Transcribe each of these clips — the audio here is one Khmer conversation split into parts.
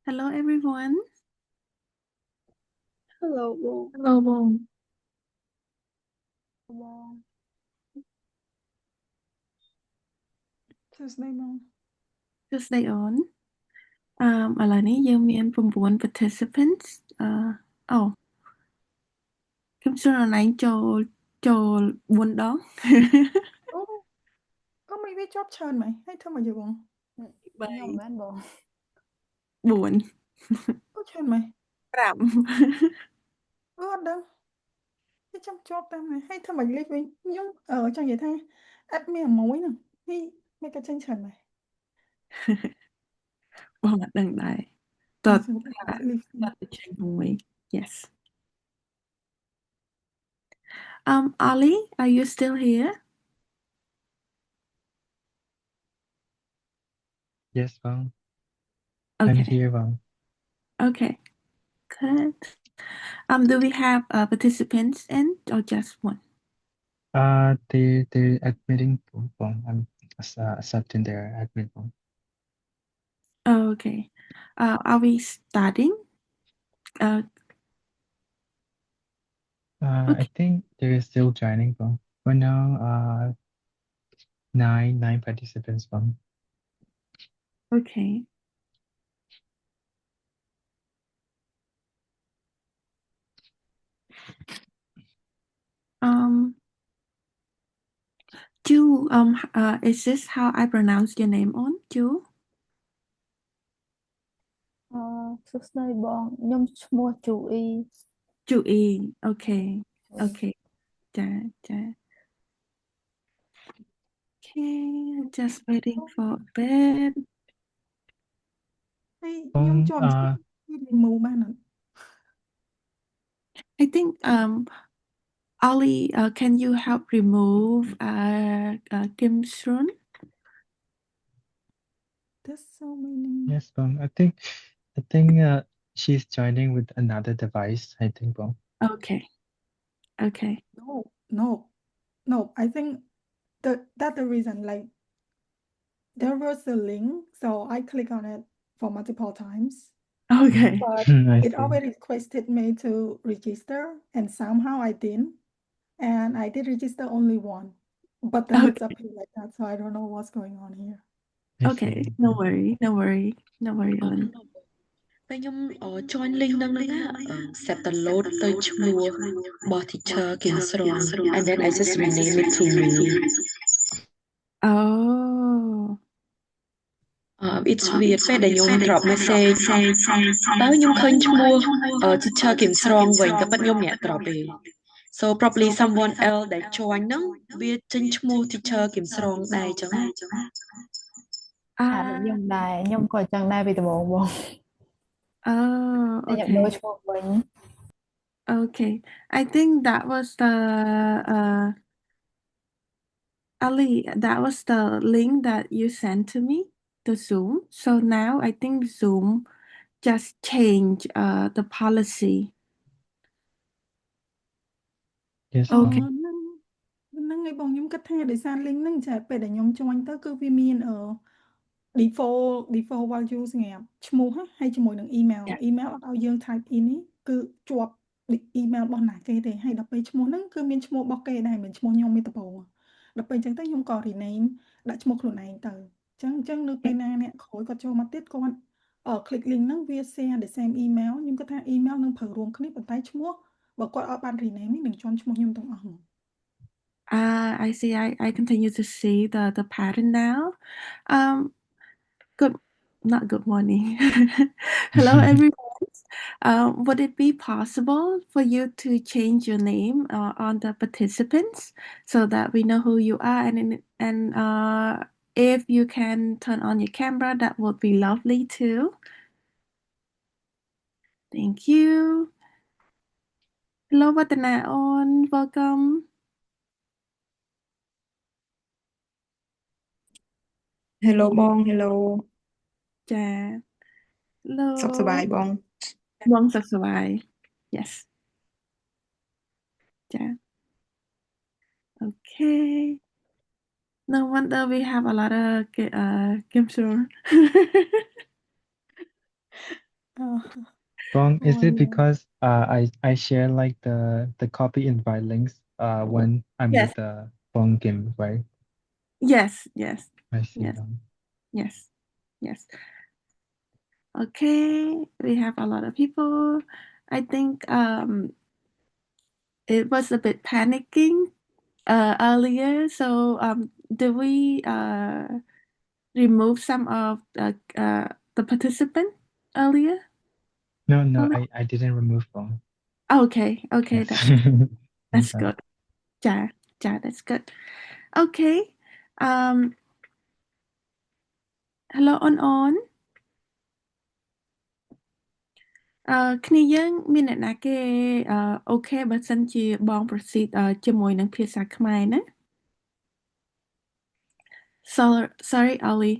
Hello everyone. Hello, Bong. Hello, Bong. Bong. Tuesday Bong. Tuesday on ឥឡូវនេះយើងមាន9 participants អូខ្ញុំសួរអនឡាញចូល4ដង អូក៏មិនវាជាប់ច្រើនហ្មងហើយធ្វើមកយើបងខ្ញុំមិនមែនបង 4 ក៏ច្រើនហ្មង 5 អត់ដឹងវាចាំជាប់តាមណាហើយធ្វើមកលេខវិញខ្ញុំចង់និយាយថាអត់មានមួយហ្នឹងនេះមិនក៏ចេញច្រើនហ្មង បងអត់ដឹងដែរតើ លេខ ទៅចេញមួយ Yes Ollie are you still here Yes, Bong. I'm Okay here, Bong. Okay good do we have participants in or just one They're admitting Bong. I'm accepting their admit Bong. Okay are we starting uh I think they're still joining Bong. For now, nine participants Bong. Okay Ju is this how I pronounce your name on Ju សួស្តីបងខ្ញុំឈ្មោះជូអ៊ី Ju E okay okay ចា Okay just waiting for a bit ហើយខ្ញុំជាប់ remove បានអត់ I think Ollie can you help remove Kim Srun there's so many Yes, Bong. I think she's joining with another device. I think Bong. Okay okay no I think that's the reason like there was a link, so I click on it for multiple times. Okay But I it see. already requested me to register, and somehow I didn't. And I did register only one, but then it's Okay appeared like that, so I don't know what's going on here. I Okay see. no worry no worry no worry on ពេលខ្ញុំ join link ហ្នឹងណា set the load ទៅឈ្មោះរបស់ teacher គៀងស្រង and then I just rename it to me Oh it's weird ពេលដែលខ្ញុំ drop message តើខ្ញុំឃើញឈ្មោះ teacher គៀងស្រងវិញតែប៉ិតខ្ញុំអ្នក drop ទេ so probably someone else ដែល join ហ្នឹងវាចេញឈ្មោះ teacher គៀងស្រងដែរអញ្ចឹង អាខ្ញុំដែរខ្ញុំក៏ចង់ដែរពីដំបូងបង Oh តែខ្ញុំ okay ដូរឈ្មោះវិញ Okay, I think that was the Ali, that was the link that you sent to me, the Zoom. So now I think Zoom just changed the policy. Yes, Okay. Bong. ហ្នឹងហើយបងខ្ញុំគិតថាដោយសារ link ហ្នឹងចាពេលដែលខ្ញុំ join ទៅគឺវាមានdefault value សម្រាប់ឈ្មោះហើយជាមួយនឹង email Yeah. email អត់ឲ្យយើង type in នេះគឺជាប់ email របស់ណាគេទេហើយដល់ពេលឈ្មោះហ្នឹងគឺមានឈ្មោះរបស់គេដែរមិនឈ្មោះខ្ញុំមានដំបូងដល់ពេលអញ្ចឹងទៅខ្ញុំក៏ rename ដាក់ឈ្មោះខ្លួនឯងទៅអញ្ចឹងនៅពេលណាអ្នកក្រោយគាត់ចូលមកទៀតគាត់click link ហ្នឹងវា share the same email ខ្ញុំគិតថា email នឹងប្រើរួមគ្នាប៉ុន្តែឈ្មោះបើគាត់អត់បាន rename នេះនឹងជាប់ឈ្មោះខ្ញុំទាំងអស់ហ្មង I see. I continue to see the pattern now. Good, not good morning. Hello, everyone. Would it be possible for you to change your name on the participants so that we know who you are, and if you can turn on your camera, that would be lovely too. Thank you. Hello, Watana on. Welcome. Hello បង Hello ចា Hello សុខសប្បាយបង បងសុខសប្បាយ Yes ចា Okay No wonder we have a lot of Kim Soo Bong, is it yeah. because I share like the copy invite links when I'm Yes, with the Bong Kim, right? yes, yes, I see yes, them. yes, yes. Okay, we have a lot of people. I think it was a bit panicking earlier. So did we remove some of the participant earlier? No, Oli? I didn't remove Bong. Okay, okay, Yes. that's Okay. good. Yeah, yeah, that's good. Okay. Um, hello on. គ្នាយើងមានអ្នកណាគេអូខេបើសិនជាបង proceed ជាមួយនឹងភាសាខ្មែរណា sorry Ali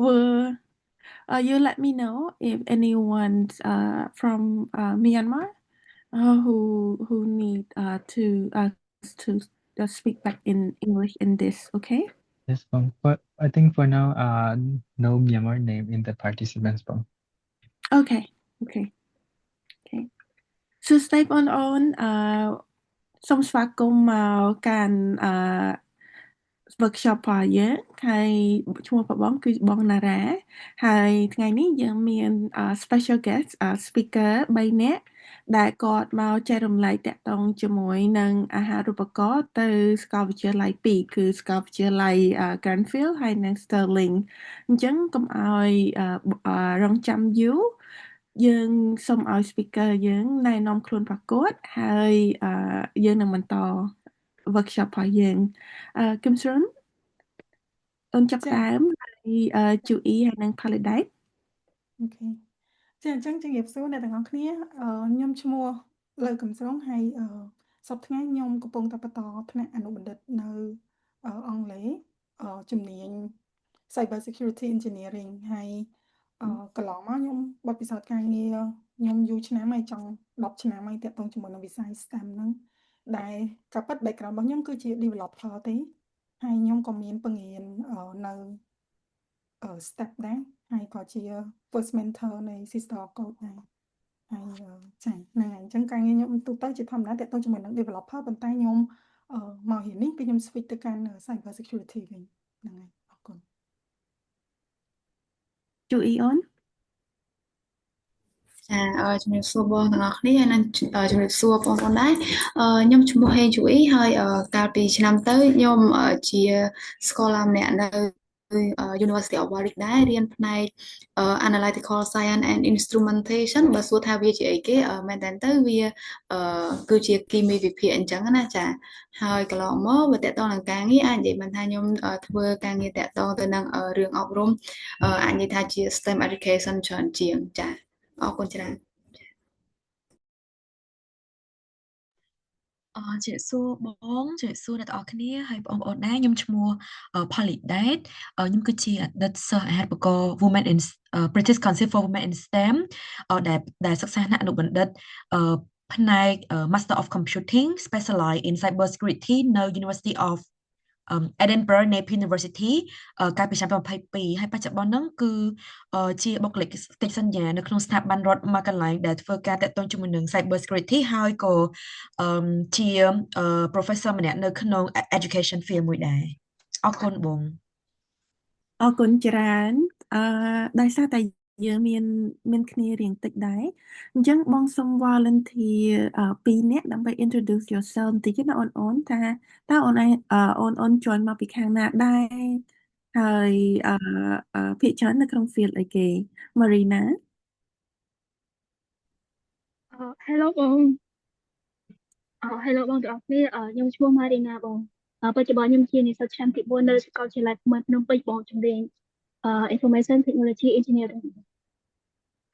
will you let me know if anyone from Myanmar who need to speak back in English in this okay Yes, Bong. But I think for now, no Myanmar name in the participants, Bong. okay okay okay សួស្តីបងប្អូនសូមស្វាគមន៍មកកាន់workshop របស់យើងហើយឈ្មោះរបស់បងគឺបងណារ៉ាហើយថ្ងៃនេះយើងមាន special guest speaker 3នាក់ដែលគាត់មកចែករំលែកតាក់ទងជាមួយនឹងអាហារូបករណ៍ទៅសាកលវិទ្យាល័យពីរគឺសាកលវិទ្យាល័យ Cranfield ហើយនិង Stirling អញ្ចឹងកុំឲ្យរង់ចាំយូរយើងសូមឲ្យ speaker យើងណែនាំខ្លួនប្រកួតហើយយើងនឹងបន្ត workshop របស់យើងគឹមស្រុនអូនចាប់ផ្ ចា ដើមហើយជូអ៊ីហើយនិង Paradise អូខេចាអញ្ចឹងជំរាបសួរអ្នកទាំងអស់គ្នាខ្ញុំឈ្មោះលើកកំស្រុងហើយសប្តាហ៍ថ្ងៃខ្ញុំកំពុងតែបន្តថ្នាក់អនុបណ្ឌិតនៅអង់គ្លេសជំនាញ Cyber Security Engineering ហើយកន្លងមកខ្ញុំបទពិសោធន៍ការងារខ្ញុំយូរឆ្នាំហើយចង់10ឆ្នាំហើយទាក់ទងជាមួយនឹងវិស័យ STEM ហ្នឹងដែលការពិត background របស់ខ្ញុំគឺជា developer ទេហើយខ្ញុំក៏មានបង្រៀននៅ step ដែរហើយក៏ជា first mentor នៃ Sister Code ដែរហើយចាហ្នឹងហើយអញ្ចឹងការងារខ្ញុំទូទៅជាធម្មតាទាក់ទងជាមួយនឹង developer ប៉ុន្តែខ្ញុំមករៀននេះគឺខ្ញុំ switch ទៅកាន់ cyber security វិញហ្នឹងហើយអរគុណ ជូអ៊ីអូន ចាជំរាបសួរបងទាំងអស់គ្នាហើយនឹងជំរាបសួរបងប្អូនដែរខ្ញុំឈ្មោះហេជូអ៊ីហើយកាលពីឆ្នាំទៅខ្ញុំជា scholar ម្នាក់នៅ University of Warwick ដែររៀនផ្នែក Analytical Science and Instrumentation បើសួរថាវាជាអីគេមែនតើទៅវាគឺជាគីមីវិភាគអញ្ចឹងណាចាហើយកន្លងមកបើតកតងនឹងការងារអាចនិយាយបានថាខ្ញុំធ្វើការងារតកតងទៅនឹងរឿងអប់រំអាចនិយាយថាជា STEM education ច្រើនជាងចាអរគុណច្រើន ជំរាបសួរបងជំរាបសួរអ្នកទាំងអស់គ្នាហើយបងប្អូនដែរខ្ញុំឈ្មោះ Polly Date ខ្ញុំគឺជាអតីតសិស្សអាហារូបករណ៍ Women in British Council for Women in STEM ដែលសិក្សាថ្នាក់អនុបណ្ឌិតផ្នែក Master of Computing Specialize in Cyber Security នៅ University of Edinburgh Napier University កាលពីឆ្នាំ2022ហើយបច្ចុប្បន្នហ្នឹងគឺជាបុគ្គលិកកិច្ចសន្យានៅក្នុងស្ថាប័នរដ្ឋមួយកន្លែងដែលធ្វើការតាក់ទងជាមួយនឹង Cyber Security ហើយក៏ជា professor ម្នាក់នៅក្នុង education field មួយដែរអរគុណបង អរគុណច្រើនដោយសារតែយើងមានគ្នារៀងតិចដែរអញ្ចឹងបងសូម volunteer 2នាក់ដើម្បី introduce yourself បន្តិចណាអូនថាតើអូន join មកពីខាងណាដែរហើយភាគច្រើននៅក្នុង field អីគេ Marina Hello បង Hello បងទាំងអស់គ្នាខ្ញុំឈ្មោះ Marina បងបច្ចុប្បន្នខ្ញុំជានិស្សិតឆ្នាំទី4នៅសាកលវិទ្យាល័យភ្នំពេញបងជំនាញInformation Technology Engineering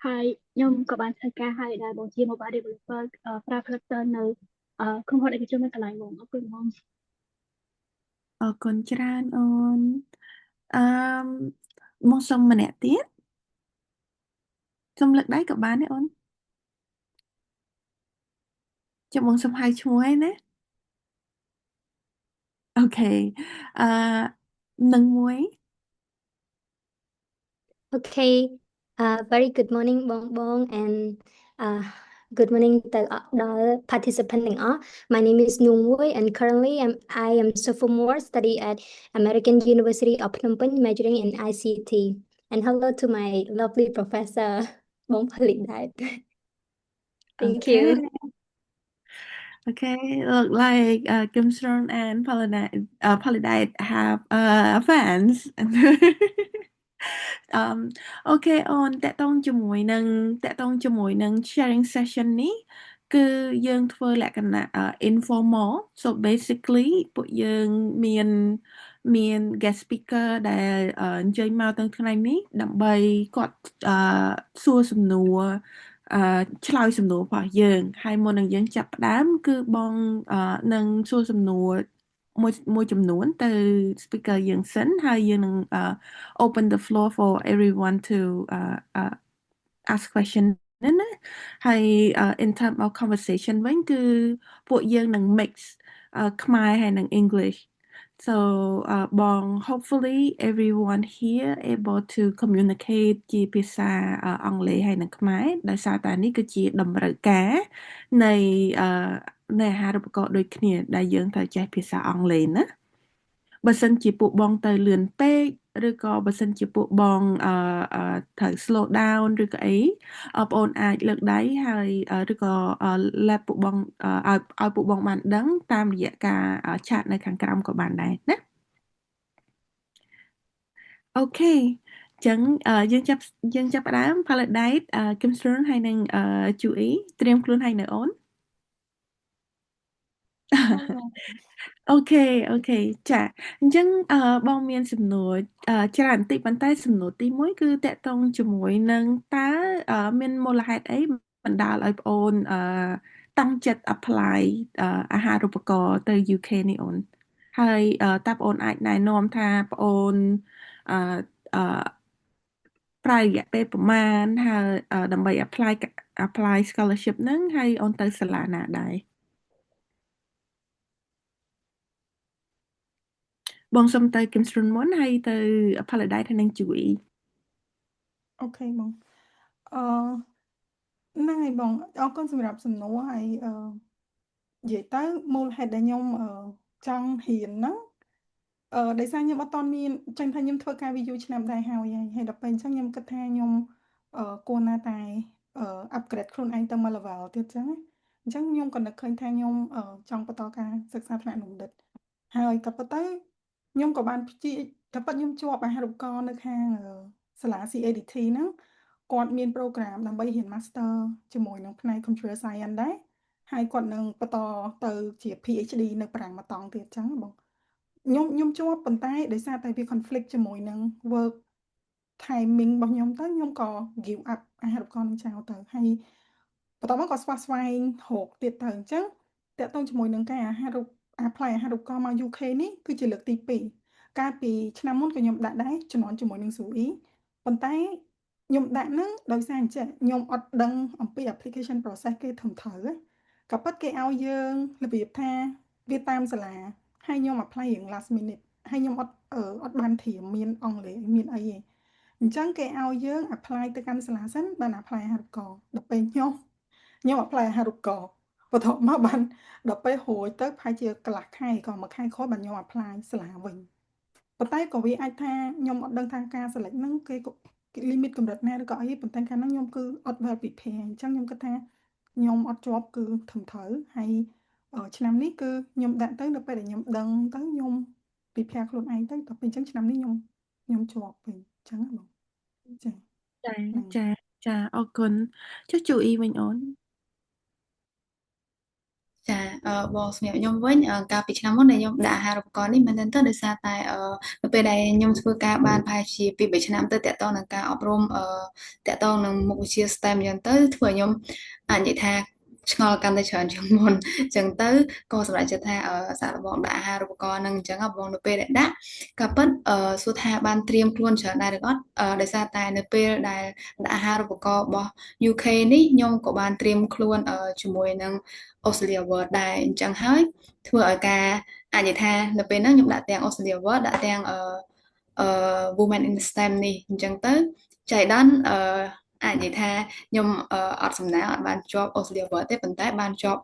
ហើយខ្ញុំក៏បានធ្វើការហើយដែរបងជា Mobile Developer ប្រើផលិតនៅក្រុមហ៊ុនឯកជននៅកន្លែងបងអរគុណបង អរគុណច្រើនអូនអឺមកសុំម្នាក់ទៀតសុំលើកដៃក៏បានដែរអូនចាំបងសុំហៅឈ្មោះឯណា អូខេនឹងមួយ Okay. Very good morning, Bong and good morning to the participant. My name is Nhung Nguyen, and currently I am sophomore study at American University of Phnom Penh, majoring in ICT. And hello to my lovely professor, Bong Phalidait. Thank Okay. you. Okay, look like Kim Strong and Polydite have fans. អូខេអូនតកតងជាមួយនឹង sharing session នេះគឺយើងធ្វើលក្ខណៈ informal so basically ពួកយើងមាន guest speaker ដែលអញ្ជើញមកទាំងថ្ងៃនេះដើម្បីគាត់សួរសំណួរឆ្លើយសំណួររបស់យើងហើយមុននឹងយើងចាប់ផ្ដើមគឺបងនឹងសួរសំណួរមួយចំនួនទៅ speaker យើងសិនហើយយើងនឹងopen the floor for everyone to ask question ហ្នឹងណាហើយ in term of conversation វិញគឺពួកយើងនឹង mix ខ្មែរហើយនិង English so hopefully everyone here able to communicate ជាភាសាអង់គ្លេសហើយនិងខ្មែរដោយសារតែនេះគឺជាតម្រូវការនៃអាហារូបករណ៍ដូចគ្នាដែលយើងត្រូវចេះភាសាអង់គ្លេសណាបើសិនជាពួកបងទៅលឿនពេកឬក៏បើសិនជាពួកបងត្រូវ slow down ឬក៏អីបងអូនអាចលើកដៃហើយឬក៏ let ពួកបងឲ្យពួកបងបានដឹងតាមរយៈការឆាតនៅខាងក្រោមក៏បានដែរណាអូខេចឹងយើងចាប់ផ្ដើម Paladite Kim Stern ហើយនិង Chui ត្រៀមខ្លួនហើយនៅអូនអូខេចាអញ្ចឹងបងមានសំណួរច្រើនបន្តិចប៉ុន្តែសំណួរទី1គឺតកតងជាមួយនឹងតើមានមូលហេតុអីបណ្ដាលឲ្យប្អូនតាំងចិត្ត apply អាហារូបករណ៍ទៅ UK នេះអូនហើយតើប្អូនអាចណែនាំថាប្អូនប្រើរយៈពេលប្រមាណហើយដើម្បី apply scholarship ហ្នឹងហើយអូនទៅសាលាណាដែរបងសុំទៅ Kim Strun មុនហើយទៅ Paladite ហើយនឹង Chui អូខេបងហ្នឹងហើយបងអរគុណសម្រាប់សំណួរហើយនិយាយទៅមូលហេតុដែលខ្ញុំចង់ហ៊ានហ្នឹងដោយសារខ្ញុំអត់តមានចឹងថាខ្ញុំធ្វើការ VU ឆ្នាំដែរហើយដល់ពេលអញ្ចឹងខ្ញុំគិតថាខ្ញុំគួរណាតែupgrade ខ្លួនឯងទៅមួយ level ទៀតចឹងអញ្ចឹងខ្ញុំក៏នឹកឃើញថាខ្ញុំចង់បន្តការសិក្សាថ្នាក់បណ្ឌិតហើយក៏ប៉ុន្តែខ្ញុំក៏បានតែប៉ុតខ្ញុំជាប់អាហារូបករណ៍នៅខាងសាលា CADT ហ្នឹងគាត់មាន program ដើម្បីរៀន master ជាមួយនឹងផ្នែក computer science ដែរហើយគាត់នឹងបន្តទៅជា PhD នៅប្រាំងមួយតង់ទៀតចឹងបងខ្ញុំជាប់ប៉ុន្តែដោយសារតែវា conflict ជាមួយនឹង work timing របស់ខ្ញុំទៅខ្ញុំក៏ give up អាហារូបករណ៍នឹងចោលទៅហើយបន្តមកក៏ស្វះស្វែងរកទៀតទៅអញ្ចឹងតកតងជាមួយនឹងការapply អាហារូបករណ៍មក UK នេះគឺជាលើកទី2កាលពីឆ្នាំមុនក៏ខ្ញុំដាក់ដែរជំនាន់ជាមួយនឹង SUI ប៉ុន្តែខ្ញុំដាក់ហ្នឹងដោយសារអញ្ចឹងខ្ញុំអត់ដឹងអំពី application process គេធំត្រូវក៏ប៉ុតគេឲ្យយើងរបៀបថាវាតាមសាលាហើយខ្ញុំ apply រៀង last minute ហើយខ្ញុំអត់បានធៀមមានអង់គ្លេសមានអីទេអញ្ចឹងគេឲ្យយើង apply ទៅកាន់សាលាសិនបាន apply អាហារូបករណ៍ដល់ពេលខ្ញុំ apply អាហារូបករណ៍បន្ទាប់មកបានដល់ពេលរួចទៅប្រហែលជាកន្លះខែក៏មួយខែក្រោយបានខ្ញុំ apply សាលាវិញប៉ុន្តែក៏វាអាចថាខ្ញុំអត់ដឹងថាការ select ហ្នឹងគេ limit កម្រិតណាឬក៏អីប៉ុន្តែកាលហ្នឹងខ្ញុំគឺអត់ well prepare អញ្ចឹងខ្ញុំគិតថាខ្ញុំអត់ជាប់គឺធំត្រូវហើយឆ្នាំនេះគឺខ្ញុំដាក់ទៅដល់ពេលដែលខ្ញុំដឹងទៅខ្ញុំ prepare ខ្លួនឯងទៅដល់ពេលអញ្ចឹងឆ្នាំនេះខ្ញុំជាប់វិញអញ្ចឹងបងចាអរគុណចុះ Chui វិញអូនចាបងសម្រាប់ខ្ញុំវិញកាលពីឆ្នាំមុនដែលខ្ញុំដាក់អាហារូបករណ៍នេះមែនទែនទៅដោយសារតែនៅពេលដែលខ្ញុំធ្វើការបានប្រហែលជា2-3ឆ្នាំទៅតាក់ទងនឹងការអប់រំតាក់ទងនឹងមុខវិជ្ជា STEM អញ្ចឹងទៅធ្វើឲ្យខ្ញុំអាចនិយាយថាឆ្ងល់កាន់តែច្រើនជាងមុនអញ្ចឹងទៅក៏សម្រាប់ចិត្តថាសាកល្បងដាក់អាហារូបករណ៍ហ្នឹងអញ្ចឹងបងនៅពេលដែលដាក់ក៏ប៉ុន្តែសួរថាបានត្រៀមខ្លួនច្រើនដែរឬអត់ដោយសារតែនៅពេលដែលដាក់អាហារូបករណ៍របស់ UK នេះខ្ញុំក៏បានត្រៀមខ្លួនជាមួយនឹង Australia Word ដែរអញ្ចឹងហើយធ្វើឲ្យការអាចនិយាយថានៅពេលហ្នឹងខ្ញុំដាក់ទាំង Australia Word ដាក់ទាំងWomen in STEM នេះអញ្ចឹងទៅ ចៃដន្យអាចនិយាយថាខ្ញុំអត់សំណាងអត់បានជាប់អូស្ត្រាលីវទេប៉ុន្តែបានជាប់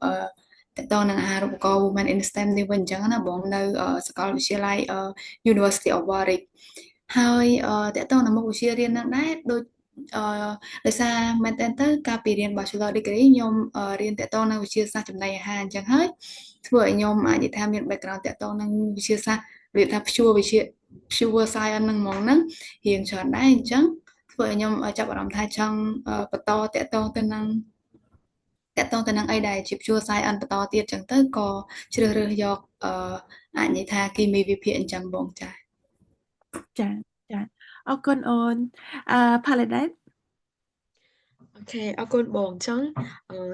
តកតងនឹងអាហារូបករណ៍ Women in STEM នេះវិញអញ្ចឹងណាបងនៅសាកលវិទ្យាល័យ University of Warwick ហើយតកតងនឹងមុខវិជ្ជារៀននឹងដែរដូចដោយសារមែនតើទៅកាលពីរៀន Bachelor Degree ខ្ញុំរៀនតកតងនឹងវិទ្យាសាស្ត្រចំណីអាហារអញ្ចឹងហើយធ្វើឲ្យខ្ញុំអាចនិយាយថាមាន background តកតងនឹងវិទ្យាសាស្ត្រនិយាយថា pure science ហ្នឹងហ្មងហ្នឹងរៀងច្រើនដែរអញ្ចឹងធ្វើឲ្យខ្ញុំចាប់អារម្មណ៍ថាចង់បន្តតកតងទៅនឹងអីដែលជា pure science បន្តទៀតអញ្ចឹងទៅក៏ជ្រើសរើសយកអាចនិយាយថាគីមីវិភាគអញ្ចឹងបងចា៎ ចាចាអរគុណអូនPaladin អូខេអរគុណបងអញ្ចឹង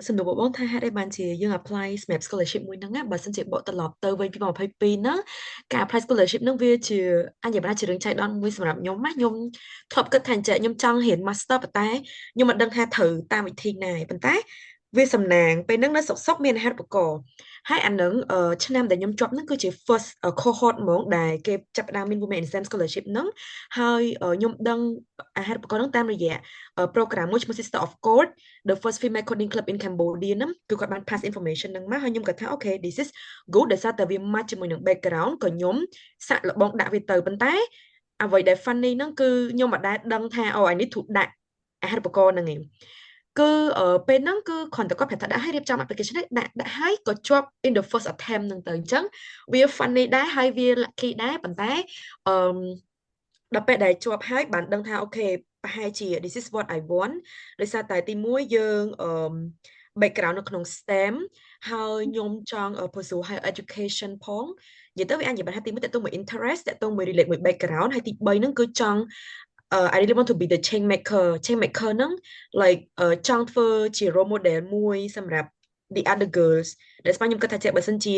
សំណួរបងថាហេតុអីបានជាយើង apply សម្រាប់ scholarship មួយហ្នឹងណាបើសិនជាបកត្រឡប់ទៅវិញពី2022ហ្នឹងការ apply scholarship ហ្នឹងវាជាអញ្ញបានជារឿងចៃដន្យមួយសម្រាប់ខ្ញុំណាខ្ញុំធ្លាប់គិតថាអញ្ចឹងខ្ញុំចង់រៀន master ប៉ុន្តែខ្ញុំមិនដឹងថាត្រូវតាមវិធីណាប៉ុន្តែវាសំណាងពេលហ្នឹងនៅសុកមានអាហារូបករណ៍ហើយអានឹងឆ្នាំដែលខ្ញុំជាប់ហ្នឹងគឺជា first cohort ហ្មងដែលគេចាប់ផ្ដើមមាន Women in STEM scholarship ហ្នឹងហើយខ្ញុំដឹងអាហារូបករណ៍ហ្នឹងតាមរយៈ program មួយឈ្មោះ Sister of Code the first female coding club in Cambodia ហ្នឹងគឺគាត់បាន pass information ហ្នឹងមកហើយខ្ញុំគាត់ថា okay this is good ដោយសារតែវា match ជាមួយនឹង background ក៏ខ្ញុំសាក់លបងដាក់វាទៅប៉ុន្តែអ្វីដែល funny ហ្នឹងគឺខ្ញុំមិនដែលដឹងថាអូ I need to ដាក់អាហារូបករណ៍ហ្នឹងឯងគឺពេលហ្នឹងគឺគ្រាន់តែគាត់ប្រាប់ថាដាក់ឲ្យរៀបចំ application នេះដាក់ឲ្យក៏ជាប់ in the first attempt ហ្នឹងទៅអញ្ចឹងវា funny ដែរហើយវា lucky ដែរប៉ុន្តែដល់ពេលដែលជាប់ហើយបានដឹងថាអូខេប្រហែលជា this is what I want ដោយសារតែទីមួយយើង background នៅក្នុង STEM ហើយខ្ញុំចង់ pursue higher education ផងនិយាយទៅវាអាចនិយាយបានថាទីមួយតើតើមួយ interest តើតើមួយ relate មួយ background ហើយទី3ហ្នឹងគឺចង់I really want to be the change maker ហ្នឹង like ចង់ធ្វើជា role model មួយសម្រាប់ the other girls ដែលស្មានខ្ញុំគិតថាចេះបើសិនជា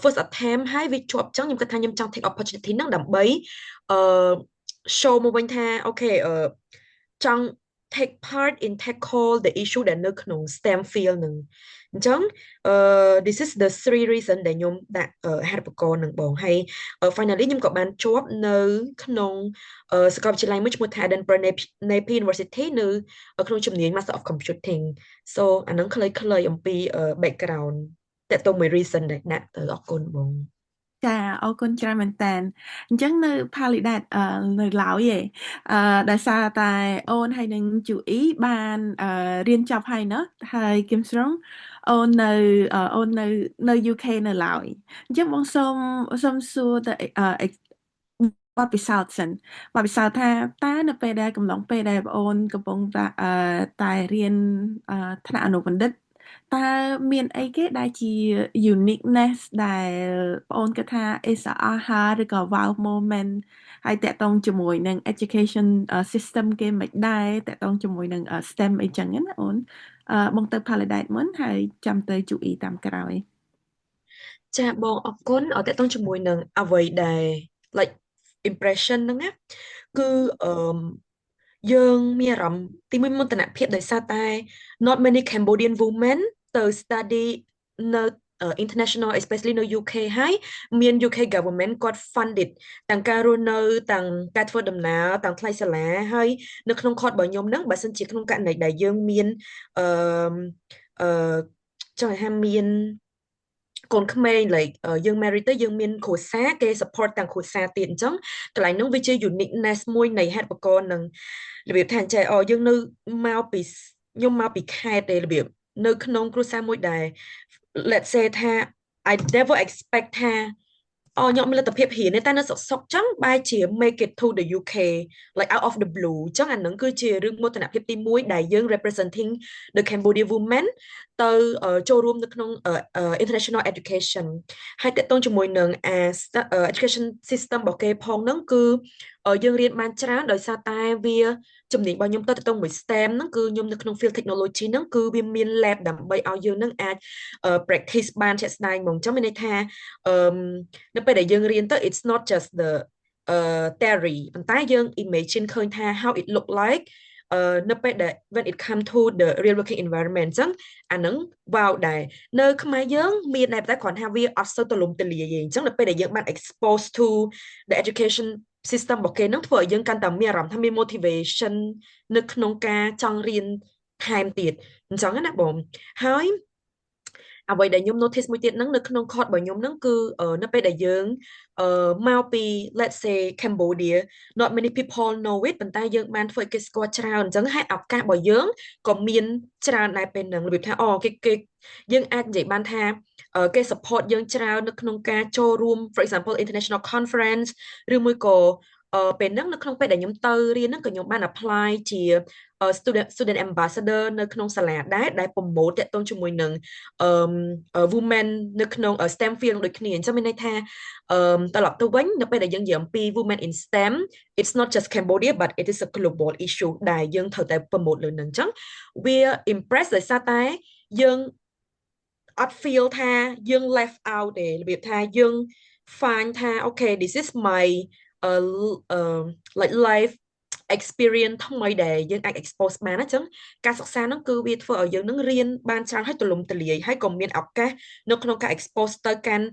first attempt ហើយវាជាប់ចឹងខ្ញុំគិតថាខ្ញុំចង់ take opportunity ហ្នឹងដើម្បីshow មកវិញថាអូខេចង់ take part in tackle the issue ដែលនៅក្នុង STEM field ហ្នឹងអញ្ចឹងthis is the three reason ដែលខ្ញុំដាក់អាហារូបករណ៍នឹងបងហើយ finally ខ្ញុំក៏បានជាប់នៅក្នុងសាកលវិទ្យាល័យមួយឈ្មោះថា Edinburgh Napier University នៅក្នុងជំនាញ Master of Computing so អាហ្នឹងខ្លីៗអំពី background តើតើមួយ reason ដែលដាក់ទៅអរគុណបងចាអរគុណច្រើនមែនតើអញ្ចឹងនៅ Paladin នៅឡើយឯងដោយសារតែអូនហើយនឹងជូអ៊ីបានរៀនចប់ហើយណាហើយគឹមស្រងអូននៅ UK នៅឡើយអញ្ចឹងបងសូមសួរទៅបទពិសោធន៍សិនបទពិសោធន៍ថាតើនៅពេលដែលកំឡុងពេលដែលបងអូនកំពុងតែរៀនថ្នាក់អនុបណ្ឌិតតើមានអីគេដែលជា uniqueness ដែលបងអូនគិតថា is a aha ឬក៏ wow moment ហើយតកតងជាមួយនឹង education system គេមិនដែរតកតងជាមួយនឹង STEM អីចឹងណាអូនបងទៅ Paladin មុនហើយចាំទៅជូអ៊ីតាមក្រោយចាបងអរគុណតកតងជាមួយនឹងអ្វីដែល like impression ហ្នឹងណាគឺយើងមានអារម្មណ៍ទីមួយមោទនភាពដោយសារតែ not many Cambodian women ទៅ study នៅ international especially នៅ UK ហើយមាន UK government គាត់ funded ទាំងការរស់នៅទាំងការធ្វើដំណើរទាំងថ្លៃសាលាហើយនៅក្នុង course របស់ខ្ញុំហ្នឹងបើសិនជាក្នុងករណីដែលយើងមានចង់ថាមានកូនក្មេង like យើង married ទៅយើងមានគ្រួសារគេ support ទាំងគ្រួសារទៀតអញ្ចឹងកន្លែងនោះវាជា uniqueness មួយនៃហេតុបកលនឹងរបៀបថាអញ្ចឹងយើងនៅមកពីខ្ញុំមកពីខេត្តទេរបៀបនៅក្នុងគ្រួសារមួយដែល let's say ថា I never expect ថាខ្ញុំមានលទ្ធភាពរៀនតែនៅសុកចឹងបែរជា make it to the UK like out of the blue ចឹងអានឹងគឺជារឿងមោទនភាពទី1ដែលយើង representing the Cambodia women ទៅចូលរួមនៅក្នុង international education ហើយតកតងជាមួយនឹង education system របស់គេផងហ្នឹងគឺយើងរៀនបានច្រើនដោយសារតែវាជំនាញរបស់ខ្ញុំទៅតងមួយ STEM ហ្នឹងគឺខ្ញុំនៅក្នុង field technology ហ្នឹងគឺវាមាន lab ដើម្បីឲ្យយើងនឹងអាច practice បានជាក់ស្ដែងហ្មងចឹងមានន័យថានៅពេលដែលយើងរៀនទៅ it's not just the theory ប៉ុន្តែយើង imagine ឃើញថា how it look like នៅពេលដែល when it come to the real working environment អញ្ចឹងអាហ្នឹង wow ដែរនៅខ្មែរយើងមានដែរតែគ្រាន់ថាវាអត់សូវទូលំទូលាយទេអញ្ចឹងនៅពេលដែលយើងបាន expose to the education system របស់គេនឹងធ្វើឲ្យយើងកាន់តែមានអារម្មណ៍ថាមាន motivation នៅក្នុងការចង់រៀនថែមទៀតអញ្ចឹងណាបងហើយអ្វីដែលខ្ញុំ notice មួយទៀតហ្នឹងនៅក្នុង course របស់ខ្ញុំហ្នឹងគឺនៅពេលដែលយើងមកពី let's say Cambodia not many people know it ប៉ុន្តែយើងបានធ្វើឲ្យគេស្គាល់ច្រើនអញ្ចឹងហើយឱកាសរបស់យើងក៏មានច្រើនដែរពេលហ្នឹងរបៀបថាគេយើងអាចនិយាយបានថាគេ support យើងច្រើននៅក្នុងការចូលរួម for example international conference ឬមួយក៏ពេលហ្នឹងនៅក្នុងពេលដែលខ្ញុំទៅរៀនហ្នឹងក៏ខ្ញុំបាន apply ជា student ambassador នៅក្នុងសាលាដែរដែលប្រម៉ូទតាក់ទងជាមួយនឹងwomen នៅក្នុង STEM field ដូចគ្នាអញ្ចឹងមានន័យថាត្រឡប់ទៅវិញនៅពេលដែលយើងនិយាយអំពី women in STEM it's not just Cambodia but it is a global issue ដែលយើងត្រូវតែប្រម៉ូទលើនឹងអញ្ចឹងវា impress ដោយសារតែយើងអត់ feel ថាយើង left out ទេរបៀបថាយើង find ថា okay this is my like life experience ថ្មីដែលយើងអាច expose បានអញ្ចឹងការសិក្សាហ្នឹងគឺវាធ្វើឲ្យយើងនឹងរៀនបានច្រើនហើយទូលំទូលាយហើយក៏មានឱកាសនៅក្នុងការ expose ទៅកាន់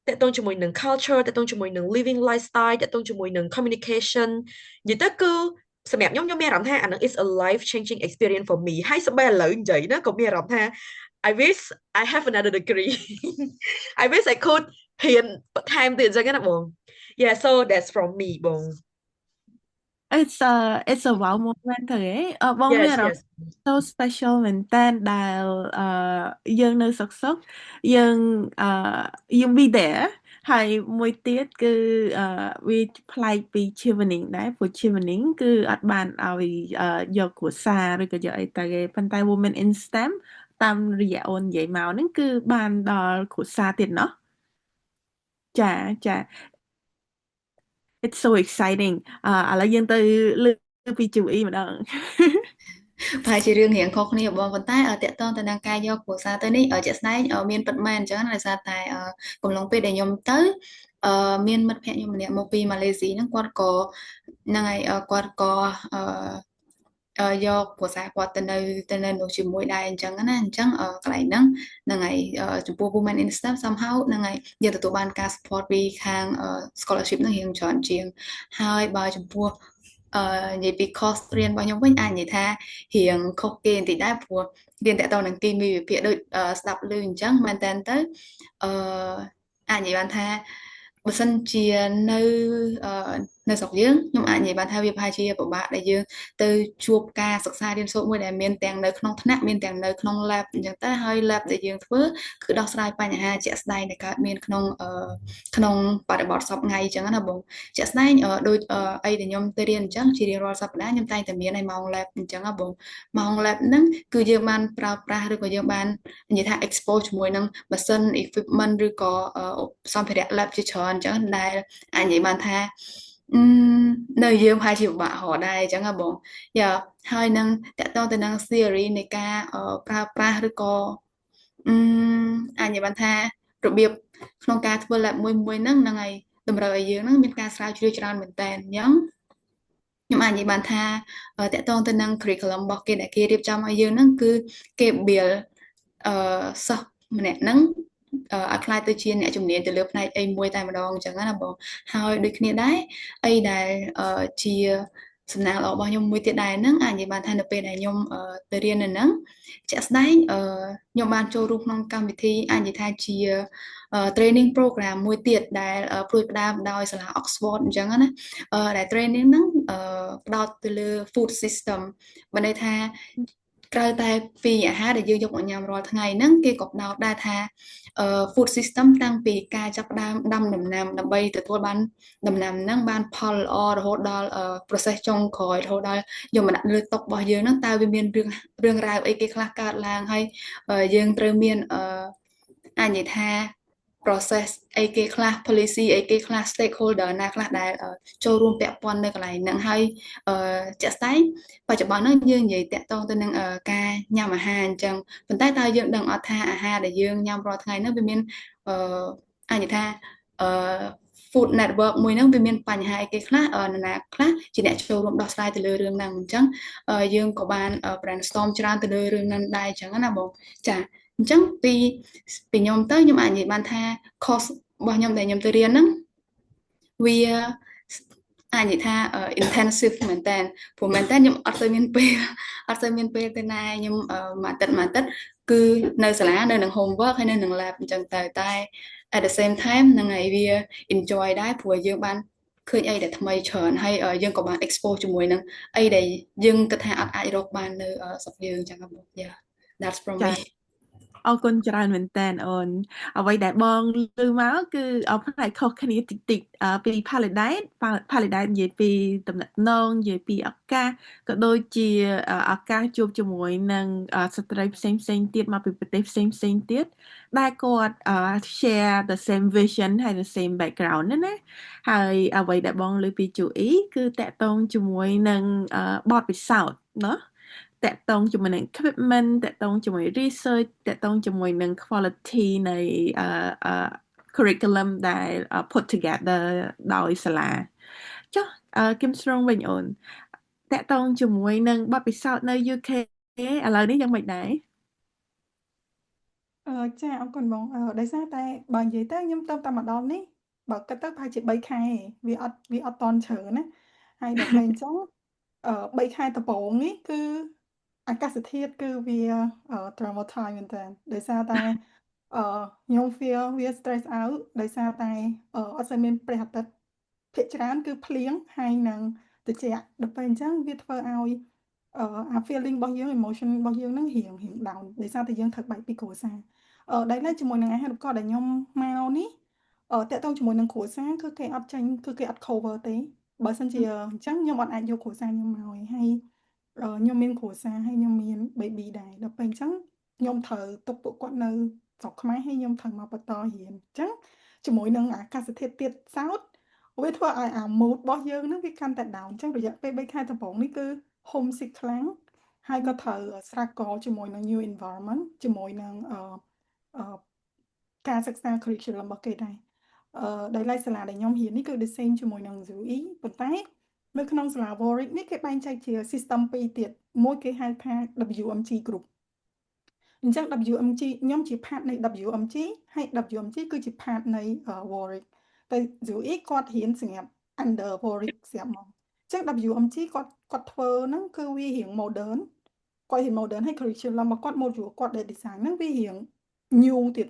តកតងជាមួយនឹង culture តកតងជាមួយនឹង living lifestyle តកតងជាមួយនឹង communication និយាយទៅគឺសម្រាប់ខ្ញុំមានអារម្មណ៍ថាអានឹង is a life changing experience for me ហើយស្បែឥឡូវនិយាយណាក៏មានអារម្មណ៍ថា I wish I have another degree I wish I could រៀនបន្ថែមទៀតអញ្ចឹងណាបង yeah so that's from me បង it's a wow moment ទៅឯងបងមាន yes អារម្ម yes ណ៍ so special មែនតើដែលយើងនៅសុកយើង be there ហើយមួយទៀតគឺវាប្លែកពី chevening ដែរព្រោះ chevening គឺអត់បានឲ្យយកគ្រួសារឬក៏យកអីទៅទេប៉ុន្តែ women in STEM តាមរយៈអូននិយាយមកហ្នឹងគឺបានដល់គ្រួសារទៀតเนาะចា it's so exciting ឥឡូវយើងទៅលើពី Chewy ម្ដង ប្រហែលជារឿងរៀងខុសគ្នាបងប៉ុន្តែតកតងទៅនឹងការយកគ្រួសារទៅនេះជាក់ស្ដែងមានពិតមែនអញ្ចឹងដោយសារតែកំឡុងពេលដែលខ្ញុំទៅមានមិត្តភ័ក្ដិខ្ញុំម្នាក់មកពីម៉ាឡេស៊ីហ្នឹងគាត់ក៏ហ្នឹងហើយគាត់ក៏យកគ្រួសារគាត់ទៅនៅនោះជាមួយដែរអញ្ចឹងណាអញ្ចឹងកន្លែងហ្នឹងហើយចំពោះ women in STEM somehow ហ្នឹងហើយយើងទទួលបានការ support ពីខាង scholarship ហ្នឹងរៀងច្រើនជាងហើយបើចំពោះនិយាយពី course រៀនរបស់ខ្ញុំវិញអាចនិយាយថារៀងខុសគេបន្តិចដែរព្រោះរៀនតកតងនឹងគីមីវិភាគដូចស្ដាប់ឮអញ្ចឹងមែនតើទៅអាចនិយាយបានថាបើសិនជានៅស្រុកយើងខ្ញុំអាចនិយាយបានថាវាប្រហែលជាពិបាកដែលយើងទៅជួបការសិក្សារៀនសូត្រមួយដែលមានទាំងនៅក្នុងថ្នាក់មានទាំងនៅក្នុង lab អញ្ចឹងទៅហើយ lab ដែលយើងធ្វើគឺដោះស្រាយបញ្ហាជាក់ស្ដែងដែលកើតមានក្នុងបរិបទសពថ្ងៃអញ្ចឹងណាបងជាក់ស្ដែងដូចអីដែលខ្ញុំទៅរៀនអញ្ចឹងជារៀងរាល់សប្តាហ៍ខ្ញុំតែងតែមានឲ្យម៉ោង lab អញ្ចឹងណាបងម៉ោង lab ហ្នឹងគឺយើងបានប្រើប្រាស់ឬក៏យើងបាននិយាយថា expose ជាមួយនឹងម៉ាស៊ីន equipment ឬក៏សម្ភារៈ lab ជាច្រើនអញ្ចឹងដែលអាចនិយាយបានថានៅយើងប្រហែលជាពិបាករកដែរអញ្ចឹងហ៎បងយ៉ាហើយនឹងតកតងទៅនឹង theory នៃការប្រើប្រាស់ឬក៏អាចនិយាយបានថារបៀបក្នុងការធ្វើ lab មួយហ្នឹងហើយតម្រូវឲ្យយើងហ្នឹងមានការស្រាវជ្រាវច្រើនមែនតើអញ្ចឹងខ្ញុំអាចនិយាយបានថាតកតងទៅនឹង curriculum របស់គេដែលគេរៀបចំឲ្យយើងហ្នឹងគឺគេ build សិស្សម្នាក់ហ្នឹងឲ្យខ្លាចទៅជាអ្នកជំនាញទៅលើផ្នែកអីមួយតែម្ដងអញ្ចឹងណាបងហើយដូចគ្នាដែរអីដែលជាសំណាងល្អរបស់ខ្ញុំមួយទៀតដែរហ្នឹងអាចនិយាយបានថានៅពេលដែលខ្ញុំទៅរៀននៅហ្នឹងជាក់ស្ដែងខ្ញុំបានចូលរួមក្នុងកម្មវិធីអាចនិយាយថាជា training program មួយទៀតដែលព្រួយផ្ដើមដោយសាលា Oxford អញ្ចឹងណាដែល training ហ្នឹងផ្ដោតទៅលើ food system បើន័យថាក្រៅតែពីអាហារដែលយើងយកមកញ៉ាំរាល់ថ្ងៃហ្នឹងគេក៏ផ្ដោតដែរថាfood system តាំងពីការចាប់ផ្ដើមដាំដំណាំដើម្បីទទួលបានដំណាំហ្នឹងបានផលល្អរហូតដល់ process ចុងក្រោយរហូតដល់យកមកដាក់លើតុរបស់យើងហ្នឹងតើវាមានរឿងរ៉ាវអីគេខ្លះកើតឡើងហើយយើងត្រូវមានអាចនិយាយថា process អីគេខ្លះ policy អីគេខ្លះ stakeholder ណាខ្លះដែលចូលរួមពាក់ព័ន្ធនៅកន្លែងហ្នឹងហើយជាក់ស្ដែងបច្ចុប្បន្នហ្នឹងយើងនិយាយតាក់ទងទៅនឹងការញ៉ាំអាហារអញ្ចឹងប៉ុន្តែតើយើងដឹងអត់ថាអាហារដែលយើងញ៉ាំរាល់ថ្ងៃហ្នឹងវាមានអាចនិយាយថាfood network មួយហ្នឹងវាមានបញ្ហាអីគេខ្លះនរណាខ្លះជាអ្នកចូលរួមដោះស្រាយទៅលើរឿងហ្នឹងអញ្ចឹងយើងក៏បាន brainstorm ច្រើនទៅលើរឿងហ្នឹងដែរអញ្ចឹងណាបងចាអញ្ចឹងពីខ្ញុំទៅខ្ញុំអាចនិយាយបានថា course របស់ខ្ញុំដែលខ្ញុំទៅរៀនហ្នឹងវា អាចនិយាយថា intensive មែនតើព្រោះមែនតើខ្ញុំអត់ទៅមានពេលអត់ទៅមានពេលទៅណាខ្ញុំមួយអាទិត្យគឺនៅសាលានៅនឹង homework ហើយនៅនឹង lab អញ្ចឹងទៅតែ at the same time ហ្នឹងហើយវា enjoy ដែរព្រោះយើងបានឃើញអីដែលថ្មីច្រើនហើយយើងក៏បាន expose ជាមួយនឹងអីដែលយើងគិតថាអត់អាចរកបាននៅស្រុកយើងអញ្ចឹងបង yeah that's from ចា me អរគុណច្រើនមែនតើអូនអ្វីដែលបងលើមកគឺផ្នែកខុសគ្នាតិចតិចពី Paladite និយាយពីតំណែងនិយាយពីឱកាសក៏ដូចជាឱកាសជួបជាមួយនឹងស្ត្រីផ្សេងផ្សេងទៀតមកពីប្រទេសផ្សេងផ្សេងទៀតដែលគាត់ share the same vision ហើយ the same background ណាហើយអ្វីដែលបងលើពី Joey គឺតកតងជាមួយនឹងបទពិសោធន៍เนาะតកតងជាមួយនឹង equipment តកតងជាមួយ research តកតងជាមួយនឹង quality នៃ curriculum ដែល put together ដោយសាលាចុះគឹមស្រងវិញអូនតកតងជាមួយនឹងបទពិសោធន៍នៅ UK ឥឡូវនេះយ៉ាងម៉េចដែរ ចាអរគុណបងដោយសារតែបើនិយាយទៅខ្ញុំទៅតែម្ដងនេះបើគិតទៅប្រហែលជា3ខែវាអត់តន់ច្រើនណាហើយដល់ពេលអញ្ចឹង3ខែដំបូងនេះគឺអាកាសធាតុគឺវា traumatized មែនតើដោយសារតែខ្ញុំ feel វា stress out ដោយសារតែអត់សូវមានព្រះអាទិត្យភាគច្រើនគឺភ្លៀងហើយនឹងត្រជាក់ដល់ពេលអញ្ចឹងវាធ្វើឲ្យអា feeling របស់យើង emotion របស់យើងហ្នឹងរៀង down ដោយសារតែយើងត្រូវបែកពីគ្រួសារដែលនៅជាមួយនឹងអាហារូបករណ៍ដែលខ្ញុំមកនេះតកតងជាមួយនឹងគ្រួសារគឺគេអត់ចាញ់គឺគេអត់ cover ទេបើសិនជាអញ្ចឹងខ្ញុំអត់អាចយកគ្រួសារខ្ញុំមកហើយខ្ញុំមានគ្រួសារហើយខ្ញុំមាន baby ដែរដល់ពេលអញ្ចឹងខ្ញុំត្រូវទុកពួកគាត់នៅស្រុកខ្មែរហើយខ្ញុំត្រូវមកបន្តរៀនអញ្ចឹងជាមួយនឹងអាកាសធាតុទៀតសោតវាធ្វើឲ្យអា mood របស់យើងហ្នឹងវាកាន់តែ down អញ្ចឹងរយៈពេល3ខែដំបូងនេះគឺ homesick ខ្លាំងហើយក៏ត្រូវស្រាកលជាមួយនឹង new environment ជាមួយនឹងការសិក្សា curriculum របស់គេដែរដោយឡែកសាលាដែលខ្ញុំរៀននេះគឺ the same ជាមួយនឹង ZUE ប៉ុន្តែនៅក្នុងសាលា Warwick នេះគេបែងចែកជា system 2ទៀតមួយគេហៅថា WMG group អញ្ចឹង WMG ខ្ញុំជា part នៃ WMG ហើយ WMG គឺជា part នៃ Warwick តែ ZUE គាត់រៀនសម្រាប់ under Warwick ស្រាប់មកអញ្ចឹង WMG គាត់ធ្វើហ្នឹងគឺវារៀង modern គាត់រៀន modern ហើយ curriculum របស់គាត់ module គាត់ដែល design ហ្នឹងវារៀង new ទៀត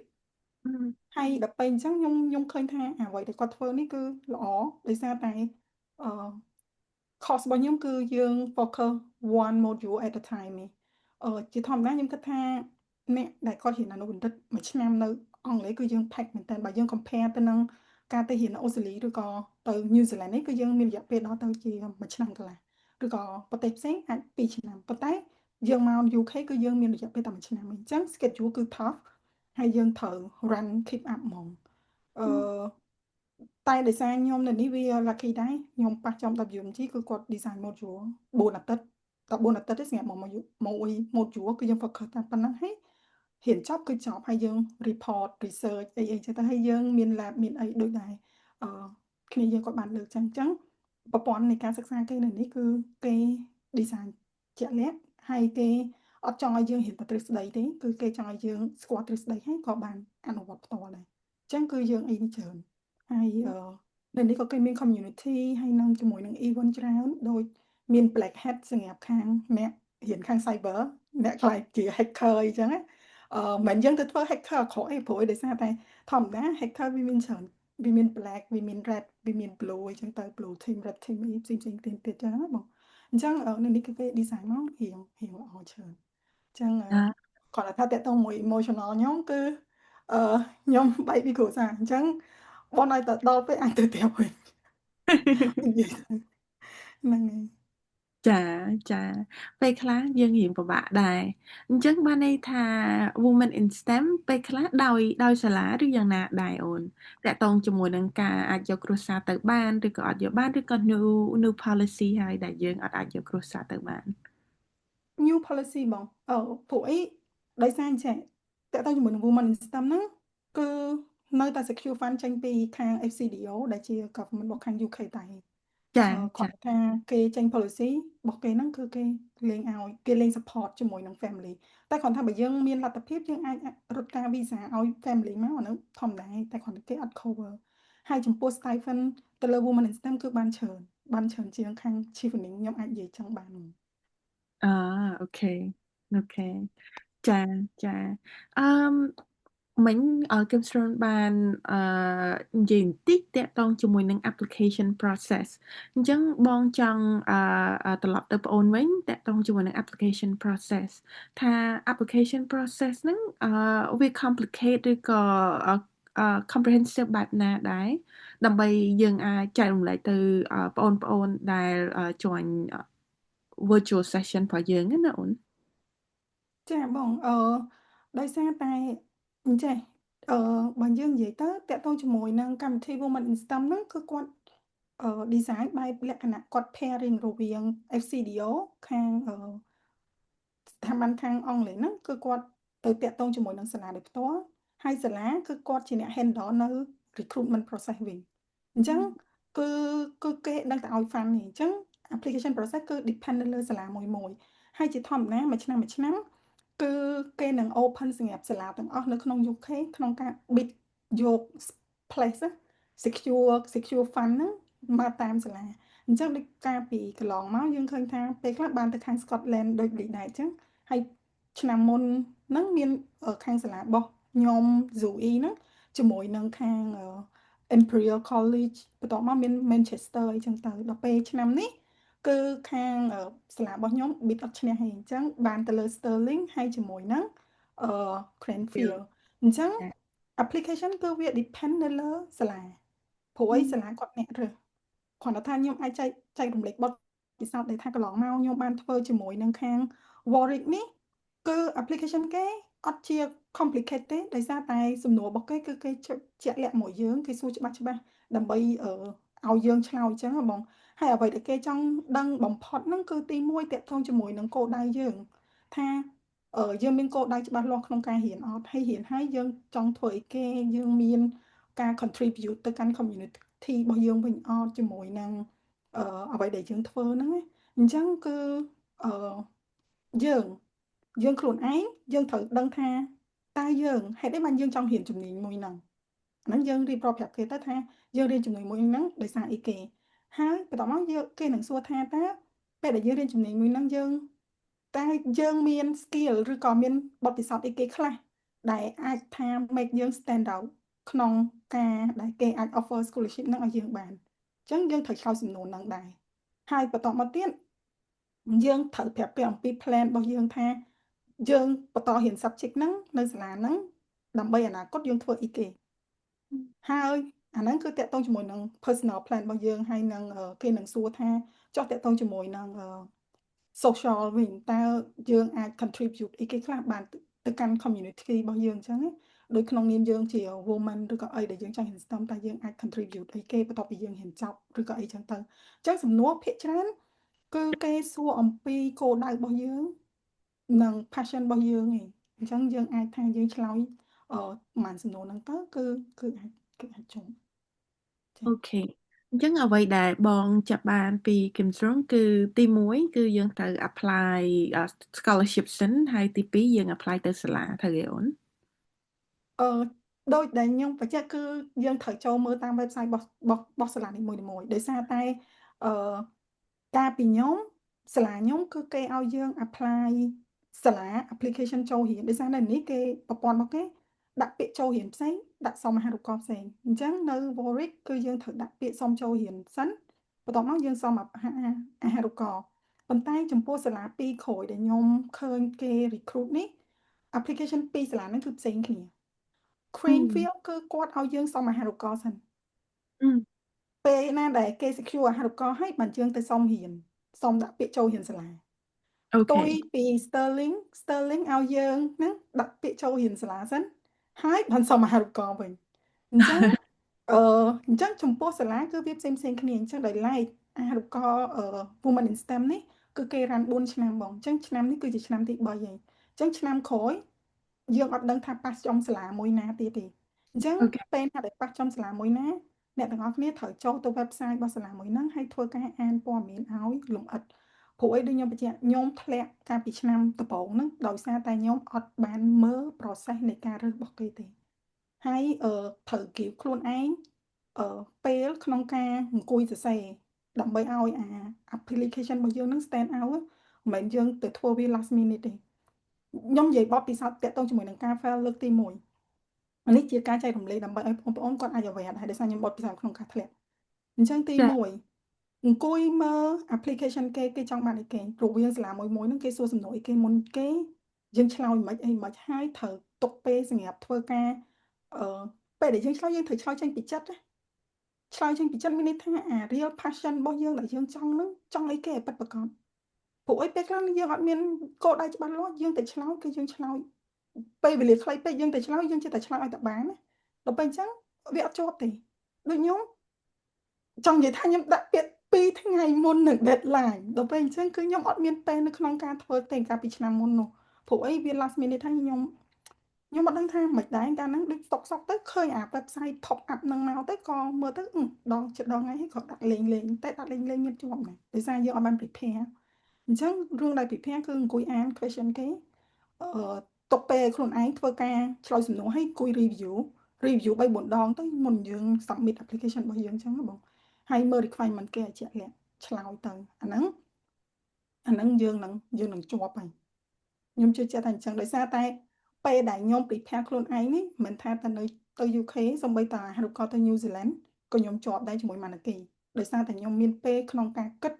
ហើយដល់ពេលអញ្ចឹងខ្ញុំឃើញថាអ្វីដែលគាត់ធ្វើនេះគឺល្អដោយសារតែcourse របស់ខ្ញុំគឺយើង focus one module at a time នេះជាធម្មតាខ្ញុំគិតថាអ្នកដែលគាត់រៀនអនុបណ្ឌិតមួយឆ្នាំនៅអង់គ្លេសគឺយើង pack មែនតើបើយើង compare ទៅនឹងការទៅរៀននៅអូស្ត្រាលីឬក៏ទៅ New Zealand នេះគឺយើងមានរយៈពេលដល់ទៅជាមួយឆ្នាំកន្លះឬក៏ប្រទេសផ្សេងអាច2ឆ្នាំប៉ុន្តែយើងមក UK គឺយើងមានរយៈពេលតែ1ឆ្នាំអញ្ចឹង schedule គឺ tough ហើយយើងត្រូវ run keep up ហ្មងតែដោយសារខ្ញុំនៅនេះវា lucky ដែរខ្ញុំប៉ះចំ WMG គឺគាត់ design module 4អាទិត្យ14អាទិត្យទេសម្រាប់មួយ module គឺយើង focus តែប៉ុណ្ណឹងហើយរៀនចប់គឺចប់ហើយយើង report research អីចឹងទៅហើយយើងមាន lab មានអីដូចដែរគ្នាយើងគាត់បានលើកចឹងប្រព័ន្ធនៃការសិក្សាគេនៅនេះគឺគេ design ជាក់លាក់ហើយគេអត់ចង់ឲ្យយើងរៀនតែទ្រឹស្ដីទេគឺគេចង់ឲ្យយើងស្គាល់ទ្រឹស្ដីហើយក៏បានអនុវត្តផ្ទាល់ដែរអញ្ចឹងគឺយើងអីនេះច្រើនហើយនៅនេះក៏គេមាន community ហើយនឹងជាមួយនឹង event ច្រើនដូចមាន black hat សម្រាប់ខាងអ្នករៀនខាង cyber អ្នកខ្លាចជា hacker អីចឹងណាមិនយើងទៅធ្វើ hacker អក្រក់អីព្រោះដោយសារតែធម្មតា hacker វាមានច្រើនវាមាន black វាមាន red វាមាន blue អីចឹងទៅ blue team red team អីផ្សេងទៀតចឹងណាបងអញ្ចឹងនៅនេះគឺគេ design មករៀងល្អច្រើនអញ្ចឹងគាត់ថាតើតមួយ emotional ខ្ញុំគឺខ្ញុំបែកពីគ្រួសារអញ្ចឹងបងឲ្យទៅដល់ពេលអាចទៅផ្ទះវិញហ្នឹងហើយចាពេលខ្លះយើងរៀងពិបាកដែរអញ្ចឹងបានន័យថា Women in STEM ពេលខ្លះដោយសាលាឬយ៉ាងណាដែរអូនតកតងជាមួយនឹងការអាចយកគ្រួសារទៅបានឬក៏អត់យកបានឬក៏ new policy ហើយដែលយើងអត់អាចយកគ្រួសារទៅបាន new policy បងពួកអីដោយសារអញ្ចឹងតើតើជាមួយនឹង Women in STEM ហ្នឹងគឺនៅតែ secure fund ចេញពីខាង FCDO ដែលជា government របស់ខាង UK ដែរគាត់ថាគេចេញ policy របស់គេហ្នឹងគឺគេលេងឲ្យគេលេង support ជាមួយនឹង family តែគាត់ថាបើយើងមានលទ្ធភាពយើងអាចរត់ការ visa ឲ្យ family មកអានោះធម្មតាតែគាត់គេអត់ cover ហើយចំពោះ stipend ទៅលើ women in STEM គឺបានច្រើនជាងខាង chief evening ខ្ញុំអាចនិយាយចឹងបាន អូខេចាមិញគឹមស្រនបាននិយាយបន្តិចតាក់ទងជាមួយនឹង application process អញ្ចឹងបងចង់ត្រឡប់ទៅប្អូនវិញតាក់ទងជាមួយនឹង application process ថា application process ហ្នឹងវា complicate ឬក៏comprehensive បែបណាដែរដើម្បីយើងអាចចែករំលែកទៅបងប្អូនដែល join virtual session របស់យើងណាអូន ចាបងដោយសារតែអញ្ចេះបើយើងនិយាយទៅតាក់ទងជាមួយនឹងកម្មវិធី Women in STEM ហ្នឹងគឺគាត់design បែបលក្ខណៈគាត់ pairing រវាង FCDO ខាងស្ថាប័នខាងអង់គ្លេសហ្នឹងគឺគាត់ទៅតាក់ទងជាមួយនឹងសាលាដោយផ្ទាល់ហើយសាលាគឺគាត់ជាអ្នក handle នៅ recruitment process វិញអញ្ចឹងគឺគេដឹងតែឲ្យ fund នេះអញ្ចឹង application process គឺ depend លើសាលាមួយហើយជាធម្មតាមួយឆ្នាំគឺគេនឹង open សម្រាប់សាលាទាំងអស់នៅក្នុង UK ក្នុងការ bid យក place secure fund ហ្នឹងមកតាមសាលាអញ្ចឹងដូចកាលពីកន្លងមកយើងឃើញថាពេលខ្លះបានទៅខាង Scotland ដូចលីដែរអញ្ចឹងហើយឆ្នាំមុនហ្នឹងមានខាងសាលារបស់ខ្ញុំ Zoe ហ្នឹងជាមួយនឹងខាង Imperial College បន្ទាប់មកមាន Manchester អីចឹងទៅដល់ពេលឆ្នាំនេះគឺខាងសាលារបស់ខ្ញុំ bid អត់ឈ្នះទេអញ្ចឹងបានទៅលើ Stirling ហើយជាមួយនឹងCranfield អញ្ចឹង application គឺវា depend នៅលើសាលាព្រោះឯសាលាគាត់អ្នករើសគ្រាន់តែថាខ្ញុំអាចចែករំលែកបទពិសោធន៍ដែលថាកន្លងមកខ្ញុំបានធ្វើជាមួយនឹងខាង Warwick នេះគឺ application គេអត់ជា complicated ទេដោយសារតែសំណួររបស់គេគឺគេជាក់លាក់មួយយើងគេសួរច្បាស់ដើម្បីឲ្យយើងឆ្លើយអញ្ចឹងបងហើយអ្វីដែលគេចង់ដឹងបំផុតហ្នឹងគឺទី1តាក់ទងជាមួយនឹងគោលដៅយើងថាយើងមានគោលដៅច្បាស់លាស់ក្នុងការរៀនអត់ហើយរៀនហើយយើងចង់ធ្វើអីគេយើងមានការ contribute ទៅកាន់ community របស់យើងវិញអត់ជាមួយនឹងអ្វីដែលយើងធ្វើហ្នឹងអញ្ចឹងគឺយើងខ្លួនឯងយើងត្រូវដឹងថាតើយើងហេតុអីបានយើងចង់រៀនជំនាញមួយហ្នឹងអាហ្នឹងយើងរៀបរាប់ប្រាប់គេទៅថាយើងរៀនជំនាញមួយហ្នឹងដោយសារអីគេហើយបន្ទាប់មកគេនឹងសួរថាតើពេលដែលយើងរៀនជំនាញមួយហ្នឹងតើយើងមាន skill ឬក៏មានបទពិសោធន៍អីគេខ្លះដែលអាចថា make យើង stand out ក្នុងការដែលគេអាច offer scholarship ហ្នឹងឲ្យយើងបានអញ្ចឹងយើងត្រូវឆ្លើយសំណួរហ្នឹងដែរហើយបន្ទាប់មកទៀតយើងត្រូវប្រាប់គេអំពី plan របស់យើងថាយើងបន្តរៀន subject ហ្នឹងនៅសាលាហ្នឹងដើម្បីអនាគតយើងធ្វើអីគេហើយអាហ្នឹងគឺតាក់ទងជាមួយនឹង personal plan របស់យើងហើយនឹងគេនឹងសួរថាចុះតាក់ទងជាមួយនឹង social វិញតើយើងអាច contribute អីគេខ្លះបានទៅកាន់ community របស់យើងអញ្ចឹងដូចក្នុងនាមយើងជា woman ឬក៏អីដែលយើងចង់រៀន STEM តើយើងអាច contribute អីគេបន្ទាប់ពីយើងរៀនចប់ឬក៏អីចឹងទៅអញ្ចឹងសំណួរភាគច្រើនគឺគេសួរអំពីគោលដៅរបស់យើងនិង passion របស់យើងឯងអញ្ចឹងយើងអាចថាយើងឆ្លើយប្រហែលសំណួរហ្នឹងទៅគឺអាចចុងអូខេអញ្ចឹងអ្វីដែលបងចាប់បានពីគឹមស្រងគឺទី1គឺយើងត្រូវ apply scholarship សិនហើយទី2យើង apply ទៅសាលាត្រូវទេអូនដូចដែលខ្ញុំបញ្ជាក់គឺយើងត្រូវចូលមើលតាម website របស់សាលានីមួយៗដោយសារតែកាលពីសាលាខ្ញុំគឺគេឲ្យយើង apply សាលា application ចូលរៀនដោយសារនៅនេះគេប្រព័ន្ធរបស់គេដាក់ពាក្យចូលរៀនផ្សេងដាក់សមអាហារូបករណ៍ផ្សេងអញ្ចឹងនៅ Warwick គឺយើងត្រូវដាក់ពាក្យសមចូលរៀនសិនបន្ទាប់មកយើងសមអាហារូបករណ៍ប៉ុន្តែចំពោះសាលាពីរក្រោយដែលខ្ញុំឃើញគេ recruit នេះ application ពីរសាលាហ្នឹងគឺផ្សេងគ្នា Cranfield គឺគាត់ឲ្យយើងសមអាហារូបករណ៍សិនពេលណាដែលគេ secure អាហារូបករណ៍ឲ្យបានយើងទៅសមរៀនសមដាក់ពាក្យចូលរៀនសាលាផ្ទុយពី Stirling ឲ្យយើងហ្នឹងដាក់ពាក្យចូលរៀនសាលាសិនហើយបានសមអាហារូបករណ៍វិញអញ្ចឹងចំពោះសាលាគឺវាផ្សេងគ្នាអញ្ចឹងដោយឡែកអាហារូបករណ៍ Women in STEM នេះគឺគេរ៉ាន់4ឆ្នាំបងអញ្ចឹងឆ្នាំនេះគឺជាឆ្នាំទី3ហើយអញ្ចឹងឆ្នាំក្រោយយើងអត់ដឹងថាប៉ះចំសាលាមួយណាទៀតទេអញ្ចឹងពេលណាដែលប៉ះចំសាលាមួយណាអ្នកទាំងអស់គ្នាត្រូវចូលទៅ website របស់សាលាមួយហ្នឹងហើយធ្វើការអានព័ត៌មានឲ្យលម្អិតព្រោះអីដូចខ្ញុំបញ្ជាក់ខ្ញុំធ្លាក់កាលពីឆ្នាំដំបូងហ្នឹងដោយសារតែខ្ញុំអត់បានមើល process នៃការរើសរបស់គេទេហើយត្រូវគៀវខ្លួនឯង ពេលក្នុងការអង្គុយសរសេរដើម្បីឲ្យអា application របស់យើងនឹង stand out មិនមែនយើងទៅធ្វើវា last minute ទេខ្ញុំនិយាយបទពិសោធន៍តាក់ទងជាមួយនឹងការ fail លើកទី1នេះជាការចែករំលែកដើម្បីឲ្យបងប្អូនគាត់អាច aware ដែរដោយសារខ្ញុំបទពិសោធន៍ក្នុងការធ្លាក់អញ្ចឹងទី1អង្គុយមើល application គេចង់បានអីគេព្រោះវាសាលាមួយហ្នឹងគេសួរសំណួរអីគេមុនគេយើងឆ្លើយមិនអីមិនហើយត្រូវទុកពេលសម្រាប់ធ្វើការពេលដែលយើងឆ្លើយយើងត្រូវឆ្លើយចេញពីចិត្តណាឆ្លើយចេញពីចិត្តមានន័យថាអា real passion របស់យើងដែលយើងចង់នឹងចង់អីគេឲ្យពិតប្រាកដព្រោះអីពេលខ្លះយើងអត់មានគោលដៅច្បាស់លាស់យើងតែឆ្លើយគឺយើងឆ្លើយពេលវេលាខ្លីពេកយើងតែឆ្លើយយើងចេះតែឆ្លើយឲ្យតែបានណាដល់ពេលអញ្ចឹងវាអត់ជាប់ទេដូចខ្ញុំចង់និយាយថាខ្ញុំដាក់ពាក្យ2ថ្ងៃមុននឹង deadline ដល់ពេលអញ្ចឹងគឺខ្ញុំអត់មានពេលនៅក្នុងការធ្វើទេកាលពីឆ្នាំមុននោះព្រោះអីវា last minute ថាខ្ញុំអត់ដឹងថាមិនដែរកាលហ្នឹងដូចសុកទៅឃើញអា website pop up ហ្នឹងមកទៅក៏មើលទៅដងចិត្តដងថ្ងៃហើយក៏ដាក់លេងតែដាក់លេងមានជាប់ណាដោយសារយើងអត់បាន prepare អញ្ចឹងរឿងដែល prepare គឺអង្គុយអាន question គេទុកពេលខ្លួនឯងធ្វើការឆ្លើយសំណួរឲ្យអង្គុយ review 3-4 ដងទៅមុនយើង submit application របស់យើងអញ្ចឹងបងហើយមើល requirement គេឲ្យជាក់លាក់ឆ្លើយទៅអាហ្នឹងយើងនឹងជាប់ហើយខ្ញុំជឿជាក់ថាអញ្ចឹងដោយសារតែពេលដែលខ្ញុំ prepare ខ្លួនឯងនេះមិនថាតែនៅទៅ UK សូម្បីតែឬក៏ទៅ New Zealand ក៏ខ្ញុំជាប់ដែរជាមួយម៉ាណាគីដោយសារតែខ្ញុំមានពេលក្នុងការគិត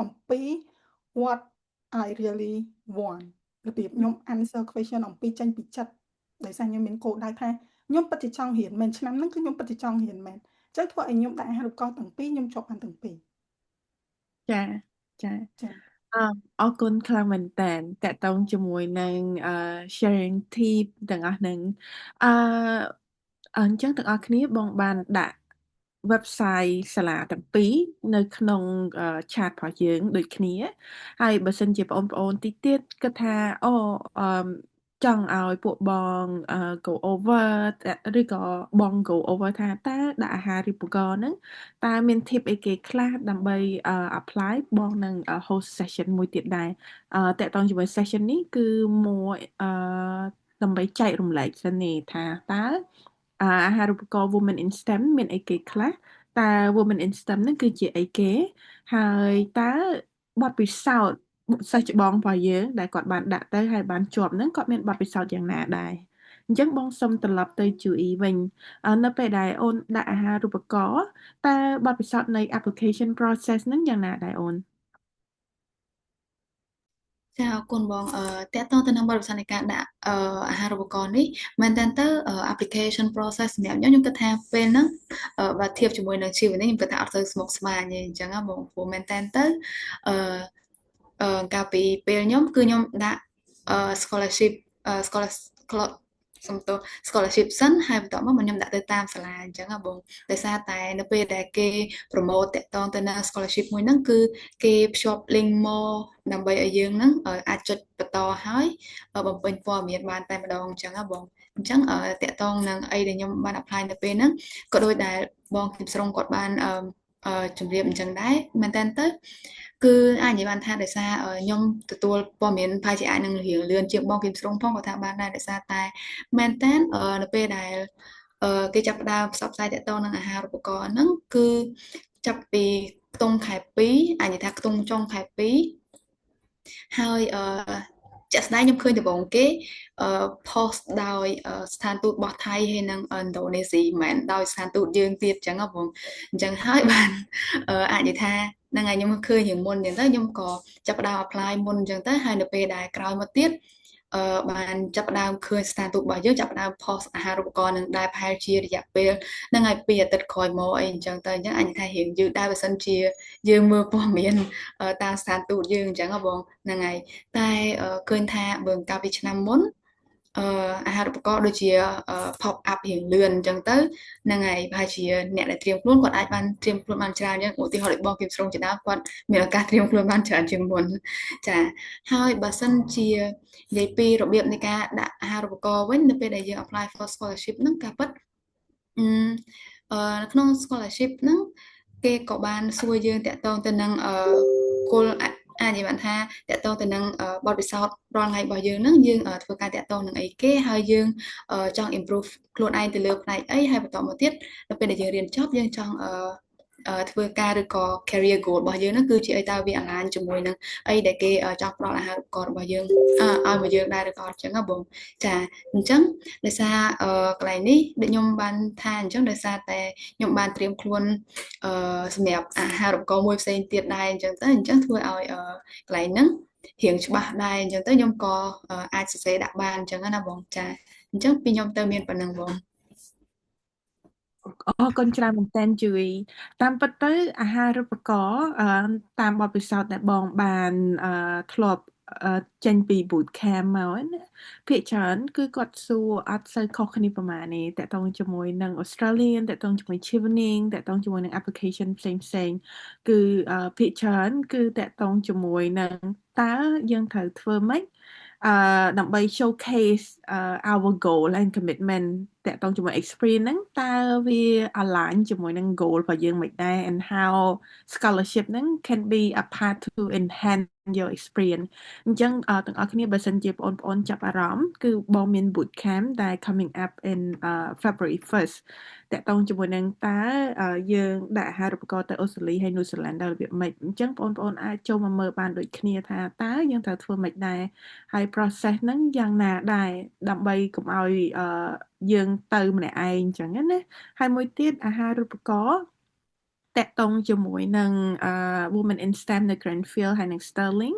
អំពី what I really want របៀបខ្ញុំ answer question អំពីចេញពីចិត្តដោយសារខ្ញុំមានគោលដៅថាខ្ញុំពិតជាចង់រៀនមែនឆ្នាំហ្នឹងគឺខ្ញុំពិតជាចង់រៀនមែនអញ្ចឹងធ្វើឲ្យខ្ញុំដាក់អាហារូបករណ៍ទាំងពីរខ្ញុំជាប់បានទាំងពីរចាអរគុណខ្លាំងមែនតើតកតងជាមួយនឹងsharing tip ទាំងអស់ហ្នឹងអញ្ចឹងទាំងអស់គ្នាបងបានដាក់ website សាលាទាំងពីរនៅក្នុង chat របស់យើងដូចគ្នាហើយបើសិនជាបងប្អូនតិចទៀតគិតថាចង់ឲ្យពួកបង go over ឬក៏បង go over ថាតើដាក់អាហារូបករណ៍ហ្នឹងតើមាន tip អីគេខ្លះដើម្បី apply បងនឹង host session មួយទៀតដែរតកតងជាមួយ session នេះគឺមួយដើម្បីចែករំលែកសិននេះថាតើអាហារូបករណ៍ Women in STEM មានអីគេខ្លះតើ Women in STEM ហ្នឹងគឺជាអីគេហើយតើបទពិសោធន៍សិស្សច្បងរបស់យើងដែលគាត់បានដាក់ទៅហើយបានជាប់ហ្នឹងគាត់មានបទពិសោធន៍យ៉ាងណាដែរអញ្ចឹងបងសុំត្រឡប់ទៅជូអ៊ីវិញនៅពេលដែលអូនដាក់អាហារូបករណ៍តើបទពិសោធន៍នៃ application process ហ្នឹងយ៉ាងណាដែរអូនចាអរគុណបងតើតើទៅនឹងបរិបទនៃការដាក់អាហារូបករណ៍នេះមែនតើទៅ application process សម្រាប់ខ្ញុំគិតថាពេលហ្នឹងបើធៀបជាមួយនឹងជីវិតនេះខ្ញុំគិតថាអត់ទៅស្មុគស្មាញទេអញ្ចឹងបងព្រោះមែនតើទៅកាលពីពេលខ្ញុំគឺខ្ញុំដាក់scholarship scholarship សិនហើយបន្ទាប់មកខ្ញុំដាក់ទៅតាមសាលាអញ្ចឹងបងដោយសារតែនៅពេលដែលគេ promote តាក់ទងទៅនឹង scholarship មួយហ្នឹងគឺគេភ្ជាប់ link មកដើម្បីឲ្យយើងហ្នឹងអាចចុចបន្តហើយបំពេញព័ត៌មានបានតែម្ដងអញ្ចឹងបងអញ្ចឹងតាក់ទងនឹងអីដែលខ្ញុំបាន apply នៅពេលហ្នឹងក៏ដូចដែលបងគឹមស្រុងគាត់បានជម្រាបអញ្ចឹងដែរមែនតើទៅគឺអាចនិយាយបានថាដោយសារខ្ញុំទទួលព័ត៌មានប្រហែលជាអាចនឹងរៀងលឿនជាងបងគឹមស្រុងផងគាត់ថាបានដែរដោយសារតែមែនតើនៅពេលដែលគេចាប់ផ្ដើមផ្សព្វផ្សាយតាក់ទងនឹងអាហារូបករណ៍ហ្នឹងគឺចាប់ពីខ្ទង់ខែ2អាចនិយាយថាខ្ទង់ចុងខែ2ហើយជាក់ស្ដែងខ្ញុំឃើញដំបូងគេ post ដោយស្ថានទូតរបស់ថៃហើយនិងឥណ្ឌូនេស៊ីមិនមែនដោយស្ថានទូតយើងទៀតអញ្ចឹងបងអញ្ចឹងហើយបានអាចនិយាយថាហ្នឹងហើយខ្ញុំឃើញរឿងមុនអញ្ចឹងទៅខ្ញុំក៏ចាប់ផ្ដើម apply មុនអញ្ចឹងទៅហើយនៅពេលដែលក្រោយមកទៀតបានចាប់ផ្ដើមឃើញស្ថានទូតរបស់យើងចាប់ផ្ដើម post អាហារូបករណ៍នឹងដែរប្រហែលជារយៈពេលហ្នឹងហើយ2អាទិត្យក្រោយមកអីអញ្ចឹងទៅអញ្ចឹងអាចថារៀងយឺតដែរបើសិនជាយើងមើលព័ត៌មានតាមស្ថានទូតយើងអញ្ចឹងបងហ្នឹងហើយតែឃើញថាបើកាលពីឆ្នាំមុនអាហារូបករណ៍ដូចជា pop up រៀងលឿនអញ្ចឹងទៅហ្នឹងហើយប្រហែលជាអ្នកដែលត្រៀមខ្លួនគាត់អាចបានត្រៀមខ្លួនបានច្រើនយ៉ាងឧទាហរណ៍ដូចបងគឹមស្រុងជាដើមគាត់មានឱកាសត្រៀមខ្លួនបានច្រើនជាងមុនចាហើយបើសិនជានិយាយពីរបៀបនៃការដាក់អាហារូបករណ៍វិញនៅពេលដែលយើង apply for scholarship ហ្នឹងការពិតនៅក្នុង scholarship ហ្នឹងគេក៏បានសួរយើងតាក់ទងទៅនឹង និយាយបានថាតកតងទៅនឹងបទពិសោធន៍រាល់ថ្ងៃរបស់យើងហ្នឹងយើងធ្វើការតកតងនឹងអីគេហើយយើងចង់ improve ខ្លួនឯងទៅលើផ្នែកអីហើយបន្តមកទៀតដល់ពេលដែលយើងរៀនចប់យើងចង់ធ្វើការឬក៏ career goal របស់យើងហ្នឹងគឺជាអីតើវា align ជាមួយនឹងអីដែលគេចង់ផ្ដល់អាហារូបករណ៍របស់យើងឲ្យមកយើងដែរឬក៏អត់ចឹងណាបងចាអញ្ចឹងដោយសារកន្លែងនេះដូចខ្ញុំបានថាអញ្ចឹងដោយសារតែខ្ញុំបានត្រៀមខ្លួនសម្រាប់អាហារូបករណ៍មួយផ្សេងទៀតដែរអញ្ចឹងធ្វើឲ្យកន្លែងហ្នឹងរៀងច្បាស់ដែរអញ្ចឹងទៅខ្ញុំក៏អាចសរសេរដាក់បានអញ្ចឹងណាបងចាអញ្ចឹងពីខ្ញុំទៅមានប៉ុណ្្នឹងបងអរគុណច្រើនមែនទែនជួយតាមពិតទៅអាហារូបករណ៍តាមបទពិសោធន៍ដែលបងបានធ្លាប់ចេញពី boot camp មកណាភាគច្រើនគឺគាត់សួរអត់សូវខុសគ្នាប្រហែលនេះតកតងជាមួយនឹង Australian តកតងជាមួយ Chevening តកតងជាមួយនឹង application ផ្សេងៗគឺភាគច្រើនគឺតកតងជាមួយនឹងតើយើងត្រូវធ្វើម៉េចដើម្បី showcase our goal and commitment តកតងជាមួយ experience ហ្នឹងតើវា align ជាមួយនឹង goal របស់យើងមិនដែរ and how scholarship ហ្នឹង can be a part to enhance your experience អញ្ចឹងទាំងអស់គ្នាបើសិនជាបងប្អូនចាប់អារម្មណ៍គឺបងមាន boot camp ដែល coming up in February 1st តកតងជាមួយនឹងតើយើងដាក់អាហារូបករណ៍ទៅអូស្ត្រាលីហើយនូហ្សេឡង់ដល់របៀបម៉េចអញ្ចឹងបងប្អូនអាចចូលមកមើលបានដូចគ្នាថាតើយើងត្រូវធ្វើម៉េចដែរហើយ process ហ្នឹងយ៉ាងណាដែរដើម្បីកុំឲ្យយើងទៅម្នាក់ឯងអញ្ចឹងណាហើយមួយទៀតអាហារូបករណ៍តកតងជាមួយនឹងWomen in STEM នៅ Greenfield ហើយនិង Sterling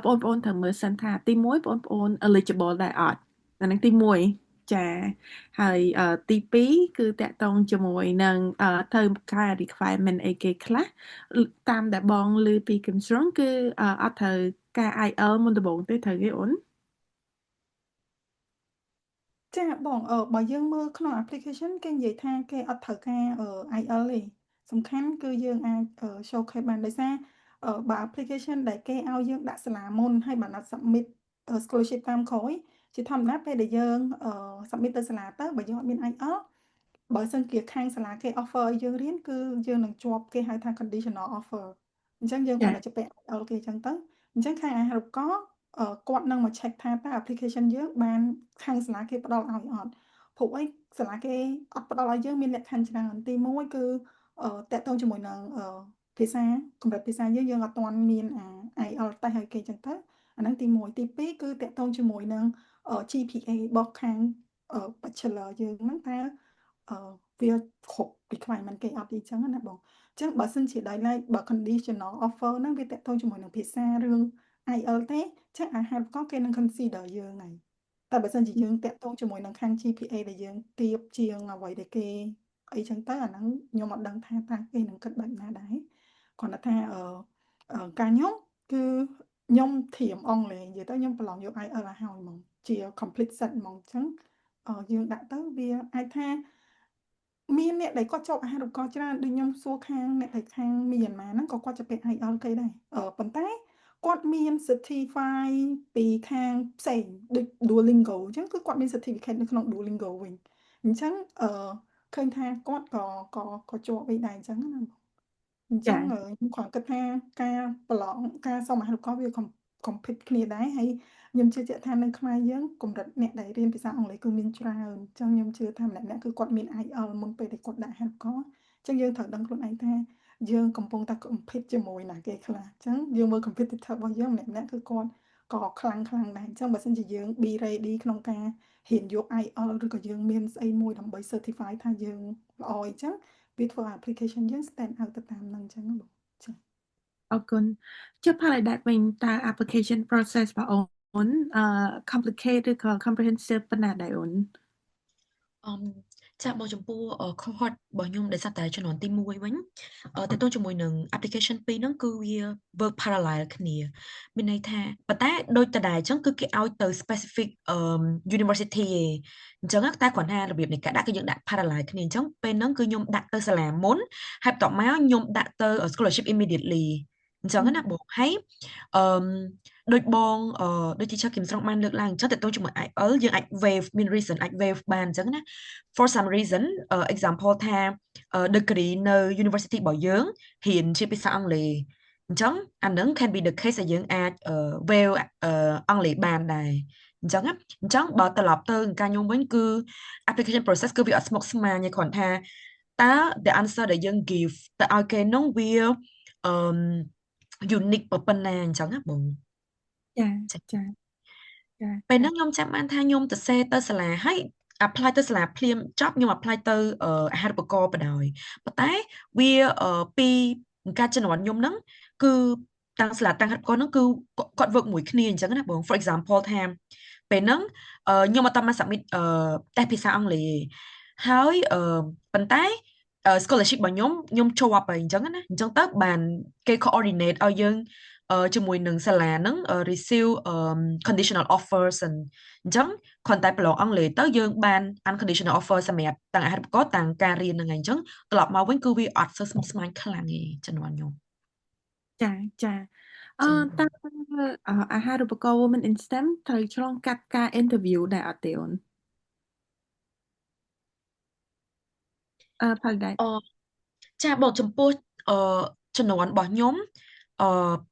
បងប្អូនត្រូវមើលសិនថាទី1បងប្អូន eligible ដែរអត់អានឹងទី1ចាហើយទី2គឺតកតងជាមួយនឹងត្រូវការ requirement អីគេខ្លះតាមដែលបងឮពី Kim Strong គឺអត់ត្រូវការ IELTS មុនដំបូងទេត្រូវទេអូនចាបងបើយើងមើលក្នុង application គេនិយាយថាគេអត់ត្រូវការ IELTS ទេសំខាន់គឺយើងអាច showcase បានដោយសារបើ application ដែលគេឲ្យយើងដាក់សាលាមុនហើយបានអត់ submit scholarship តាមក្រោយជាធម្មតាពេលដែលយើង submit ទៅសាលាទៅបើយើងអត់មាន IELTS បើសិនជាខាងសាលាគេ offer ឲ្យយើងរៀនគឺយើងនឹងជាប់គេហៅថា conditional offer អញ្ចឹងយើងគ្រាន់តែទៅពាក់ IELTS គេអញ្ចឹងទៅអញ្ចឹងខាងអាហារូបករណ៍គាត់នឹងមក check ថាតើ application យើងបានខាងសាលាគេផ្ដល់ឲ្យអត់ព្រោះអីសាលាគេអត់ផ្ដល់ឲ្យយើងមានលក្ខខណ្ឌច្រើនទី1គឺតកតងជាមួយនឹងភាសាកម្រិតភាសាយើងអត់ទាន់មានIELTS តែឲ្យគេអញ្ចឹងទៅអាហ្នឹងទី1ទី2គឺតកតងជាមួយនឹង GPA របស់ខាងbachelor យើងហ្នឹងតើវាគ្រប់ requirement គេអត់ទេអញ្ចឹងណាបងអញ្ចឹងបើសិនជាដោយឡែកបើ conditional offer ហ្នឹងវាតកតងជាមួយនឹងភាសារឿង IELTS ទេចឹងអាហារូបករណ៍គេនឹង consider យើងហើយតែបើសិនជាយើងតាក់ទងជាមួយនឹងខាង GPA ដែលយើងទាបជាងអ្វីដែលគេអីចឹងទៅអាហ្នឹងខ្ញុំអត់ដឹងថាតើគេនឹងគិតបែបណាដែរគ្រាន់តែថាការខ្ញុំគឺខ្ញុំធៀមអង់គ្លេសនិយាយទៅខ្ញុំប្រឡងយក IELTS ឲ្យហ្មងជា complete set ហ្មងចឹងយើងដាក់ទៅវាអាចថាមានអ្នកដែលគាត់ជាប់អាហារូបករណ៍ច្រើនដូចខ្ញុំសួរខាងអ្នកដែលខាងមីយ៉ាន់ម៉ាហ្នឹងក៏គាត់จะពាក់ IELTS គេដែរប៉ុន្តែគាត់មាន certify ពីខាងផ្សេងដូច Duolingo អញ្ចឹងគឺគាត់មាន certificate នៅក្នុង Duolingo វិញអញ្ចឹងឃើញថាគាត់ក៏ជាប់អីដែរអញ្ចឹងណាអញ្ចឹងខ្ញុំគ្រាន់គិតថាការប្រឡងការសុំអាហារូបករណ៍វា compete គ្នាដែរហើយខ្ញុំជឿជាក់ថានៅខ្មែរយើងកម្រិតអ្នកដែលរៀនភាសាអង់គ្លេសគឺមានច្រើនអញ្ចឹងខ្ញុំជឿថាម្នាក់ៗគឺគាត់មាន IELTS មុនពេលដែលគាត់ដាក់អាហារូបករណ៍អញ្ចឹងយើងត្រូវដឹងខ្លួនឯងថាយើងកំពុងតែ compete ជាមួយណាគេខ្លះអញ្ចឹងយើងមើល competitor របស់យើងម្នាក់ៗគឺគាត់ក៏ខ្លាំងដែរអញ្ចឹងបើសិនជាយើង be ready ក្នុងការហ៊ានយក IELTS ឬក៏យើងមានស្អីមួយដើម្បី certify ថាយើងល្អអញ្ចឹងវាធ្វើឲ្យ application យើង stand out ទៅតាមហ្នឹងអញ្ចឹងបងចា៎អរគុណជឿផលឲ្យដាក់វិញតើ application process របស់អូនcomplicated ឬក៏ comprehensive ប៉ុណ្ណាដែរអូនចាបងចំពោះ cohort របស់ខ្ញុំដែលសារតែជំនាន់ទី1វិញតើតើជាមួយនឹង application 2ហ្នឹងគឺវា work parallel គ្នាមានន័យថាប៉ុន្តែដូចតដែរអញ្ចឹងគឺគេឲ្យទៅ specific university ឯងអញ្ចឹងតែគ្រាន់តែរបៀបនៃការដាក់គឺយើងដាក់ parallel គ្នាអញ្ចឹងពេលហ្នឹងគឺខ្ញុំដាក់ទៅសាលាមុនហើយបន្ទាប់មកខ្ញុំដាក់ទៅ scholarship immediately អញ្ចឹងណាបងហើយដូចបងដូចទីKim Strongបានលើកឡើងអញ្ចឹងតើតើជាមួយ IELTS យើងអាច waive មាន reason អាច waive បានអញ្ចឹងណា for some reason example ថា degree នៅ university របស់យើងរៀនជាភាសាអង់គ្លេស chẳng anh nâng can be the case là dươngអាចwell អង់គ្លេសបានដែរអញ្ចឹងណាអញ្ចឹងបើត្រឡប់ទៅការខ្ញុំវិញគឺ application process គឺវាអត់ស្មុគស្មាញទេគ្រាន់ថាតើ the answer ដែលយើង give ទៅឲ្យគេនោះវាអឺ unique ប៉ុណ្ណាអញ្ចឹងណាបង ចាចា៎ចាចា ពេលហ្នឹងខ្ញុំចាំបានថាខ្ញុំទៅសេទៅសាលាហើយ apply ទៅសាលាភ្លាមចប់ខ្ញុំ apply ទៅអាហារូបករណ៍បណ្ដោយប៉ុន្តែវាពីការជំនាន់ខ្ញុំហ្នឹងគឺតាំងសាលាតាំងអាហារូបករណ៍ហ្នឹងគឺគាត់ work មួយគ្នាអញ្ចឹងណាបង for example ថាពេលហ្នឹងខ្ញុំអត់តាមមក submit តេស្តភាសាអង់គ្លេសហើយប៉ុន្តែ scholarship របស់ខ្ញុំជាប់ហើយអញ្ចឹងណាអញ្ចឹងទៅបានគេ coordinate ឲ្យយើងជាមួយនឹងសាលាហ្នឹងreceive conditional offers អញ្ចឹងគ្រាន់តែប្រឡងអង់គ្លេសទៅយើងបាន unconditional offer សម្រាប់ទាំងអាហារូបករណ៍ទាំងការរៀនហ្នឹងឯងអញ្ចឹងត្រឡប់មកវិញគឺវាអត់សូវស្មុគស្មាញខ្លាំងទេជំនាន់ខ្ញុំចាចាចាតើអាហារូបករណ៍ Women in STEM ត្រូវឆ្លងកាត់ការ interview ដែរអត់ទេអូនផលដែរអចាបងចំពោះជំនាន់របស់ខ្ញុំ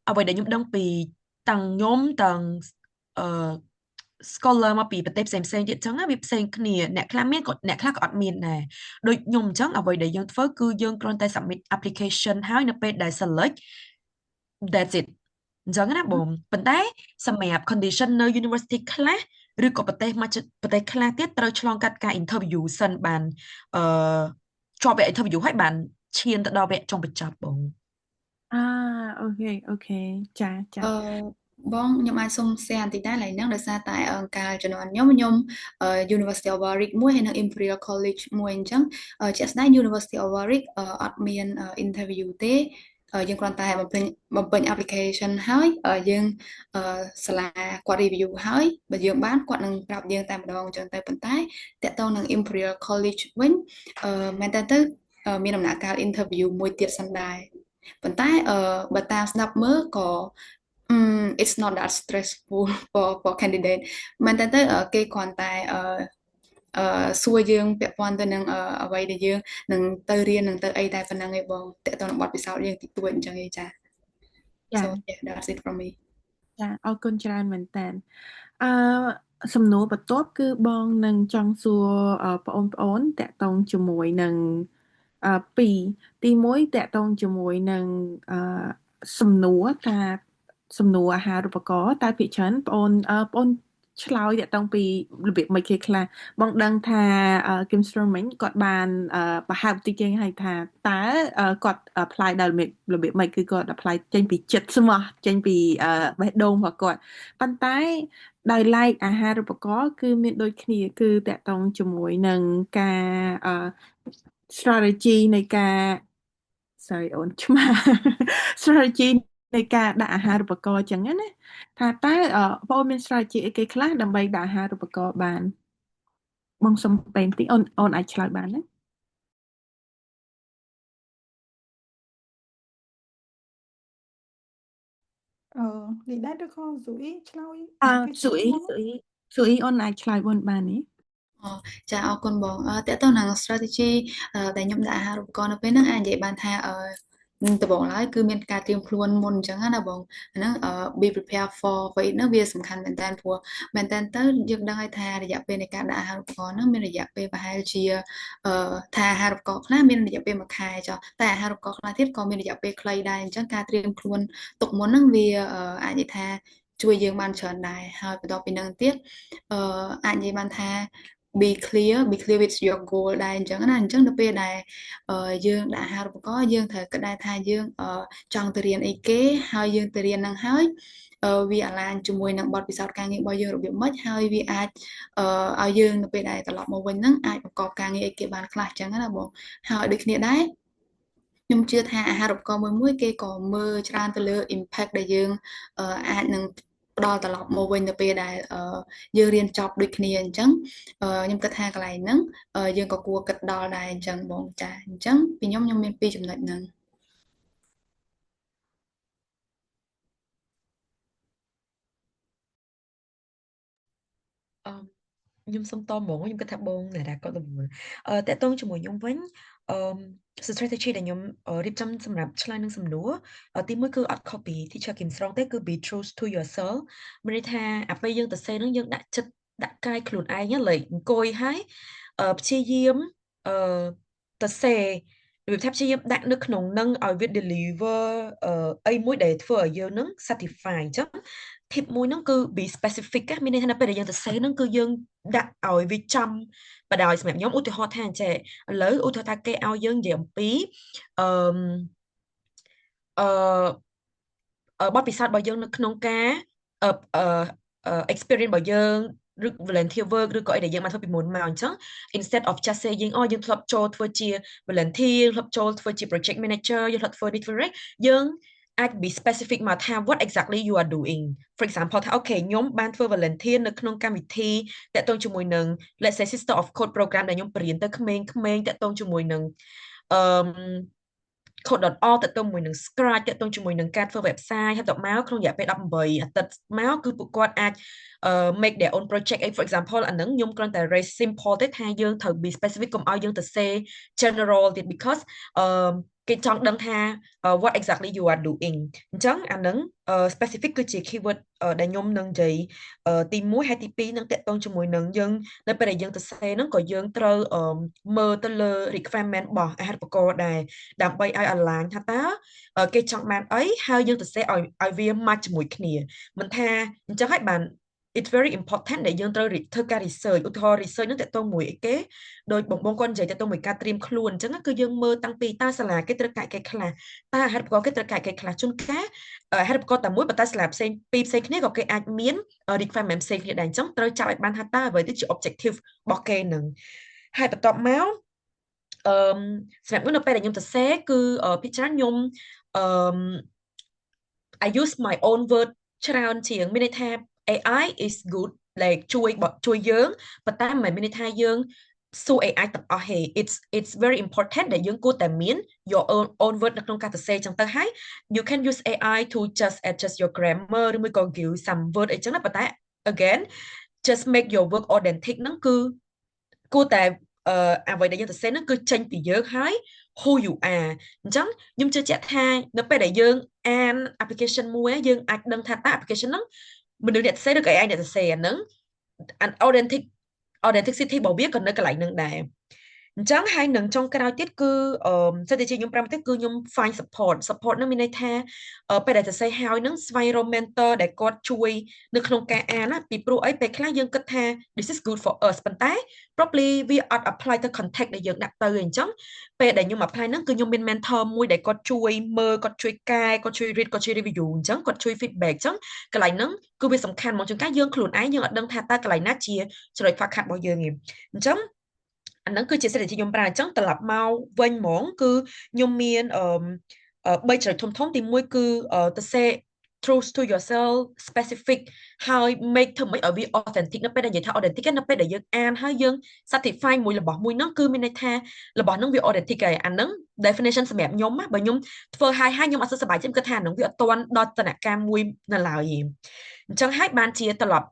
អ្វីដែលខ្ញុំដឹងពីទាំងខ្ញុំទាំងអឺ scholar មកពីប្រទេសផ្សេងទៀតអញ្ចឹងណាវាផ្សេងគ្នាអ្នកខ្លះមានក៏អ្នកខ្លះក៏អត់មានដែរដូចខ្ញុំអញ្ចឹងអ្វីដែលយើងធ្វើគឺយើងគ្រាន់តែ submit application ហើយនៅពេលដែល select that's it អញ្ចឹងណាបងប៉ុន្តែសម្រាប់ condition នៅ university ខ្លះឬក៏ប្រទេសខ្លះទៀតត្រូវឆ្លងកាត់ការ interview សិនបានអឺជាប់វគ្គ interview ហើយបានឈានទៅដល់វគ្គចុងបញ្ចប់បងអូខេចាចាអឺបងខ្ញុំអាចសុំ share បន្តិចដែរឡើយហ្នឹងដោយសារតែកាលជំនាន់ខ្ញុំ University of Warwick មួយហើយនិង Imperial College មួយអញ្ចឹងជាក់ស្ដែង University of Warwick អត់មាន interview ទេយើងគ្រាន់តែបំពេញ application ហើយយើងសាលាគាត់ review ហើយបើយើងបានគាត់នឹងប្រាប់យើងតែម្ដងអញ្ចឹងទៅប៉ុន្តែតកតងនឹង Imperial College វិញមែនតើទៅមានដំណាក់កាល interview មួយទៀតសិនដែរប៉ុន្តែបើតាមស្ដាប់មើលក៏it's not that stressful for candidate មែនតើទៅគេគ្រាន់តែសួរយើងពាក់ព័ន្ធទៅនឹងអ្វីដែលយើងនឹងទៅរៀននឹងទៅអីតែប៉ុណ្ណឹងឯងបងតើតើបទពិសោធន៍យើងតិចតួចអញ្ចឹងឯងចា so yeah that's it from me ចាអរគុណច្រើនមែនតើសំណួរបន្ទាប់គឺបងនឹងចង់សួរបងប្អូនតាក់ទងជាមួយនឹងពីរទី1តាក់ទងជាមួយនឹងសំណួរថាសំណួរអាហារូបករណ៍តែភាគច្រើនបងឆ្លើយតាក់ទងពីរបៀបមិនគេខ្លះបងដឹងថា Kim Sterling គាត់បានបង្ហើបតិចជាងឲ្យថាតើគាត់ apply ដល់របៀបមិនគឺគាត់ apply ចេញពីចិត្តស្មោះចេញពីបេះដូងរបស់គាត់ប៉ុន្តែដោយឡែកអាហារូបករណ៍គឺមានដូចគ្នាគឺតាក់ទងជាមួយនឹងការ strategy នៃការ sorry អូនឆ្មា strategy នៃការដាក់អាហារូបករណ៍ចឹងណាថាតើបងមាន strategy អីគេខ្លះដើម្បីដាក់អាហារូបករណ៍បានបងសុំពេលបន្តិចអូនអាចឆ្លើយបានណាលីដែរឬក៏ស៊ូអ៊ីឆ្លើយស៊ូអ៊ីអូនអាចឆ្លើយបងបានទេចាអរគុណបងតើតើនឹង strategy ដែលខ្ញុំដាក់អាហារូបករណ៍នៅពេលហ្នឹងអាចនិយាយបានថាដំបូងឡើយគឺមានការត្រៀមខ្លួនមុនអញ្ចឹងណាបងអាហ្នឹងbe prepare for it ហ្នឹងវាសំខាន់មែនតើព្រោះមែនតើទៅយើងដឹងហើយថារយៈពេលនៃការដាក់អាហារូបករណ៍ហ្នឹងមានរយៈពេលប្រហែលជាថាអាហារូបករណ៍ខ្លះមានរយៈពេល1ខែចុះតែអាហារូបករណ៍ខ្លះទៀតក៏មានរយៈពេលខ្លីដែរអញ្ចឹងការត្រៀមខ្លួនទុកមុនហ្នឹងវាអាចនិយាយថាជួយយើងបានច្រើនដែរហើយបន្ទាប់ពីហ្នឹងទៀតអាចនិយាយបានថា be clear with your goal ដែរអញ្ចឹងណាអញ្ចឹងនៅពេលដែលយើងដាក់អាហារូបករណ៍យើងត្រូវគិតដែរថាយើងចង់ទៅរៀនអីគេហើយយើងទៅរៀនហ្នឹងហើយវាអាឡាញជាមួយនឹងបទពិសោធន៍ការងាររបស់យើងរបៀបម៉េចហើយវាអាចឲ្យយើងនៅពេលដែលត្រឡប់មកវិញហ្នឹងអាចប្រកបការងារអីគេបានខ្លះអញ្ចឹងណាបងហើយដូចគ្នាដែរខ្ញុំជឿថាអាហារូបករណ៍មួយគេក៏មើលច្រើនទៅលើ impact ដែលយើងអាចនឹងផ្ដល់ត្រឡប់មកវិញនៅពេលដែលយើងរៀនចប់ដូចគ្នាអញ្ចឹងខ្ញុំគិតថាកន្លែងហ្នឹងយើងក៏គួរគិតដល់ដែរអញ្ចឹងបងចាអញ្ចឹងពីខ្ញុំមាន2ចំណុចហ្នឹងខ្ញុំសុំតហ្មងខ្ញុំគិតថាបងណារ៉ាក៏ដំណួលតកតងជាមួយខ្ញុំវិញ strategy ដែលខ្ញុំរៀបចំសម្រាប់ឆ្លើយនឹងសំណួរទីមួយគឺអត់ copy teacher គឹមស្រង់ទេគឺ be true to yourself មានន័យថាអាពេលយើងទៅសេនឹងយើងដាក់ចិត្តដាក់កាយខ្លួនឯងលេខអង្គុយហើយព្យាយាមទៅសេរបៀបថាព្យាយាមដាក់នៅក្នុងនឹងឲ្យវា deliver អីមួយដែលធ្វើឲ្យយើងនឹង satisfy អញ្ចឹង tip មួយហ្នឹងគឺ be specific មានន័យថានៅពេលដែលយើងទៅសេហ្នឹងគឺយើងដាក់ឲ្យវាចំបដ ாய் សម្រាប់ខ្ញុំឧទាហរណ៍ថាចេះឥឡូវឧទាហរណ៍ថាគេឲ្យយើងនិយាយអំពីអឺបទពិសោធន៍របស់យើងនៅក្នុងការexperience របស់យើងឬ volunteer work ឬក៏អីដែលយើងបានធ្វើពីមុនមកអញ្ចឹង instead of just saying អូយើងធ្លាប់ចូលធ្វើជា volunteer ធ្លាប់ចូលធ្វើជា project manager យើងធ្លាប់ធ្វើនេះធ្វើនេះយើងអាច be specific មកថា what exactly you are doing for example ថាអូខេខ្ញុំបានធ្វើ volunteer នៅក្នុងកម្មវិធីតាក់ទងជាមួយនឹង let's say Sister of Code program ដែលខ្ញុំបរៀនទៅក្មេងៗតាក់ទងជាមួយនឹងcode.org តាក់ទងជាមួយនឹង Scratch តាក់ទងជាមួយនឹងការធ្វើ website ហើយតមកក្នុងរយៈពេល18អាទិត្យមកគឺពួកគាត់អាចmake their own project អី for example អានឹងខ្ញុំគ្រាន់តែ raise simple ទេថាយើងត្រូវ be specific កុំឲ្យយើងទៅ say general ទៀត because គេចង់ដឹងថា what exactly you are doing អញ្ចឹងអានឹង specific គឺជា keyword ដែលខ្ញុំនឹងនិយាយទី1ហើយទី2នឹងតាក់ទងជាមួយនឹងយើងនៅពេលដែលយើងទៅ say ហ្នឹងក៏យើងត្រូវមើលទៅលើ requirement របស់អាហារូបករណ៍ដែរដើម្បីឲ្យ align ថាតើគេចង់បានអីហើយយើងទៅ say ឲ្យវា match ជាមួយគ្នាមិនថាអញ្ចឹងហើយបានit's very important ដែលយើងត្រូវធ្វើការ research ឧទាហរណ៍ research នឹងតទៅមួយអីគេដោយបងគាត់និយាយតទៅមួយការត្រៀមខ្លួនអញ្ចឹងគឺយើងមើលតាំងពីតើសាលាគេត្រូវការគេខ្លះតើអាហារូបករណ៍គេត្រូវការគេខ្លះជួនកាលអាហារូបករណ៍តែមួយប៉ុន្តែសាលាផ្សេងពីរផ្សេងគ្នាក៏គេអាចមាន requirement ផ្សេងគ្នាដែរអញ្ចឹងត្រូវចាប់ឲ្យបានថាតើអ្វីទៅជា objective របស់គេនឹងហើយបន្ទាប់មកសម្រាប់ខ្ញុំនៅពេលដែលខ្ញុំទៅសេគឺភាគច្រើនខ្ញុំI use my own word ច្រើនជាងមានន័យថាAI is good like ជួយយើងប៉ុន្តែមិនមែនមានន័យថាយើងសួរ AI ទាំងអស់ហេ it's very important ដែលយើងគួរតែមាន your own word នៅក្នុងការសរសេរចឹងទៅហើយ you can use AI to just adjust your grammar ឬមួយក៏ give some word អីចឹងណាប៉ុន្តែ again just make your work authentic ហ្នឹងគឺគួរតែអ្វីដែលយើងសរសេរហ្នឹងគឺចេញពីយើងហើយ who you are អញ្ចឹងខ្ញុំជឿជាក់ថានៅពេលដែលយើងអាន application មួយយើងអាចដឹងថាតើ application ហ្នឹងមនុស្សអ្នកសរសេរឬក៏ AI អ្នកសរសេរហ្នឹង authenticity របស់វាក៏នៅកន្លែងហ្នឹងដែរអញ្ចឹងហើយនឹងចុងក្រោយទៀតគឺសិតតែជាខ្ញុំ5ទៀតគឺខ្ញុំ find support ហ្នឹងមានន័យថាពេលដែលសរសេរហើយហ្នឹងស្វែងរក mentor ដែលគាត់ជួយនៅក្នុងការអានណាពីព្រោះអីពេលខ្លះយើងគិតថា this is good for us ប៉ុន្តែ probably វាអត់ apply ទៅ context ដែលយើងដាក់ទៅអញ្ចឹងពេលដែលខ្ញុំ apply ហ្នឹងគឺខ្ញុំមាន mentor មួយដែលគាត់ជួយមើលគាត់ជួយកែគាត់ជួយ read គាត់ជួយ review អញ្ចឹងគាត់ជួយ feedback អញ្ចឹងកន្លែងហ្នឹងគឺវាសំខាន់មកជួនកាលយើងខ្លួនឯងយើងអត់ដឹងថាតើកន្លែងណាជាចំណុចខ្វះខាតរបស់យើងឯងអញ្ចឹងអាហ្នឹងគឺជា strategy ខ្ញុំប្រើអញ្ចឹងត្រឡប់មកវិញហ្មងគឺខ្ញុំមាន3ចំណុចធំៗទី1គឺទៅ say truth to yourself specific ហើយ make ធ្វើម៉េចឲ្យវា authentic នៅពេលដែលនិយាយថា authentic នៅពេលដែលយើងអានហើយយើង satisfy មួយរបស់មួយហ្នឹងគឺមានន័យថារបស់ហ្នឹងវា authentic ហើយអាហ្នឹង definition សម្រាប់ខ្ញុំបើខ្ញុំធ្វើហើយខ្ញុំអត់សូវសប្បាយចិត្តគិតថាហ្នឹងវាអត់ទាន់ដល់ដំណាក់កាលមួយនៅឡើយទេអញ្ចឹងហើយបានជាត្រឡប់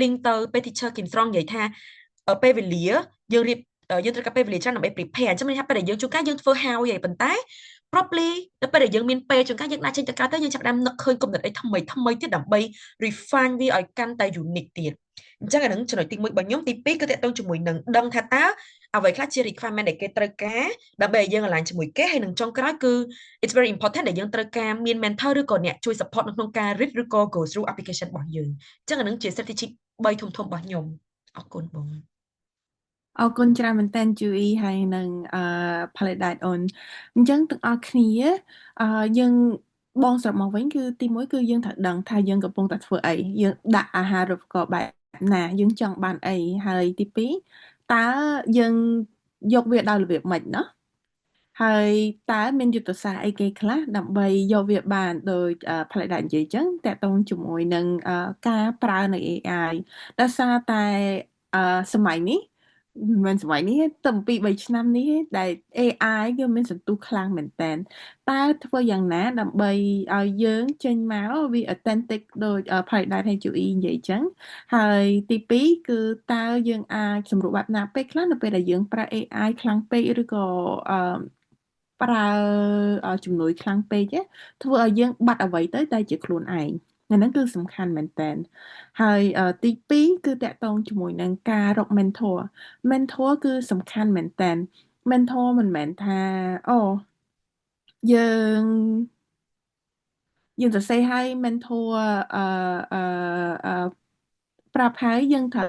link ទៅពេល teacher គឹមស្រង់និយាយថាពេលវេលាយើងរៀបយើងត្រូវការពេលវេលាច្រើនដើម្បី prepare អញ្ចឹងមានថាពេលដែលយើងជួនកាលយើងធ្វើហើយប៉ុន្តែ probably ទៅពេលដែលយើងមានពេលជួនកាលយើងដាក់ចេញទៅក្រៅទៅយើងចាប់ដើមនឹកឃើញគំនិតអីថ្មីទៀតដើម្បី refine វាឲ្យកាន់តែ unique ទៀតអញ្ចឹងអានឹងចំណុចទី1របស់ខ្ញុំទី2គឺតកតងជាមួយនឹងដឹងថាតើអ្វីខ្លះជា requirement ដែលគេត្រូវការដើម្បីឲ្យយើង align ជាមួយគេហើយនឹងចុងក្រោយគឺ it's very important ដែលយើងត្រូវការមាន mentor ឬក៏អ្នកជួយ support នៅក្នុងការ read ឬក៏ go through application របស់យើងអញ្ចឹងអានឹងជា strategy 3ធំៗរបស់ខ្ញុំអរគុណបងអរគុណច្រើនមែនតើ Julie ហើយនឹងផលិតដែរអូនអញ្ចឹងទាំងអស់គ្នាយើងបងស្រុកមកវិញគឺទី1គឺយើងត្រូវដឹងថាយើងកំពុងតែធ្វើអីយើងដាក់អាហារូបករណ៍បែបណាយើងចង់បានអីហើយទី2តើយើងយកវាដោយរបៀបម៉េចណាហើយតើមានយុទ្ធសាស្ត្រអីគេខ្លះដើម្បីយកវាបានដោយផលិតដែរនិយាយអញ្ចឹងតកតងជាមួយនឹងការប្រើនៅ AI ដោយសារតែសម័យនេះ មិនសម័យនេះទេតែពី3ឆ្នាំនេះទេដែល AI គឺមានសន្ទុះខ្លាំងមែនតើតើធ្វើយ៉ាងណាដើម្បីឲ្យយើងចេញមកវា authentic ដូច Paradise hay Chewy និយាយចឹងហើយទី2គឺតើយើងអាចសម្រួលបែបណាពេលខ្លះនៅពេលដែលយើងប្រើ AI ខ្លាំងពេកឬក៏ប្រើជំនួយខ្លាំងពេកធ្វើឲ្យយើងបាត់អ្វីទៅតែជាខ្លួនឯងអាហ្នឹងគឺសំខាន់មែនតើហើយទី2គឺតកតងជាមួយនឹងការរក mentor គឺសំខាន់មែនតើ mentor មិនមែនថាអូយើងសរសេរឲ្យ mentor អឺអឺអឺប្រាប់ហើយយើងត្រូវ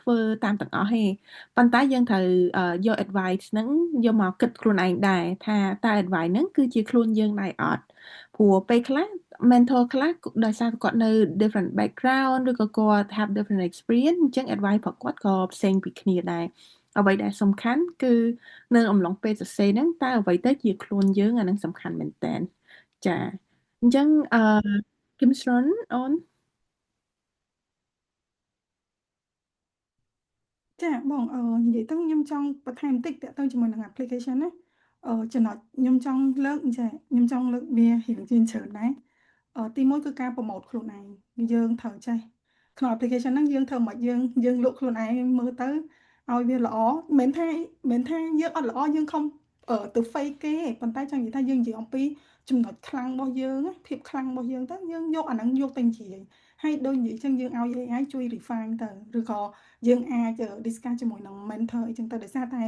ធ្វើតាមទាំងអស់ទេប៉ុន្តែយើងត្រូវយក advice ហ្នឹងយកមកគិតខ្លួនឯងដែរថាតើ advice ហ្នឹងគឺជាខ្លួនយើងដែរអត់ព្រោះពេលខ្លះ mentor ខ្លះដោយសារគាត់នៅ different background ឬក៏គាត់ have different experience អញ្ចឹង advice របស់គាត់ក៏ផ្សេងពីគ្នាដែរអ្វីដែលសំខាន់គឺនៅអំឡុងពេលសរសេរហ្នឹងតើអ្វីទៅជាខ្លួនយើងអាហ្នឹងសំខាន់មែនតើចាអញ្ចឹងគឹមស្រនអូនចាបងនិយាយទៅខ្ញុំចង់បន្ថែមបន្តិចតទៅជាមួយនឹង application ណាចំណុចខ្ញុំចង់លើកចាខ្ញុំចង់លើកវារៀងជាច្រើនដែរទីមួយគឺការប្រម៉ូទខ្លួនឯងយើងត្រូវចេះក្នុង application ហ្នឹងយើងធ្វើមិនយើងលក់ខ្លួនឯងមើលទៅឲ្យវាល្អមិនថាយើងអត់ល្អយើងខំទៅ fake គេប៉ុន្តែចង់និយាយថាយើងនិយាយអំពីចំណុចខ្លាំងរបស់យើងភាពខ្លាំងរបស់យើងទៅយើងយកអាហ្នឹងយកទៅនិយាយហើយដូចនិយាយចឹងយើងឲ្យ AI ជួយ refine ទៅឬក៏យើងអាច discuss ជាមួយនឹង mentor អីចឹងទៅដោយសារតែ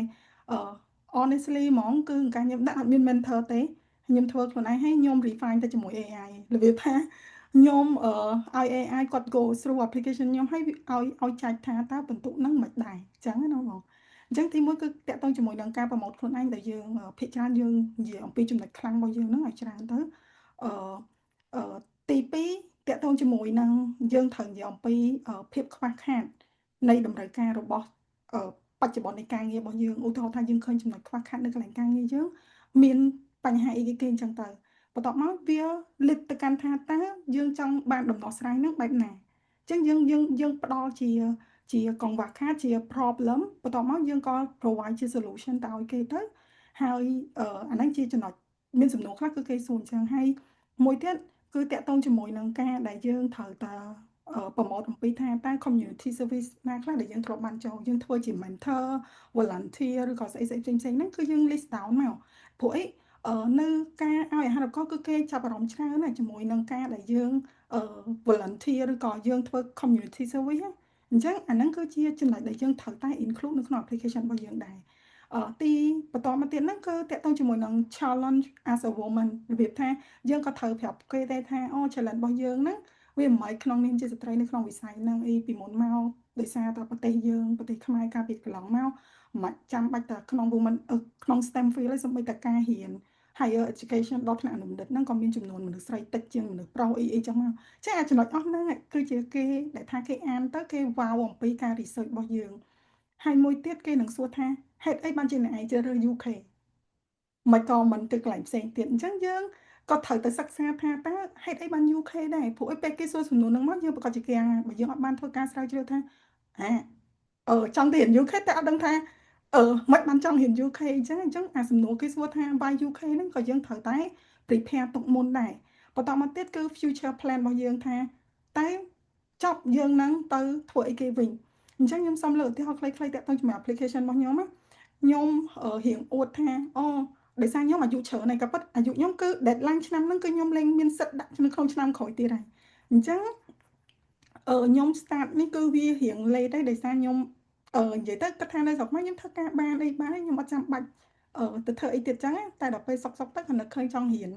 honestly ហ្មងគឺការខ្ញុំដាក់អត់មាន mentor ទេខ្ញុំធ្វើខ្លួនឯងហើយខ្ញុំ refine ទៅជាមួយ AI របៀបថាខ្ញុំឲ្យ AI គាត់ go through application ខ្ញុំហើយឲ្យចែកថាតើបន្ទុកហ្នឹងមិនដែរអញ្ចឹងណាបងអញ្ចឹងទីមួយគឺតកតងជាមួយនឹងការប្រម៉ូទខ្លួនឯងដែលយើងភាគច្រើនយើងនិយាយអំពីចំណុចខ្លាំងរបស់យើងហ្នឹងឲ្យច្រើនទៅអឺទី2តកតងជាមួយនឹងយើងត្រូវនិយាយអំពីភាពខ្វះខាតនៃតម្រូវការរបស់បច្ចុប្បន្ននៃការងាររបស់យើងឧទាហរណ៍ថាយើងឃើញចំណុចខ្វះខាតនៅកន្លែងការងារយើងមានបញ្ហាអីគេអញ្ចឹងទៅបន្ទាប់មកវាលិតទៅកាន់ថាតើយើងចង់បានដំណោះស្រាយនឹងបែបណាអញ្ចឹងយើងផ្ដល់ជាកង្វះខាតជា problem បន្ទាប់មកយើងក៏ provide ជា solution ទៅឲ្យគេទៅហើយអាហ្នឹងជាចំណុចមានសំណួរខ្លះគឺគេសួរអញ្ចឹងហើយមួយទៀតគឺតាក់ទងជាមួយនឹងការដែលយើងត្រូវតើប្រម៉ូទអំពីថាតើ community service ណាខ្លះដែលយើងធ្លាប់បានចូលយើងធ្វើជា mentor volunteer ឬក៏ស្អីផ្សេងហ្នឹងគឺយើង list down មកព្រោះអីនៅការឲ្យអាហារូបករណ៍គឺគេចាប់អារម្មណ៍ច្រើនណាស់ជាមួយនឹងការដែលយើងvolunteer ឬក៏យើងធ្វើ community service អញ្ចឹងអាហ្នឹងគឺជាចំណុចដែលយើងត្រូវតែ include នៅក្នុង application របស់យើងដែរទីបន្តមកទៀតហ្នឹងគឺតកតងជាមួយនឹង challenge as a woman របៀបថាយើងក៏ត្រូវប្រាប់គេដែរថាអូ challenge របស់យើងហ្នឹងវាមិនមែនក្នុងនាមជាស្ត្រីនៅក្នុងវិស័យហ្នឹងអីពីមុនមកដោយសារតែប្រទេសយើងប្រទេសខ្មែរកាលពីកន្លងមកមិនចាំបាច់តែក្នុង woman ក្នុង STEM field ទេសូម្បីតែការរៀន higher education ដល់ថ្នាក់អនុបណ្ឌិតហ្នឹងក៏មានចំនួនមនុស្សស្រីតិចជាងមនុស្សប្រុសអីចឹងមកចាចំណុចអស់ហ្នឹងគឺជាគេដែលថាគេអានទៅគេវ៉ាវអំពីការ research របស់យើងហើយមួយទៀតគេនឹងសួរថាហេតុអីបានជាអ្នកឯងជ្រើសរើស UK មិនក៏មិនទៅកន្លែងផ្សេងទៀតអញ្ចឹងយើងក៏ត្រូវទៅសិក្សាថាតើហេតុអីបាន UK ដែរព្រោះអីពេលគេសួរសំណួរហ្នឹងមកយើងប្រកាសជាគេបើយើងអត់បានធ្វើការស្រាវជ្រាវថាចង់ទៅរៀន UK តែអត់ដឹងថាមិនបានចង់រៀន UK អញ្ចឹងអាសំណួរគេសួរថា why UK ហ្នឹងក៏យើងត្រូវតែ prepare ទុកមុនដែរបន្តមកទៀតគឺ future plan របស់យើងថាតែចប់យើងនឹងទៅធ្វើអីគេវិញអញ្ចឹងខ្ញុំសូមលើកឧទាហរណ៍ខ្លីៗតាក់ទងជាមួយ application របស់ខ្ញុំខ្ញុំរៀងអួតថាដោយសារខ្ញុំអាយុច្រើនហើយក៏ប៉ុតអាយុខ្ញុំគឺ deadline ឆ្នាំហ្នឹងគឺខ្ញុំលែងមានសិទ្ធិដាក់នៅក្នុងឆ្នាំក្រោយទៀតហើយអញ្ចឹងខ្ញុំ start នេះគឺវារៀង late ដែរដោយសារខ្ញុំនិយាយទៅគិតថានៅស្រុកមកខ្ញុំធ្វើការបានអីបានខ្ញុំអត់ចាំបាច់ទៅធ្វើអីទៀតចឹងតែដល់ពេលសុកទៅក៏នឹកឃើញចង់រៀន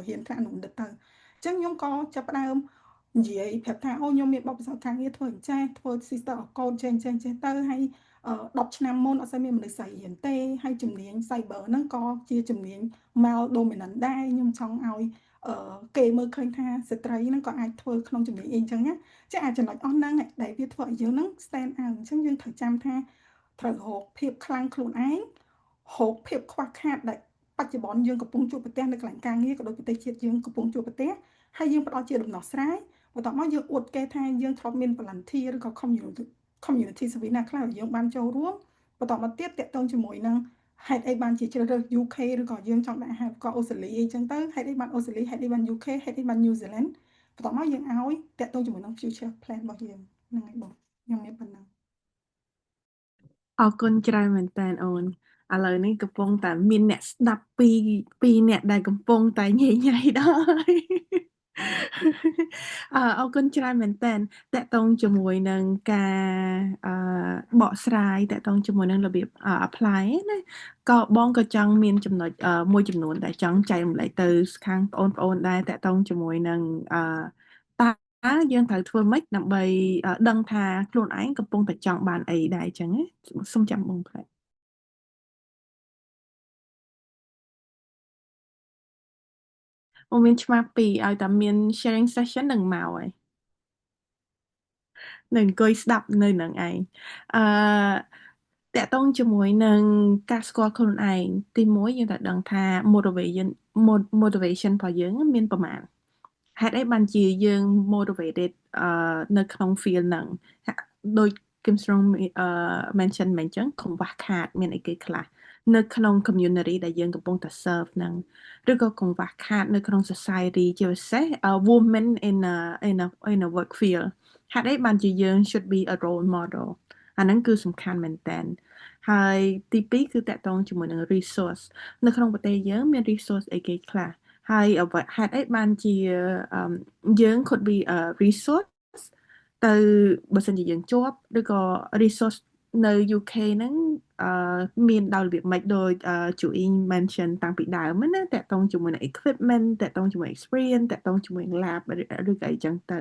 រៀនថ្នាក់អនុបណ្ឌិតទៅអញ្ចឹងខ្ញុំក៏ចាប់ផ្ដើមនិយាយប្រាប់ថាខ្ញុំមានបទពិសោធន៍ការងារធ្វើអញ្ចេះធ្វើ sister of code ចេះទៅហើយ10ឆ្នាំមុនអត់សូវមានមនុស្សស្រីរៀនទេហើយជំនាញ cyber ហ្នឹងក៏ជាជំនាញ male dominant ដែរខ្ញុំចង់ឲ្យគេមើលឃើញថាស្ត្រីហ្នឹងក៏អាចធ្វើក្នុងជំនាញអីអញ្ចឹងណាចាអាចចំណុចអស់ហ្នឹងដែលវាធ្វើឲ្យយើងហ្នឹង stand out អញ្ចឹងយើងត្រូវចាំថាត្រូវរកភាពខ្លាំងខ្លួនឯងរកភាពខ្វះខាតដែលបច្ចុប្បន្នយើងកំពុងជួបប្រទះនៅកន្លែងការងារក៏ដូចប្រទេសជាតិយើងកំពុងជួបប្រទះហើយយើងផ្ដល់ជាដំណោះស្រាយបន្ទាប់មកយើងអួតគេថាយើងធ្លាប់មាន volunteer ឬក៏ community service ណាខ្លះយើងបានចូលរួមបន្តមកទៀតតាក់ទងជាមួយនឹងហេតុអីបានជាជ្រើសរើស UK ឬក៏យើងចង់ដាក់ហេតុក៏អូស្ត្រាលីអីចឹងទៅហេតុអីបានអូស្ត្រាលីហេតុអីបាន UK ហេតុអីបាន New Zealand បន្តមកយើងឲ្យតាក់ទងជាមួយនឹង future plan របស់យើងហ្នឹងហើយបងខ្ញុំមានប៉ុណ្ណឹង អរគុណច្រើនមែនតើអូនឥឡូវនេះកំពុងតែមានអ្នកស្ដាប់ពីរអ្នកដែលកំពុងតែញញ៉ៃដល់អរគុណច្រើនមែនតើតកតងជាមួយនឹងការបកស្រាយតកតងជាមួយនឹងរបៀប apply ណាក៏បងក៏ចង់មានចំណុចមួយចំនួនដែលចង់ចែករំលែកទៅខាងបងប្អូនដែរតកតងជាមួយនឹងតើយើងត្រូវធ្វើម៉េចដើម្បីដឹងថាខ្លួនឯងកំពុងតែចង់បានអីដែរអញ្ចឹងណាសូមចាំបងផ្លែបងមានឆ្មាស់ពីរឲ្យតែមាន sharing session នឹងមកហើយនឹងអង្គុយស្ដាប់នៅនឹងឯងអឺតកតងជាមួយនឹងការស្គាល់ខ្លួនឯងទីមួយយើងត្រូវដឹងថា motivation របស់យើងមានប្រមាណហេតុអីបានជាយើង motivated នៅក្នុង field ហ្នឹងដូច Kim Strong mention មែនចឹងកង្វះខាតមានអីគេខ្លះនៅក្នុង community ដែលយើងកំពុងតែ serve ហ្នឹងឬក៏កង្វះខាតនៅក្នុង society ជាពិសេស women in a work field ហេតុអីបានជាយើង should be a role model អាហ្នឹងគឺសំខាន់មែនតើហើយទីពីរគឺតកតងជាមួយនឹង resource នៅក្នុងប្រទេសយើងមាន resource អីគេខ្លះហើយហេតុអីបានជាយើង could be a resource ទៅបើសិនជាយើងជាប់ឬក៏ resource នៅ UK ហ្នឹងមានដោយរបៀបម៉េចដូចជួយ mention តាំងពីដើមណាតកតងជាមួយនឹង equipment តកតងជាមួយ experience តកតងជាមួយនឹង lab ឬក៏អីចឹងទៅ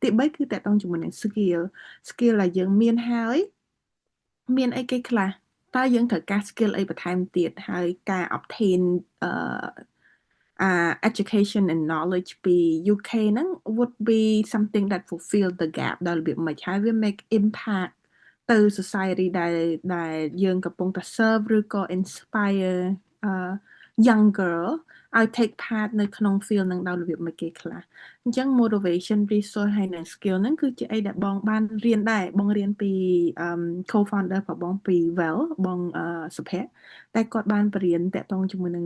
ទី3គឺតកតងជាមួយនឹង skill ដែលយើងមានហើយមានអីគេខ្លះតើយើងត្រូវការ skill អីបន្ថែមទៀតហើយការ obtain education and knowledge ពី UK ហ្នឹង would be something that fulfill the gap ដល់របៀបមិនហើយវា make impact ទៅ society ដែលយើងកំពុងតែ serve ឬក៏ inspire young girl ឲ្យ take part នៅក្នុង field ហ្នឹងដោយរបៀបមិនគេខ្លះអញ្ចឹង motivation resource ហើយនិង skill ហ្នឹងគឺជាអីដែលបងបានរៀនដែរបងរៀនពី co-founder របស់បងពី Well បងសុភ័ក្រតែគាត់បានបរៀនតាក់ទងជាមួយនឹង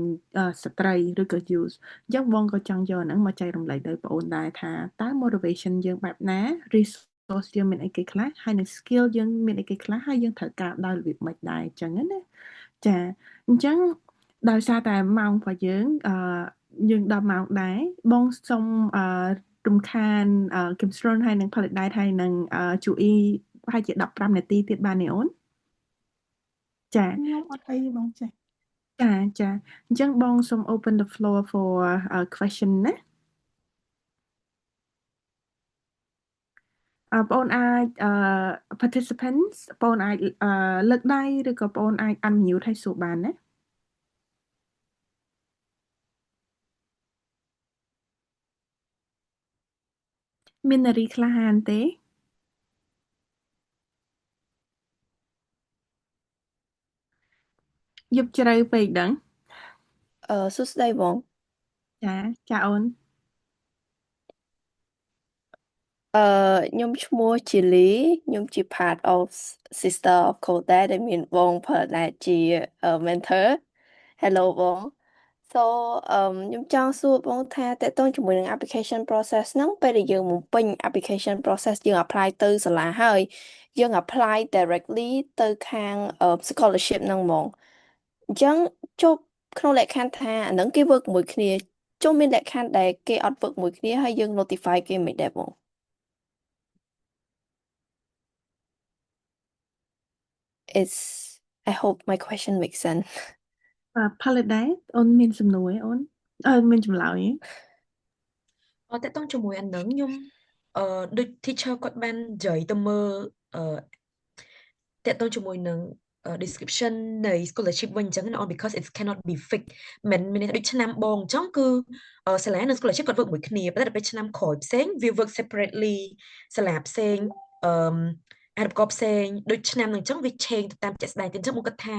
ស្ត្រីឬក៏ youth អញ្ចឹងបងក៏ចង់យកហ្នឹងមកចែករំលែកដល់បងអូនដែរថាតើ motivation យើងបែបណា resource យើងមានអីគេខ្លះហើយនឹង skill យើងមានអីគេខ្លះហើយយើងត្រូវការដោយរបៀបម៉េចដែរអញ្ចឹងណាចាអញ្ចឹងដោយសារតែម៉ោងរបស់យើងដល់ម៉ោងដែរបងសូមរំខានគឹមស្រនហើយនឹងផលិតដែរហើយនឹងជួយប្រហែលជា15នាទីទៀតបានទេអូនចាខ្ញុំអត់អីបងចេះចាអញ្ចឹងបងសូម open the floor for question ណាបងអូនអាច participants បងអូនអាចលើកដៃឬក៏បងអូនអាច unmute ឲ្យសួរបានណាមាននារីក្លាហានទេយប់ជ្រៅពេកដឹងសួស្តីបងចាអូនខ្ញុំឈ្មោះជាលីខ្ញុំជា part of sister of Koda ដែលមានបងផលដែលជា mentor Hello បង so ខ្ញុំចង់សួរបងថាតើតើជាមួយនឹង application process ហ្នឹងពេលដែលយើងបំពេញ application process យើង apply ទៅសាលាហើយយើង apply directly ទៅខាង scholarship ហ្នឹងហ្មងអញ្ចឹងជប់ក្នុងលក្ខខណ្ឌថាអាហ្នឹងគេ work មួយគ្នាជុំមានលក្ខខណ្ឌដែលគេអត់ work មួយគ្នាហើយយើង notify គេមិនដែរបងI hope my question makes sense ផលិតដែរអូនមានសំណួរអូនមានចម្លើយតើតើជាមួយអានឹងខ្ញុំដូច teacher គាត់បាននិយាយទៅមើលតើតើជាមួយនឹង description នៃ scholarship វិញអញ្ចឹងណា because it cannot be fixed មិនមានដូចឆ្នាំបងអញ្ចឹងគឺសាលានិង scholarship គាត់ work មួយគ្នាប៉ុន្តែដល់ពេលឆ្នាំក្រោយផ្សេងវា work separately សាលាផ្សេងអារកផ្សេងដូចឆ្នាំហ្នឹងអញ្ចឹងវា change ទៅតាមជាក់ស្ដែងទៅអញ្ចឹងមកគាត់ថា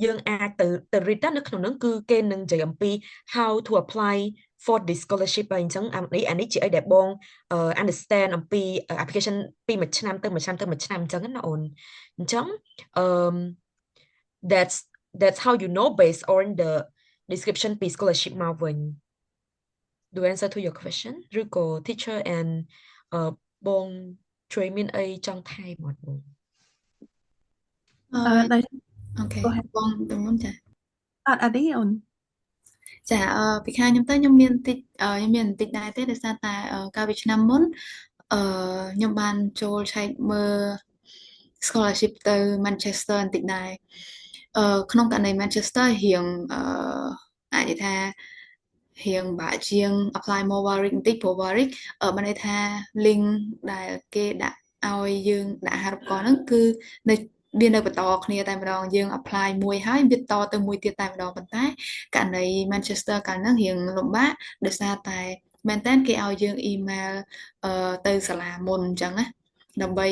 យើងអាចទៅ read នៅក្នុងហ្នឹងគឺគេនឹងនិយាយអំពី how to apply for this scholarship អញ្ចឹងអានេះជាអីដែលបង understand អំពី application ពីមួយឆ្នាំទៅមួយឆ្នាំទៅមួយឆ្នាំអញ្ចឹងណាអូនអញ្ចឹង that's how you know based on the description ពី scholarship មកវិញ do answer to your question ឬក៏ teacher and បងជួយមានអីចង់ថែមអត់បង ដោយ អូខេ Go ahead. បងទៅមុនចា អត់អីអូន ចាពីខាងខ្ញុំទៅខ្ញុំមានបន្តិចដែរទេដោយសារតែកាលពីឆ្នាំមុនខ្ញុំបានចូលឆែកមើល scholarship ទៅ Manchester បន្តិចដែរក្នុងករណី Manchester រៀងអាចនិយាយថារៀងបាក់ជាង apply មក Warwick បន្តិចព្រោះ Warwick បានន័យថា link ដែលគេដាក់ឲ្យយើងដាក់អាហារូបករណ៍ហ្នឹងគឺវានៅបន្តគ្នាតែម្ដងយើង apply មួយហើយវាតទៅមួយទៀតតែម្ដងប៉ុន្តែករណី Manchester កាលហ្នឹងរៀងលំបាកដោយសារតែមែនតើគេឲ្យយើង email ទៅសាលាមុនអញ្ចឹងណាដើម្បី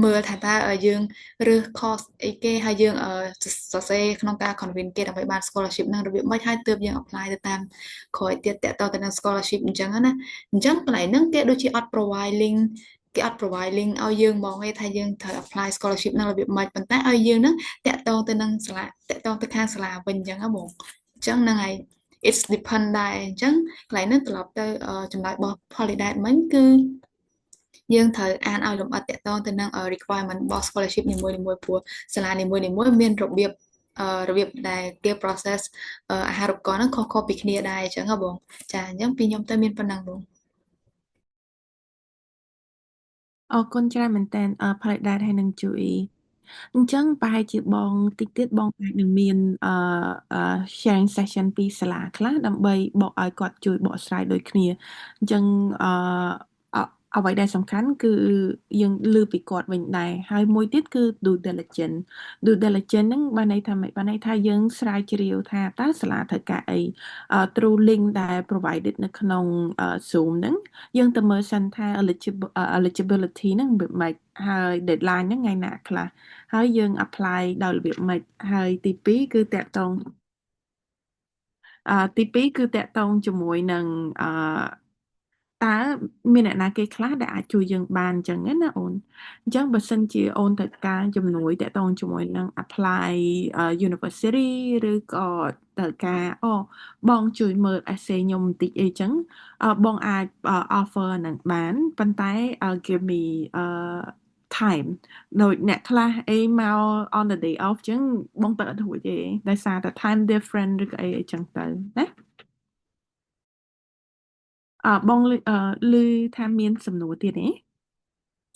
មើលថាតើយើងរើស course អីគេហើយយើងសរសេរក្នុងការ convince គេដើម្បីបាន scholarship ហ្នឹងរបៀបម៉េចហើយទើបយើង apply ទៅតាមក្រោយទៀតតទៅទៅនឹង scholarship អញ្ចឹងណាអញ្ចឹងកន្លែងហ្នឹងគេដូចជាអត់ provide link គេអត់ provide link ឲ្យយើងហ្មងទេថាយើងត្រូវ apply scholarship ហ្នឹងរបៀបម៉េចប៉ុន្តែឲ្យយើងហ្នឹងតាក់ទងទៅនឹងសាលាតាក់ទងទៅខាងសាលាវិញអញ្ចឹងហ៎បងអញ្ចឹងហ្នឹងហើយ it's depend ដែរអញ្ចឹងកន្លែងហ្នឹងត្រឡប់ទៅចម្លើយរបស់ holiday មិញគឺយើងត្រូវអានឲ្យលម្អិតតាក់ទងទៅនឹង requirement របស់ scholarship នីមួយៗព្រោះសាលានីមួយៗមានរបៀបដែលគេ process អាហារូបករណ៍ហ្នឹងខុសៗពីគ្នាដែរអញ្ចឹងហ៎បងចាអញ្ចឹងពីខ្ញុំទៅមានប៉ុណ្ណឹងបង អរគុណច្រើនមែនតើផលិតដែរហើយនឹងជួយអញ្ចឹងប្រហែលជាបងតិចទៀតបងអាចនឹងមានsharing session ពីសាលាខ្លះដើម្បីបកឲ្យគាត់ជួយបកស្រាយដូចគ្នាអញ្ចឹងអ្វីដែលសំខាន់គឺយើងលើពីគាត់វិញដែរហើយមួយទៀតគឺ due diligence ហ្នឹងបានន័យថាម៉េចបានន័យថាយើងស្រាវជ្រាវថាតើសាលាត្រូវការអីthrough link ដែល provided នៅក្នុង Zoom ហ្នឹងយើងទៅមើលសិនថា eligibility ហ្នឹងវាម៉េចហើយ deadline ហ្នឹងថ្ងៃណាខ្លះហើយយើង apply ដោយរបៀបម៉េចហើយទី2គឺតាក់ទងជាមួយនឹងតើមានអ្នកណាគេខ្លះដែលអាចជួយយើងបានអញ្ចឹងណាអូនអញ្ចឹងបើសិនជាអូនត្រូវការជំនួយតាក់ទងជាមួយនឹង apply university ឬក៏ត្រូវការបងជួយមើល essay ខ្ញុំបន្តិចអីចឹងបងអាច offer នឹងបានប៉ុន្តែ give me time ដូចអ្នកខ្លះអីមក on the day off ចឹងបងទៅអត់រួចទេដោយសារតែ time different ឬក៏អីចឹងទៅណាបងឮថាមានសំណួរទៀតទេ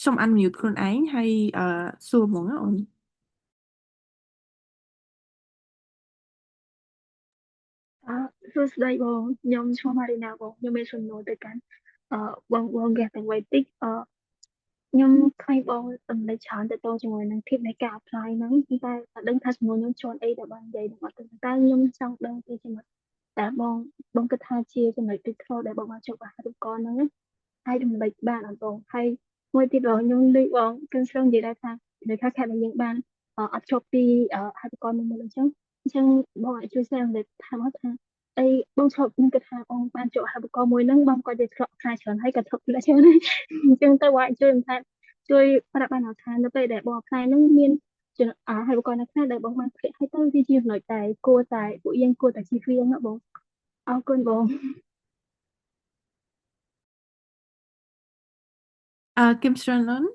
សូម unmute ខ្លួនឯងហើយសួរហ្មងអូនសួស្តីបងខ្ញុំឈ្មោះ Marina បងខ្ញុំមានសំណួរទៅកាន់បងគេទាំងវ័យតិចខ្ញុំឃើញបងតំណែងច្រើនទៅតជាមួយនឹង tip នៃការ apply ហ្នឹងតែអត់ដឹងថាសំណួរខ្ញុំជាន់អីដែលបាននិយាយដល់អត់ទេតែខ្ញុំចង់ដឹងពីចំណុចតែបងគិតថាជាចំណុចទីខ្លដែលបងបានចុះអាហារូបករណ៍ហ្នឹងហើយចំណុចបានអត់បងហើយមួយទៀតបងខ្ញុំលើកបងគឺស្រងនិយាយដែរថានៅខាងខេត្តដែលយើងបានអត់ចុះពីអាហារូបករណ៍មួយអញ្ចឹងបងអាចជួយ share លេខថាមកថាអីបងឈប់នឹងគិតថាបងបានចុះអាហារូបករណ៍មួយហ្នឹងបងក៏ជាឆ្លក់ខ្លាចច្រើនហើយក៏ថប់លក់ច្រើនអញ្ចឹងទៅបងជួយថាជួយប្រាប់បានថានៅពេលដែលបង apply ហ្នឹងមានអាហារូបករណ៍ណាខ្លះដែលបងបានភ្លេចហើយទៅវាជាចំណុចតែគួរតែពួកយើងគួរតែជៀសវាងណាបងអរគុណបងKim Sranlon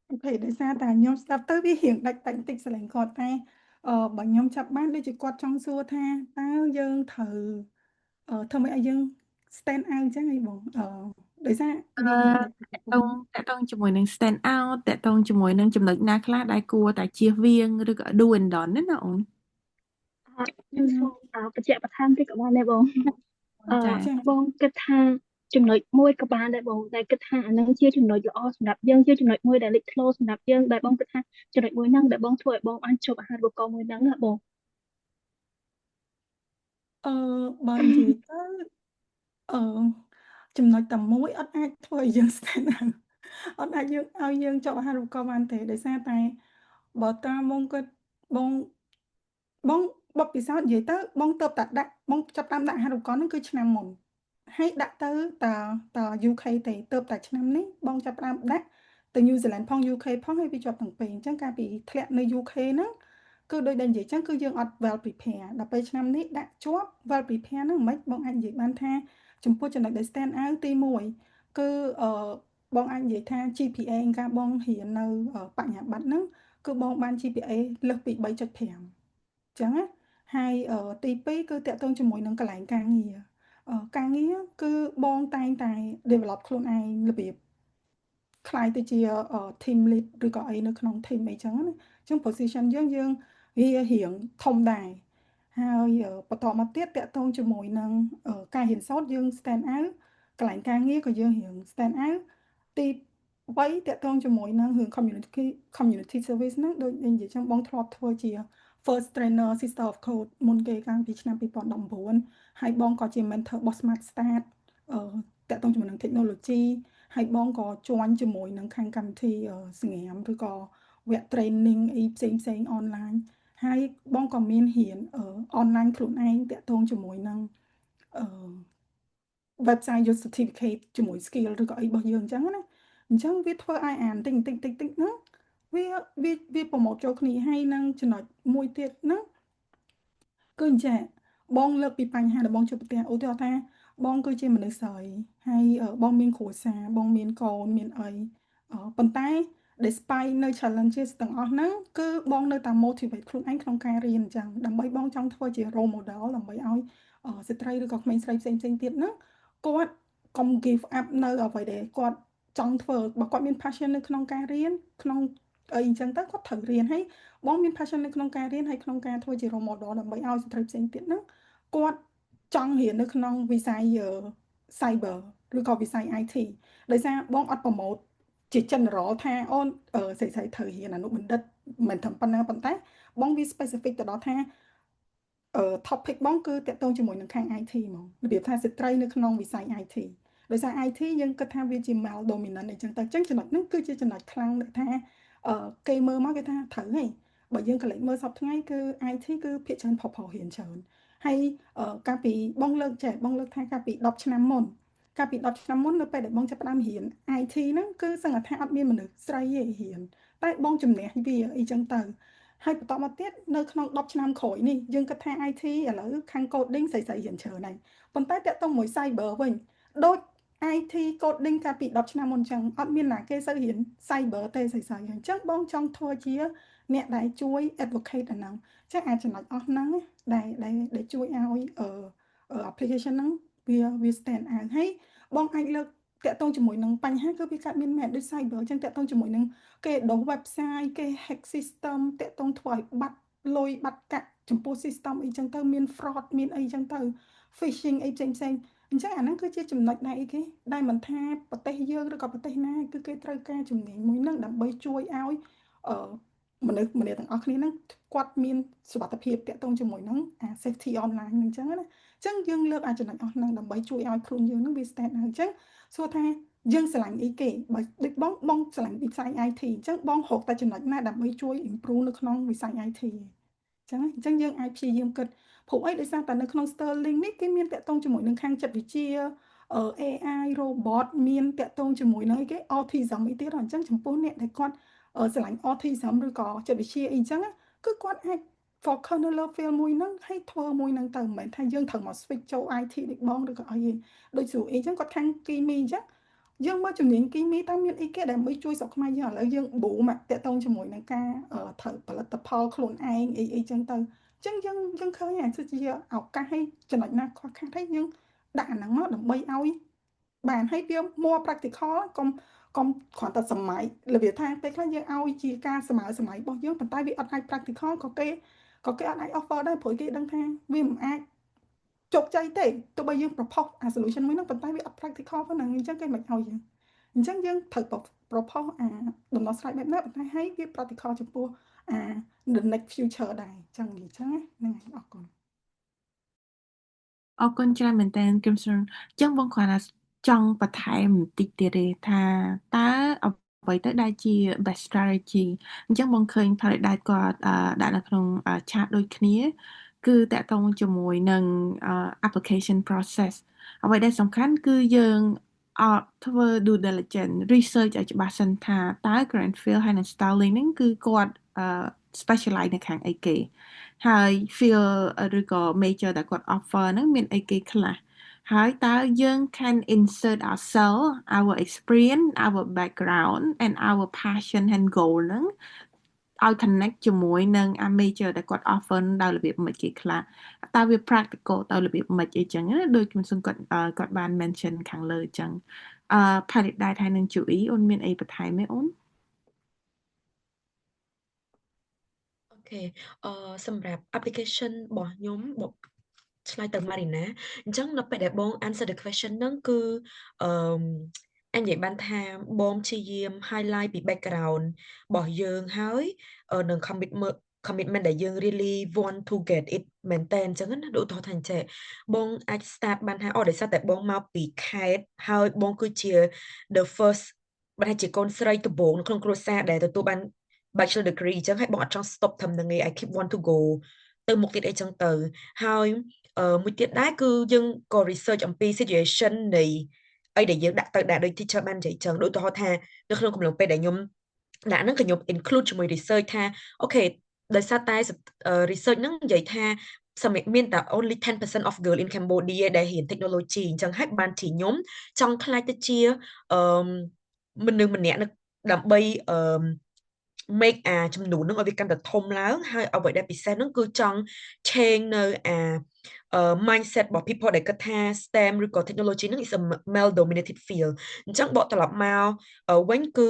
អូខេដោយសារតែខ្ញុំស្ដាប់ទៅវារៀងដាច់បន្តិចស្រឡាញ់គាត់តែបើខ្ញុំចាប់បានដូចជាគាត់ចង់សួរថាតើយើងត្រូវធ្វើម៉េចឲ្យយើង stand out អញ្ចឹងអីបងដោយសារវារៀងដាច់តាក់ទងជាមួយនឹង stand out តាក់ទងជាមួយនឹងចំណុចណាខ្លះដែលគួរតែជៀសវាងឬក៏ do and don't ណាអូនខ្ញុំសូមបញ្ជាក់បន្ថែមតិចក៏បានដែរបងចា៎បងគិតថាចំណុចមួយក៏បានដែរបងតែគិតថាអានឹងជាចំណុចល្អសម្រាប់យើងជាចំណុចមួយដែលលេចធ្លោសម្រាប់យើងដែលបងគិតថាចំណុចមួយហ្នឹងដែលបងធ្វើឲ្យបងបានជប់អាហារូបករណ៍មួយហ្នឹងណាបងបើនិយាយទៅចំណុចតែមួយអត់អាចធ្វើឲ្យយើង stand out អត់អាចឲ្យយើងចុះអាហារូបករណ៍បានទេដោយសារតែបើតាមបងគាត់បង បទពិសោធន៍និយាយទៅបងទៅតែដាក់បងចាប់តាមដាក់អាហារូបករណ៍ហ្នឹងគឺឆ្នាំមុនហើយដាក់ទៅត UK ទេទៅតែឆ្នាំនេះបងចាប់តាមដាក់ទៅ New Zealand ផង UK ផងហើយវាជាប់ទាំងពីរអញ្ចឹងកាលពីធ្លាក់នៅ UK ហ្នឹងគឺដូចដែលនិយាយអញ្ចឹងគឺយើងអត់ well prepare ដល់ពេលឆ្នាំនេះដាក់ជាប់ well prepare ហ្នឹងមិនបងអាចនិយាយបានថាចំពោះចំណុចដែល stand out ទី1គឺបងអាចនិយាយថា GPA ការបងរៀននៅបញ្ញាបត្រហ្នឹងគឺបងបាន GPA លើសពី 3.5 អញ្ចឹងណាហើយទី2គឺតកតងជាមួយនឹងកន្លែងការងារការងារគឺបងតែងតែ develop ខ្លួនឯងរបៀបខ្លាយទៅជា team lead ឬក៏អីនៅក្នុង team អីចឹងណាអញ្ចឹង position យើងវារៀងធំដែរហើយបន្តមកទៀតតកតងជាមួយនឹងការរៀនសូត្រយើង stand out កន្លែងការងារក៏យើងរៀង stand out ទី3តកតងជាមួយនឹងរឿង community service ហ្នឹងដូចនិយាយចឹងបងធ្លាប់ធ្វើជា first trainer sister of code មុនគេកាលពីឆ្នាំ2019ហើយបងក៏ជា mentor របស់ Smart Start តកតងជាមួយនឹង technology ហើយបងក៏ជួញជាមួយនឹងខាងកម្មវិធីសង្ញាមឬក៏វគ្គ training អីផ្សេងៗ online ហើយបងក៏មានរៀន online ខ្លួនឯងតកតងជាមួយនឹងwebsite យក certificate ជាមួយ skill ឬក៏អីរបស់យើងអញ្ចឹងណាអញ្ចឹងវាធ្វើឲ្យអានតិចហ្នឹងវាប្រម៉ូទចូលគ្នាហើយនឹងចំណុចមួយទៀតហ្នឹងគឺអញ្ចឹងបងលើកពីបញ្ហាដែលបងជួបប្រទះឧទាហរណ៍ថាបងគឺជាមនុស្សស្រីហើយបងមានគ្រួសារបងមានកូនមានអីប៉ុន្តែ despite នៅ challenges ទាំងអស់ហ្នឹងគឺបងនៅតែ motivate ខ្លួនឯងក្នុងការរៀនអញ្ចឹងដើម្បីបងចង់ធ្វើជា role model ដើម្បីឲ្យស្ត្រីឬក៏ក្មេងស្រីផ្សេងៗទៀតហ្នឹងគាត់កុំ give up នៅអ្វីដែលគាត់ចង់ធ្វើបើគាត់មាន passion នៅក្នុងការរៀនក្នុងអីអញ្ចឹងទៅគាត់ត្រូវរៀនហើយបងមាន passion នៅក្នុងការរៀនហើយក្នុងការធ្វើជា role model ដើម្បីឲ្យស្ត្រីផ្សេងទៀតហ្នឹងគាត់ចង់រៀននៅក្នុងវិស័យ cyber ឬក៏វិស័យ IT ដោយសារបងអត់ប្រម៉ូទជា general ថាអូនស្រីត្រូវរៀនអនុបណ្ឌិតមិនត្រឹមប៉ុណ្ណាប៉ុន្តែបងវា specific ទៅដល់ថាtopic បងគឺតកតងជាមួយនឹងខាង IT ហ្មងរបៀបថាស្ត្រីនៅក្នុងវិស័យ IT ដោយសារ IT យើងគិតថាវាជា male dominant អីចឹងទៅអញ្ចឹងចំណុចហ្នឹងគឺជាចំណុចខ្លាំងដែលថាគេមើលមកគេថាត្រូវហីបើយើងកលេចមើលសពថ្ងៃគឺ IT គឺភាគច្រើនប្រុសៗរៀនច្រើនហើយកាលពីបងលើកថាកាលពី10ឆ្នាំមុននៅពេលដែលបងចាប់ផ្ដើមរៀន IT ហ្នឹងគឺសឹងថាអត់មានមនុស្សស្រីទេរៀនតែបងជំនះវាអីចឹងទៅហើយបន្តមកទៀតនៅក្នុង10ឆ្នាំក្រោយនេះយើងគិតថា IT ឥឡូវខាង coding ស្រីៗរៀនច្រើនហើយប៉ុន្តែតកតងមួយ cyber វិញដូច IT coding កាលពី10ឆ្នាំមុនអញ្ចឹងអត់មានណាគេសូវរៀន cyber ទេស្រីៗអញ្ចឹងបងចង់ធ្វើជាអ្នកដែលជួយ advocate អាហ្នឹងអញ្ចឹងអាចចំណុចអស់ហ្នឹងដែលជួយឲ្យapplication ហ្នឹងវា stand out ហើយបងអាចលើកតកតងជាមួយនឹងបញ្ហាគឺវាកើតមានមែនដូច cyber អញ្ចឹងតកតងជាមួយនឹងគេដោះ website គេ hack system តកតងធ្វើឲ្យបាត់លុយបាត់កាក់ចំពោះ system អីចឹងទៅមាន fraud មានអីចឹងទៅ phishing អីផ្សេងអញ្ចឹងអាហ្នឹងគឺជាចំណុចដែលអីគេដែលមិនថាប្រទេសយើងឬក៏ប្រទេសណាគឺគេត្រូវការជំនាញមួយហ្នឹងដើម្បីជួយឲ្យមនុស្សម្នាទាំងអស់គ្នាហ្នឹងគាត់មានសុវត្ថិភាពតាក់ទងជាមួយនឹងsafety online ហ្នឹងអញ្ចឹងណាអញ្ចឹងយើងលើកចំណុចអស់ហ្នឹងដើម្បីជួយឲ្យខ្លួនយើងហ្នឹងវា stand out អញ្ចឹងសួរថាយើងស្រឡាញ់អីគេបើដូចបងស្រឡាញ់វិស័យ IT អញ្ចឹងបងរកតែចំណុចណាដើម្បីជួយ improve នៅក្នុងវិស័យ IT អញ្ចឹងយើងអាចព្យាយាមគិតព្រោះអីដោយសារតែនៅក្នុង Sterling នេះគេមានតាក់ទងជាមួយនឹងខាងចិត្តវិទ្យា AI robot មានតាក់ទងជាមួយនឹងអីគេ autism អីទៀតអញ្ចឹងចំពោះអ្នកដែលគាត់ស្រឡាញ់ autism ឬក៏ចិត្តវិទ្យាអីអញ្ចឹងគឺគាត់អាច focus នៅលើ field មួយហ្នឹងហើយធ្វើមួយហ្នឹងទៅមិនមែនថាយើងត្រូវមក switch ចូល IT ដូចបងឬក៏អីទេដូចស្រួលអីអញ្ចឹងគាត់ខាងគីមីអញ្ចឹងយើងមកជំនាញគីមីតើមានអីគេដើម្បីជួយស្រុកខ្មែរយើងឥឡូវយើង boom តាក់ទងជាមួយនឹងការត្រូវផលិតផលខ្លួនឯងអីចឹងទៅអញ្ចឹងយើងឃើញគឺជាឱកាសឲ្យចំណុចណាខ្វះខាតឲ្យយើងដាក់អាហ្នឹងមកដើម្បីឲ្យបានឲ្យវា more practical កុំគ្រាន់តែសម័យរបៀបថាពេលខ្លះយើងឲ្យជាការសម័យរបស់យើងប៉ុន្តែវាអត់អាច practical ក៏គេអត់អាច offer ដែរព្រោះគេដឹងថាវាមិនអាចជោគជ័យទេទោះបីយើង propose អា solution មួយហ្នឹងប៉ុន្តែវាអត់ practical ប៉ុណ្ណឹងអញ្ចឹងគេមិនឲ្យយើងអញ្ចឹងយើងត្រូវ propose អាដំណោះស្រាយបែបណាប៉ុន្តែឲ្យវា practical ចំពោះthe next future ដែរអញ្ចឹងនិយាយចឹងហ្នឹងហើយអរគុណអរគុណច្រើនមែនតើគឹមសុនអញ្ចឹងបងគ្រាន់តែចង់បន្ថែមបន្តិចទៀតទេថាតើអ្វីទៅដែលជា best strategy អញ្ចឹងបងឃើញ Paradise គាត់ដាក់នៅក្នុងឆាតដូចគ្នា គឺតាក់ទងជាមួយនឹង application process អ្វីដែលសំខាន់គឺយើងធ្វើ due diligence research ឲ្យច្បាស់សិនថាតើ Greenfield ហើយនិង Starlink ហ្នឹងគឺគាត់ specialize នៅខាងអីគេហើយ field ឬក៏ major ដែលគាត់ offer ហ្នឹងមានអីគេខ្លះហើយតើយើង can insert ourselves our experience our background and our passion and goal ហ្នឹងឲ្យ connect ជាមួយនឹង major ដែលគាត់ offer ដោយរបៀបមិនគេខ្លះតើវា practical ទៅរបៀបមិនអីចឹងណាដូចខ្ញុំសង្កត់គាត់បាន mention ខាងលើចឹងផារីដែរហើយនឹង Chewy អូនមានអីបន្ថែមទេអូនអូខេសម្រាប់ application របស់ខ្ញុំឆ្លើយទៅ Marina អញ្ចឹងនៅពេលដែលបង answer the question ហ្នឹងគឺអញនិយាយបានថាបងព្យាយាម highlight ពី background របស់យើងហើយនឹង commitment ដែលយើង really want to get it មែនតើអញ្ចឹងណាដូចឧទាហរណ៍ថាអញ្ចឹងបងអាច start បានថាដោយសារតែបងមកពីខេត្តហើយបងគឺជា the first បានថាជាកូនស្រីដំបូងនៅក្នុងគ្រួសារដែលទទួលបាន bachelor degree អញ្ចឹងហើយបងអត់ចង់ stop ត្រឹមនឹងឯង I keep want to go ទៅមុខទៀតអីចឹងទៅហើយមួយទៀតដែរគឺយើងក៏ research អំពី situation នៃអីដែលយើងដាក់ទៅដែរដូច teacher បាននិយាយចឹងដូចឧទាហរណ៍ថានៅក្នុងកំឡុងពេលដែលខ្ញុំដាក់ហ្នឹងក៏ខ្ញុំ include ជាមួយ research ថាអូខេដោយសារតែ research ហ្នឹងនិយាយថាមានតែ only 10% of girl in Cambodia ដែលរៀន technology អញ្ចឹងហើយបានជាខ្ញុំចង់ខ្លាចទៅជាមនុស្សម្នាក់ដើម្បីmake ចំនួនហ្នឹងឲ្យវាកាន់តែធំឡើងហើយអ្វីដែលពិសេសហ្នឹងគឺចង់ change នៅmindset របស់ people ដែលគិតថា STEM ឬក៏ technology ហ្នឹង is a male dominated field អញ្ចឹងបកត្រឡប់មកវិញគឺ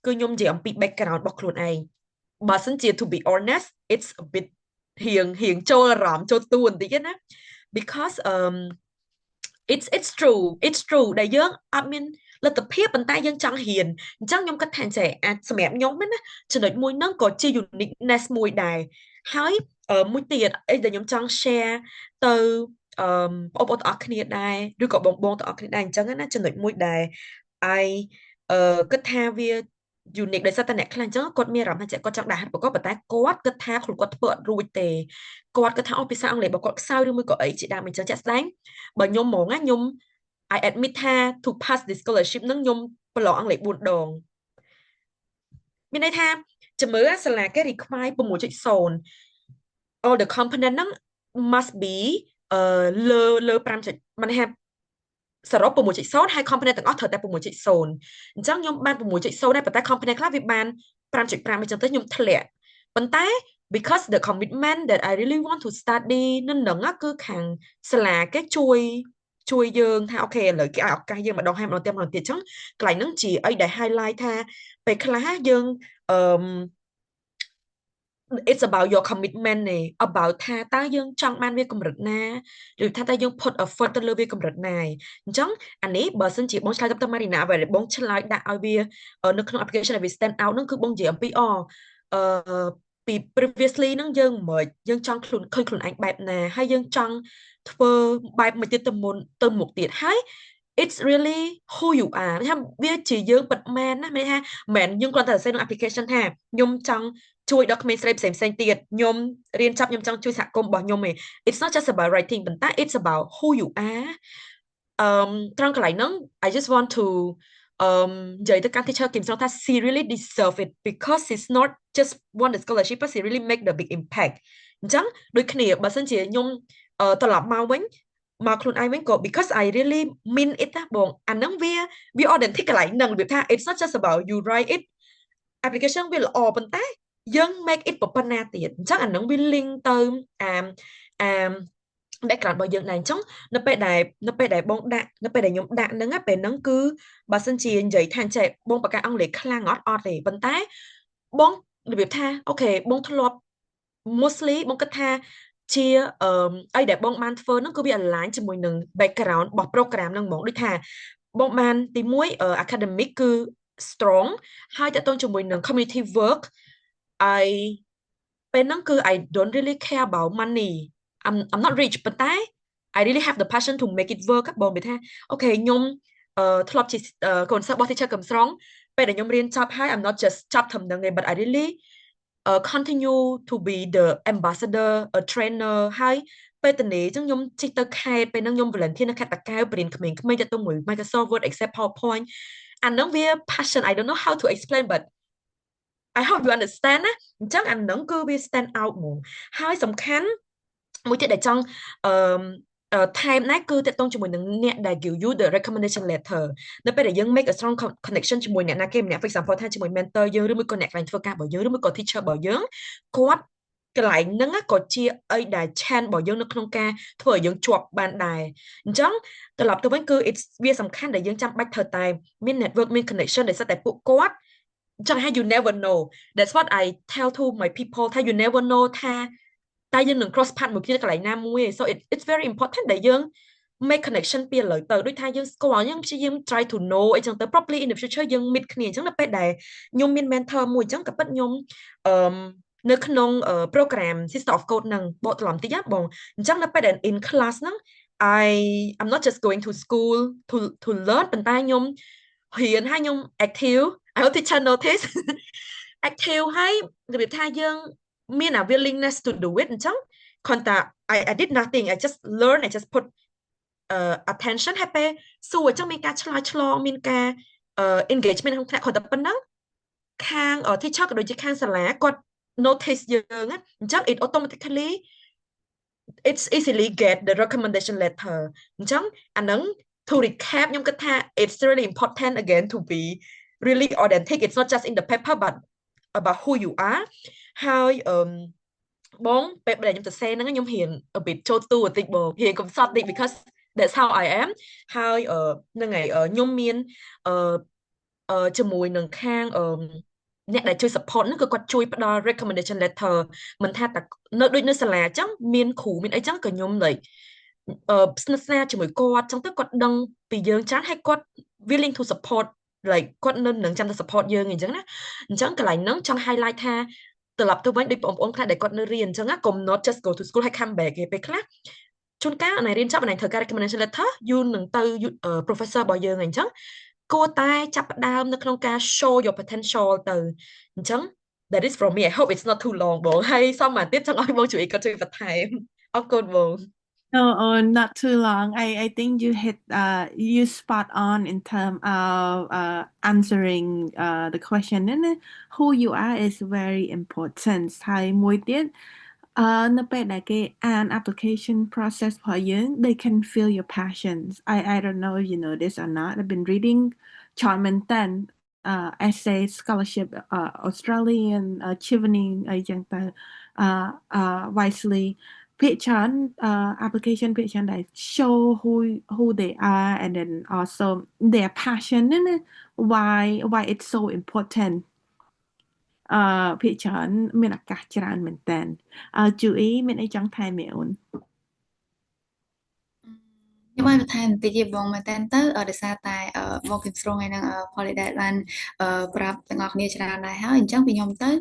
ខ្ញុំនិយាយអំពី background របស់ខ្លួនឯងបើសិនជា to be honest it's a bit រៀងចូលអារម្មណ៍ចូលតួបន្តិចណា because it's true ដែលយើងអត់មានលទ្ធភាពប៉ុន្តែយើងចង់ហ៊ានអញ្ចឹងខ្ញុំគិតថាអាចសម្រាប់ខ្ញុំណាចំណុចមួយហ្នឹងក៏ជា uniqueness មួយដែរហើយមួយទៀតអីដែលខ្ញុំចង់ share ទៅបងប្អូនទាំងអស់គ្នាដែរឬក៏បងទាំងអស់គ្នាដែរអញ្ចឹងណាចំណុចមួយដែលគិតថាវា unique ដោយសារតែអ្នកខ្លះអញ្ចឹងគាត់មានអារម្មណ៍ថាគាត់ចង់ដាក់ហាត់ប្រកបប៉ុន្តែគាត់គិតថាខ្លួនគាត់ធ្វើអត់រួចទេគាត់គិតថាភាសាអង់គ្លេសរបស់គាត់ខ្សោយឬមួយក៏អីជាដើមអញ្ចឹងចាក់ស្ដែងបើខ្ញុំហ្មងណាខ្ញុំ I admit ថា to pass this scholarship នឹងខ្ញុំប្រឡងអង់គ្លេស4ដងមានន័យថាជំរឿសាលាគេ require 6.0 all the component ហ្នឹង must be លើ5មិនថាសរុប 6.0 ហើយ component ទាំងអស់ត្រូវតែ 6.0 អញ្ចឹងខ្ញុំបាន 6.0 ដែរប៉ុន្តែ component ខ្លះវាបាន 5.5 អញ្ចឹងទៅខ្ញុំធ្លាក់ប៉ុន្តែ because the commitment that I really want to study នឹងគឺខាងសាលាគេជួយយើងថាអូខេឥឡូវគេឲ្យឱកាសយើងម្ដងហើយម្ដងទៀតអញ្ចឹងកន្លែងហ្នឹងជាអីដែល highlight ថាពេលខ្លះយើងit's about your commitment ទេ about ថាតើយើងចង់បានវាកម្រិតណាឬថាតើយើង put effort ទៅលើវាកម្រិតណាអញ្ចឹងអានេះបើសិនជាបងឆ្លើយទៅ Marina បើបងឆ្លើយដាក់ឲ្យវានៅក្នុង application ដែលវា stand out ហ្នឹងគឺបងនិយាយអំពីពី previously ហ្នឹងយើងចង់ឃើញខ្លួនឯងបែបណាហើយយើងចង់ធ្វើបែបមួយទៀតទៅមុខទៀតហើយ it's really who you are ថាវាជាយើងពិតមែនណាមានថាមិនយើងគ្រាន់តែសរសេរក្នុង application ថាខ្ញុំចង់ជួយដល់ក្មេងស្រីផ្សេងទៀតខ្ញុំរៀនចប់ខ្ញុំចង់ជួយសហគមន៍របស់ខ្ញុំឯង it's not just about writing ប៉ុន្តែ it's about who you are ត្រង់កន្លែងហ្នឹង I just want to និយាយទៅកាន់ teacher Kim Song ថា she really deserve it because she's not just won the scholarship but she really make the big impact អញ្ចឹងដូចគ្នាបើសិនជាខ្ញុំត្រឡប់មកវិញមកខ្លួនឯងវិញក៏ because I really mean it ណាបងអាហ្នឹងវា authentic កន្លែងហ្នឹងរបៀបថា it's not just about you write it application វាល្អប៉ុន្តែយើង make it ប៉ុណ្ណាទៀតអញ្ចឹងអាហ្នឹងវា link ទៅbackground របស់យើងដែរអញ្ចឹងនៅពេលដែលបងដាក់នៅពេលដែលខ្ញុំដាក់ហ្នឹងពេលហ្នឹងគឺបើសិនជានិយាយថាចេះបងបកកាអង់គ្លេសខ្លាំងអត់ទេប៉ុន្តែបងរបៀបថាអូខេបងធ្លាប់ mostly បងគិតថាជាអីដែលបងបានធ្វើហ្នឹងគឺវា align ជាមួយនឹង background របស់ program ហ្នឹងហ្មងដូចថាបងបានទី1 academic គឺ strong ហើយតើតើជាមួយនឹង community workពេលហ្នឹងគឺ I don't really care about money I'm not rich ប៉ុន្តែ I really have the passion to make it work បងនិយាយថាអូខេខ្ញុំធ្លាប់ជាកូនសិស្សរបស់ teacher កំស្រង់ពេលដែលខ្ញុំរៀនចប់ហើយ I'm not just ចប់ត្រឹមហ្នឹងទេ but I really continue to be the ambassador a trainer ហើយពេលទៅនេះចឹងខ្ញុំជិះទៅខេត្តពេលហ្នឹងខ្ញុំ volunteer នៅខេត្តតាកែវបរិញ្ញាក្មេងៗទៅមួយ Microsoft Word Excel PowerPoint អាហ្នឹងវា passion I don't know how to explain but I hope you understand ណាអញ្ចឹងអាហ្នឹងគឺវា stand out ហ្មងហើយសំខាន់មួយទៀតដែលចង់ថែមណាគឺតកតងជាមួយនឹងអ្នកដែល give you the recommendation letter នៅពេលដែលយើង make a strong connection ជាមួយអ្នកណាគេម្នាក់ for example ថាជាមួយ mentor យើងឬមួយក៏អ្នកកន្លែងធ្វើការរបស់យើងឬមួយក៏ teacher របស់យើងគាត់កន្លែងហ្នឹងក៏ជាអីដែល chance របស់យើងនៅក្នុងការធ្វើឲ្យយើងជាប់បានដែរអញ្ចឹងត្រឡប់ទៅវិញគឺវាសំខាន់ដែលយើងចាំបាច់ត្រូវតែមាន network មាន connection ដែលសិតតែពួកគាត់ចឹងហើយ you never know that's what I tell to my people ថា you never know ថាតែយើងនឹង cross path មួយគ្នាកន្លែងណាមួយ so it's very important ដែលយើង make connection ពីឥឡូវទៅដូចថាយើងស្គាល់យើងព្យាយាម try to know អីចឹងទៅ probably in the future យើង meet គ្នាអញ្ចឹងនៅពេលដែលខ្ញុំមាន mentor មួយអញ្ចឹងក៏ពិតខ្ញុំនៅក្នុង program Sister of Code នឹងបកត្រឡប់តិចណាបងអញ្ចឹងនៅពេលដែល in class ហ្នឹង I'm not just going to school to learn ប៉ុន្តែខ្ញុំរៀនហើយខ្ញុំ active I hope teacher notice active ហើយរបៀបថាយើងមាន willingness to do it អញ្ចឹងគ្រាន់តែ I did nothing I just learn I just put attention ហើយពេលសួរអញ្ចឹងមានការឆ្លើយឆ្លងមានការ engagement ក្នុងថ្នាក់គ្រាន់តែប៉ុណ្ណឹងខាង teacher ក៏ដូចជាខាងសាលាគាត់ notice យើងអញ្ចឹង it automatically it's easily get the recommendation letter អញ្ចឹងអាហ្នឹង to recap ខ្ញុំគិតថា it's really important again to be really authentic it's not just in the paper but about who you are ហើយបងពេលដែលខ្ញុំទៅសេហ្នឹងខ្ញុំរៀនបិទចូលទូបន្តិចបងរៀនកំសត់តិច because that's how I am ហើយហ្នឹងហើយខ្ញុំមានជាមួយនឹងខាងអ្នកដែលជួយ support ហ្នឹងគឺគាត់ជួយផ្ដល់ recommendation letter មិនថាតែនៅដូចនៅសាលាអញ្ចឹងមានគ្រូមានអីចឹងក៏ខ្ញុំ like ស្និទ្ធស្នាលជាមួយគាត់អញ្ចឹងទៅគាត់ដឹងពីយើងច្រើនហើយគាត់ willing to support like គាត់នឹងចាំតែ support យើងអញ្ចឹងណាអញ្ចឹងកន្លែងហ្នឹងចង់ highlight ថាត្រឡប់ទៅវិញដូចបងប្អូនខ្លះដែលគាត់នៅរៀនអញ្ចឹងណាកុំ not just go to school ហើយ come back ទេពេលខ្លះជួនកាលអានរៀនចប់អានត្រូវការ recommendation letter យូរនឹងទៅ professor របស់យើងអញ្ចឹងគួរតែចាប់ផ្ដើមនៅក្នុងការ show your potential ទៅអញ្ចឹង that is from me I hope it's not too long បងហើយសមមកទៀតចង់ឲ្យបងជួយគាត់ជួយបន្ថែមអរគុណបង No, not too long. I think you hit you spot on in terms of answering the question. And who you are is very important. ហើយមួយទៀតនៅពេលដែលគេអាន application process របស់យើង they can feel your passions. I don't know if you know this or not. I've been reading ច្រើនមែនតើessay scholarship Australian Chevening អីចឹងទៅwisely ភាគច្រើន application ភាគច្រើនដែល show who they are and then also their passion ណា why it's so important ភាគច្រើនមានឱកាសច្រើនមែនតើchú ý មានអីចង់ថែមទេអូនខ្ញុំឲ្យបន្ថែមបន្តិចទេបងមែនតើទៅដោយសារតែបងគឹមស្រងឯហ្នឹង Holiday បានប្រាប់ទាំងអស់គ្នាច្រើនដែរហើយអញ្ចឹងពីខ្ញុំទៅ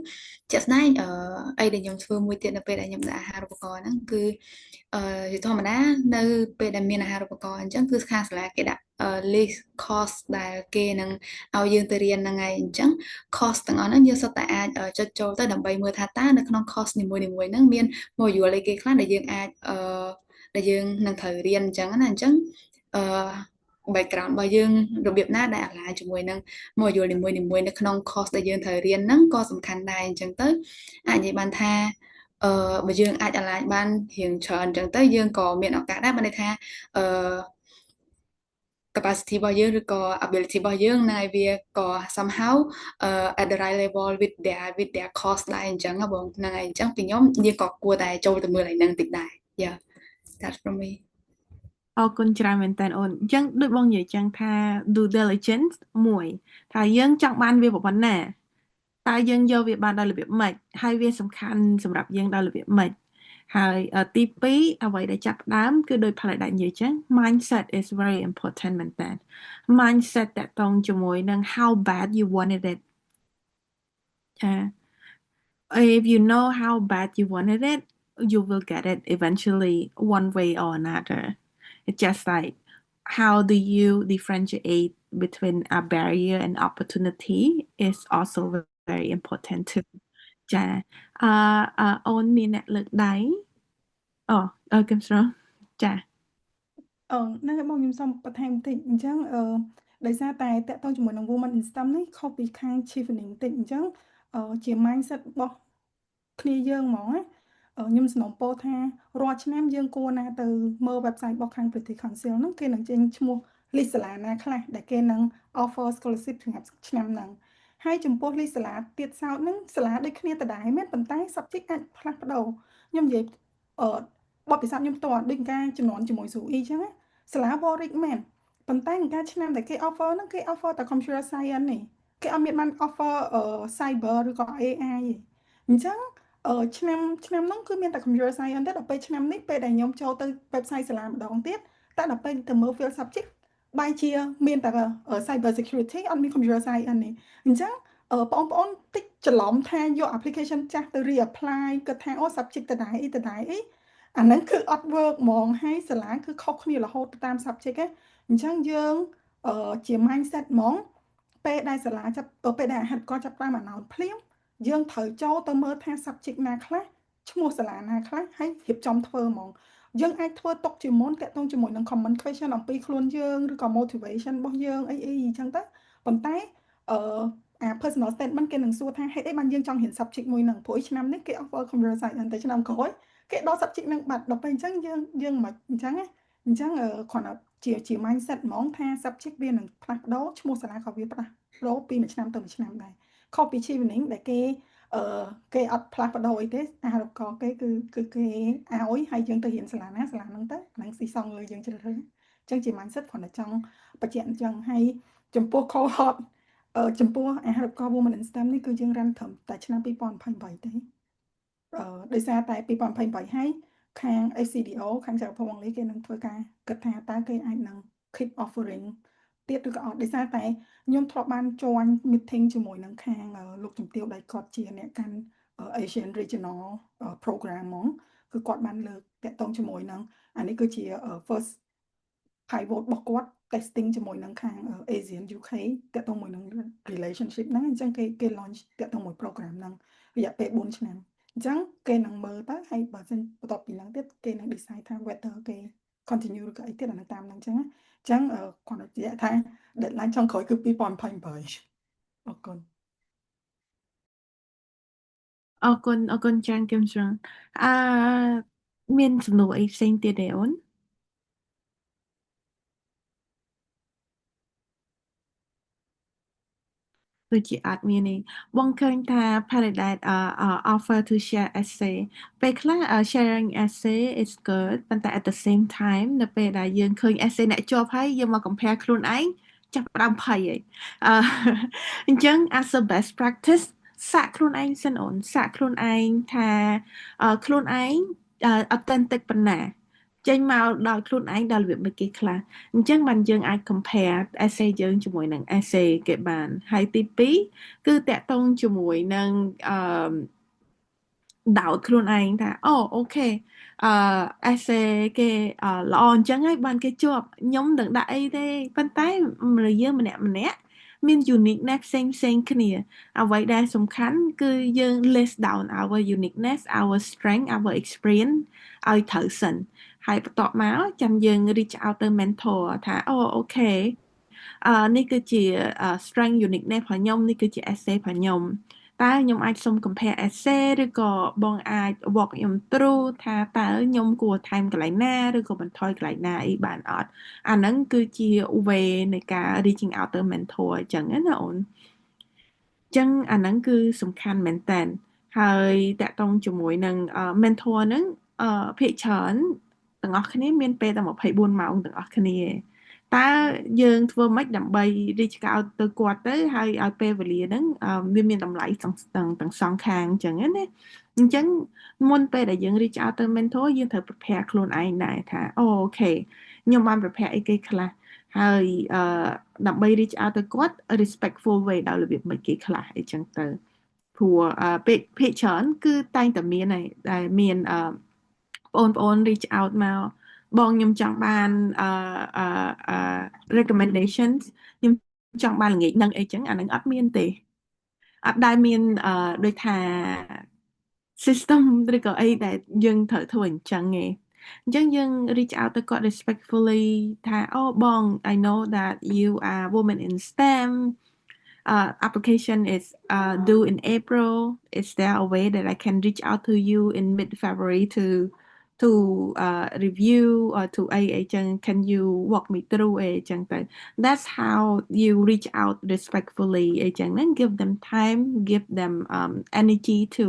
ជាក់ស្ដែងអីដែលខ្ញុំធ្វើមួយទៀតនៅពេលដែលខ្ញុំដាក់អាហារូបករណ៍ហ្នឹងគឺជាធម្មតានៅពេលដែលមានអាហារូបករណ៍អញ្ចឹងគឺខាងសាលាគេដាក់ list course ដែលគេនឹងឲ្យយើងទៅរៀនហ្នឹងឯងអញ្ចឹង course ទាំងអស់ហ្នឹងយើងសុទ្ធតែអាចចុចចូលទៅដើម្បីមើលថាតើនៅក្នុង course នីមួយៗហ្នឹងមាន module អីគេខ្លះដែលយើងអាចដែលយើងនឹងត្រូវរៀនអញ្ចឹងណាអញ្ចឹងbackground របស់យើងរបៀបណាដែល align ជាមួយនឹង module នីមួយៗនៅក្នុង course ដែលយើងត្រូវរៀនហ្នឹងក៏សំខាន់ដែរអញ្ចឹងទៅអាចនិយាយបានថាបើយើងអាច align បានរៀងច្រើនអញ្ចឹងទៅយើងក៏មានឱកាសដែរបើន័យថាcapacity របស់យើងឬក៏ ability របស់យើងនៅឲ្យវាក៏ somehow at the right level with their course ដែរអញ្ចឹងបងហ្នឹងហើយអញ្ចឹងពីខ្ញុំយើងក៏គួរតែចូលទៅមើលឲ្យហ្នឹងតិចដែរ yeah that's from me អរគុណច្រើនមែនតើអូនអញ្ចឹងដូចបងនិយាយចឹងថា due diligence មួយថាយើងចង់បានវាប៉ុណ្ណាតើយើងយកវាបានដោយរបៀបម៉េចហើយវាសំខាន់សម្រាប់យើងដោយរបៀបម៉េចហើយទី2អ្វីដែលចាប់ផ្ដើមគឺដោយផលដែលនិយាយចឹង mindset is very important មែនតើ mindset តកតងជាមួយនឹង how bad you wanted it if you know how bad you wanted it you will get it eventually one way or another it's just like how do you differentiate between a barrier and opportunity is also very important too ចាអូនមានអ្នកលើកដៃអូគឹមស្រងចាហ្នឹងហើយបងខ្ញុំសូមបន្ថែមបន្តិចអញ្ចឹងដោយសារតែតកតងជាមួយនឹង Women in STEM នេះខុសពីខាង Chevening បន្តិចអញ្ចឹងជា mindset របស់គ្នាយើងហ្មងណាខ្ញុំសំណូមពរថារាល់ឆ្នាំយើងគួរណាទៅមើល website របស់ខាង British Council ហ្នឹងគេនឹងចេញឈ្មោះ list សាលាណាខ្លះដែលគេនឹង offer scholarship សម្រាប់ឆ្នាំហ្នឹងហើយចំពោះ list សាលាទៀតសោតហ្នឹងសាលាដូចគ្នាដដែលមែនប៉ុន្តែ subject អាចផ្លាស់ប្ដូរខ្ញុំនិយាយបទពិសោធន៍ខ្ញុំផ្ទាល់ដូចការជំនាន់ជាមួយ SUI អញ្ចឹងណាសាលា Warwick មែនប៉ុន្តែការឆ្នាំដែលគេ offer ហ្នឹងគេ offer តែ computer science នេះគេអត់មានបាន offer cyber ឬក៏ AI ទេអញ្ចឹងឆ្នាំហ្នឹងគឺមានតែ computer science ទេដល់ពេលឆ្នាំនេះពេលដែលខ្ញុំចូលទៅ website សាលាម្ដងទៀតតែដល់ពេលទៅមើល field subject បែរជាមានតែ cyber security អត់មាន computer science នេះអញ្ចឹងបងប្អូនតិចច្រឡំថាយក application ចាស់ទៅ reapply គាត់ថាអូ subject ដដែលអីអាហ្នឹងគឺអត់ work ហ្មងហើយសាលាគឺខុសគ្នារហូតទៅតាម subject ឯងអញ្ចឹងយើងជា mindset ហ្មងពេលដែលសាលាពេលដែលអាហារូបករណ៍ចាប់ផ្ដើម announce ភ្លាមយើងត្រូវចូលទៅមើលថា subject ណាខ្លះឈ្មោះសាលាណាខ្លះហើយរៀបចំធ្វើហ្មងយើងអាចធ្វើទុកជាមុនតាក់ទងជាមួយនឹង comment question អំពីខ្លួនយើងឬក៏ motivation របស់យើងអីអញ្ចឹងទៅប៉ុន្តែpersonal statement គេនឹងសួរថាហេតុអីបានយើងចង់រៀន subject មួយហ្នឹងព្រោះឆ្នាំនេះគេ offer computer science តែឆ្នាំក្រោយគេដក subject ហ្នឹងបាត់ដល់ពេលអញ្ចឹងយើងមិនអញ្ចឹងគ្រាន់តែជា mindset ហ្មងថា subject វានឹងផ្លាស់ប្ដូរឈ្មោះសាលាក៏វាផ្លាស់ប្ដូរពីមួយឆ្នាំទៅមួយឆ្នាំដែរខុសពី Chevening ដែលគេអត់ផ្លាស់ប្ដូរអីទេអាហារូបករណ៍គេគឺគេឲ្យហើយយើងទៅរៀនសាលាណាសាលាហ្នឹងទៅហ្នឹងស៊ីសងលើយើងជ្រើសរើសអញ្ចឹងជា mindset គ្រាន់តែចង់បញ្ជាក់អញ្ចឹងហើយចំពោះ cohort ចំពោះអាហារូបករណ៍ Women in STEM នេះគឺយើងរ៉ាន់ត្រឹមតែឆ្នាំ2028ទេដោយសារតែ2028ហើយខាង ACDO ខាងចក្រភពអង់គ្លេសគេនឹងធ្វើការគិតថាតើគេអាចនឹង keep offering ទៀតឬក៏អត់ដោយសារតែខ្ញុំធ្លាប់បាន join meeting ជាមួយនឹងខាងលោកជំទាវដែលគាត់ជាអ្នកកាន់ Asian Regional Program ហ្មងគឺគាត់បានលើកតាក់ទងជាមួយនឹងអានេះគឺជា first pivot របស់គាត់ testing ជាមួយនឹងខាង Asian UK តាក់ទងមួយនឹង relationship ហ្នឹងអញ្ចឹងគេ launch តាក់ទងមួយ program ហ្នឹងរយៈពេល4ឆ្នាំអញ្ចឹងគេនឹងមើលទៅហើយបើសិនបន្ទាប់ពីហ្នឹងទៀតគេនឹង decide ថា whether គេ continue ឬក៏អីទៀតអានោះតាមហ្នឹងអញ្ចឹងគាត់និយាយថា deadline ចុងក្រោយគឺ2028អរគុណអរគុណចាងគឹមស្រងមានសំណួរអីផ្សេងទៀតទេអូនគឺជាអត់មានទេបងឃើញថា Paradise offer to share essay ពេលខ្លះ sharing essay is good ប៉ុន្តែ at the same time នៅពេលដែលយើងឃើញ essay អ្នកជាប់ហើយយើងមក compare ខ្លួនឯងចាប់ផ្ដើមភ័យហើយអញ្ចឹង as a best practice សាកខ្លួនឯងសិនអូនសាកខ្លួនឯងថាខ្លួនឯង authentic ប៉ុណ្ណាចេញមកដោយខ្លួនឯងដល់របៀបមួយគេខ្លះអញ្ចឹងបានយើងអាច compare essay យើងជាមួយនឹង essay គេបានហើយទី2គឺតាក់ទងជាមួយនឹងដោតខ្លួនឯងថាអូខេessay គេល្អអញ្ចឹងហើយបានគេជាប់ខ្ញុំនឹងដាក់អីទេប៉ុន្តែយើងម្នាក់មាន uniqueness ផ្សេងគ្នាអ្វីដែលសំខាន់គឺយើង list down our uniqueness our strength our experience ឲ្យត្រូវសិនហើយបន្ទាប់មកចាំយើង reach out ទៅ mentor ថាអូខេនេះគឺជា strength uniqueness របស់ខ្ញុំនេះគឺជា essay របស់ខ្ញុំតើខ្ញុំអាចសុំ compare essay ឬក៏បងអាច walk ខ្ញុំ through ថាតើខ្ញុំគួរថែមកន្លែងណាឬក៏បន្ថយកន្លែងណាអីបានអត់អាហ្នឹងគឺជា way នៃការ reaching out ទៅ mentor អញ្ចឹងណាអូនអញ្ចឹងអាហ្នឹងគឺសំខាន់មែនតើហើយតាក់ទងជាមួយនឹង mentor ហ្នឹងភាគច្រើនទាំងអស់គ្នាមានពេលតែ24ម៉ោងទាំងអស់គ្នាតើយើងធ្វើម៉េចដើម្បី reach out ទៅគាត់ទៅហើយឲ្យពេលវេលាហ្នឹងវាមានតម្លៃទាំងសងខាងអញ្ចឹងណាអញ្ចឹងមុនពេលដែលយើង reach out ទៅ mentor យើងត្រូវ prepare ខ្លួនឯងដែរថាអូខេខ្ញុំបាន prepare អីគេខ្លះហើយដើម្បី reach out ទៅគាត់ respectful way ដោយរបៀបមិនគេខ្លះអីចឹងទៅព្រោះភាគច្រើនគឺតែងតែមានហើយដែលមានបងប្អូន reach out មកបងខ្ញុំចង់បានrecommendations ខ្ញុំចង់បានល្ងាចនឹងអីចឹងអានឹងអត់មានទេ អត់ដែលមានដូចថា system ឬក៏អីដែលយើងត្រូវធ្វើអញ្ចឹងឯងអញ្ចឹងយើង reach out ទៅគាត់ respectfully ថាអូបង I know that you are woman in STEM application is due in April. Is there a way that I can reach out to you in mid-February to review or to a agent? Can you walk me through a agent? That's how you reach out respectfully agent and give them time, give them energy to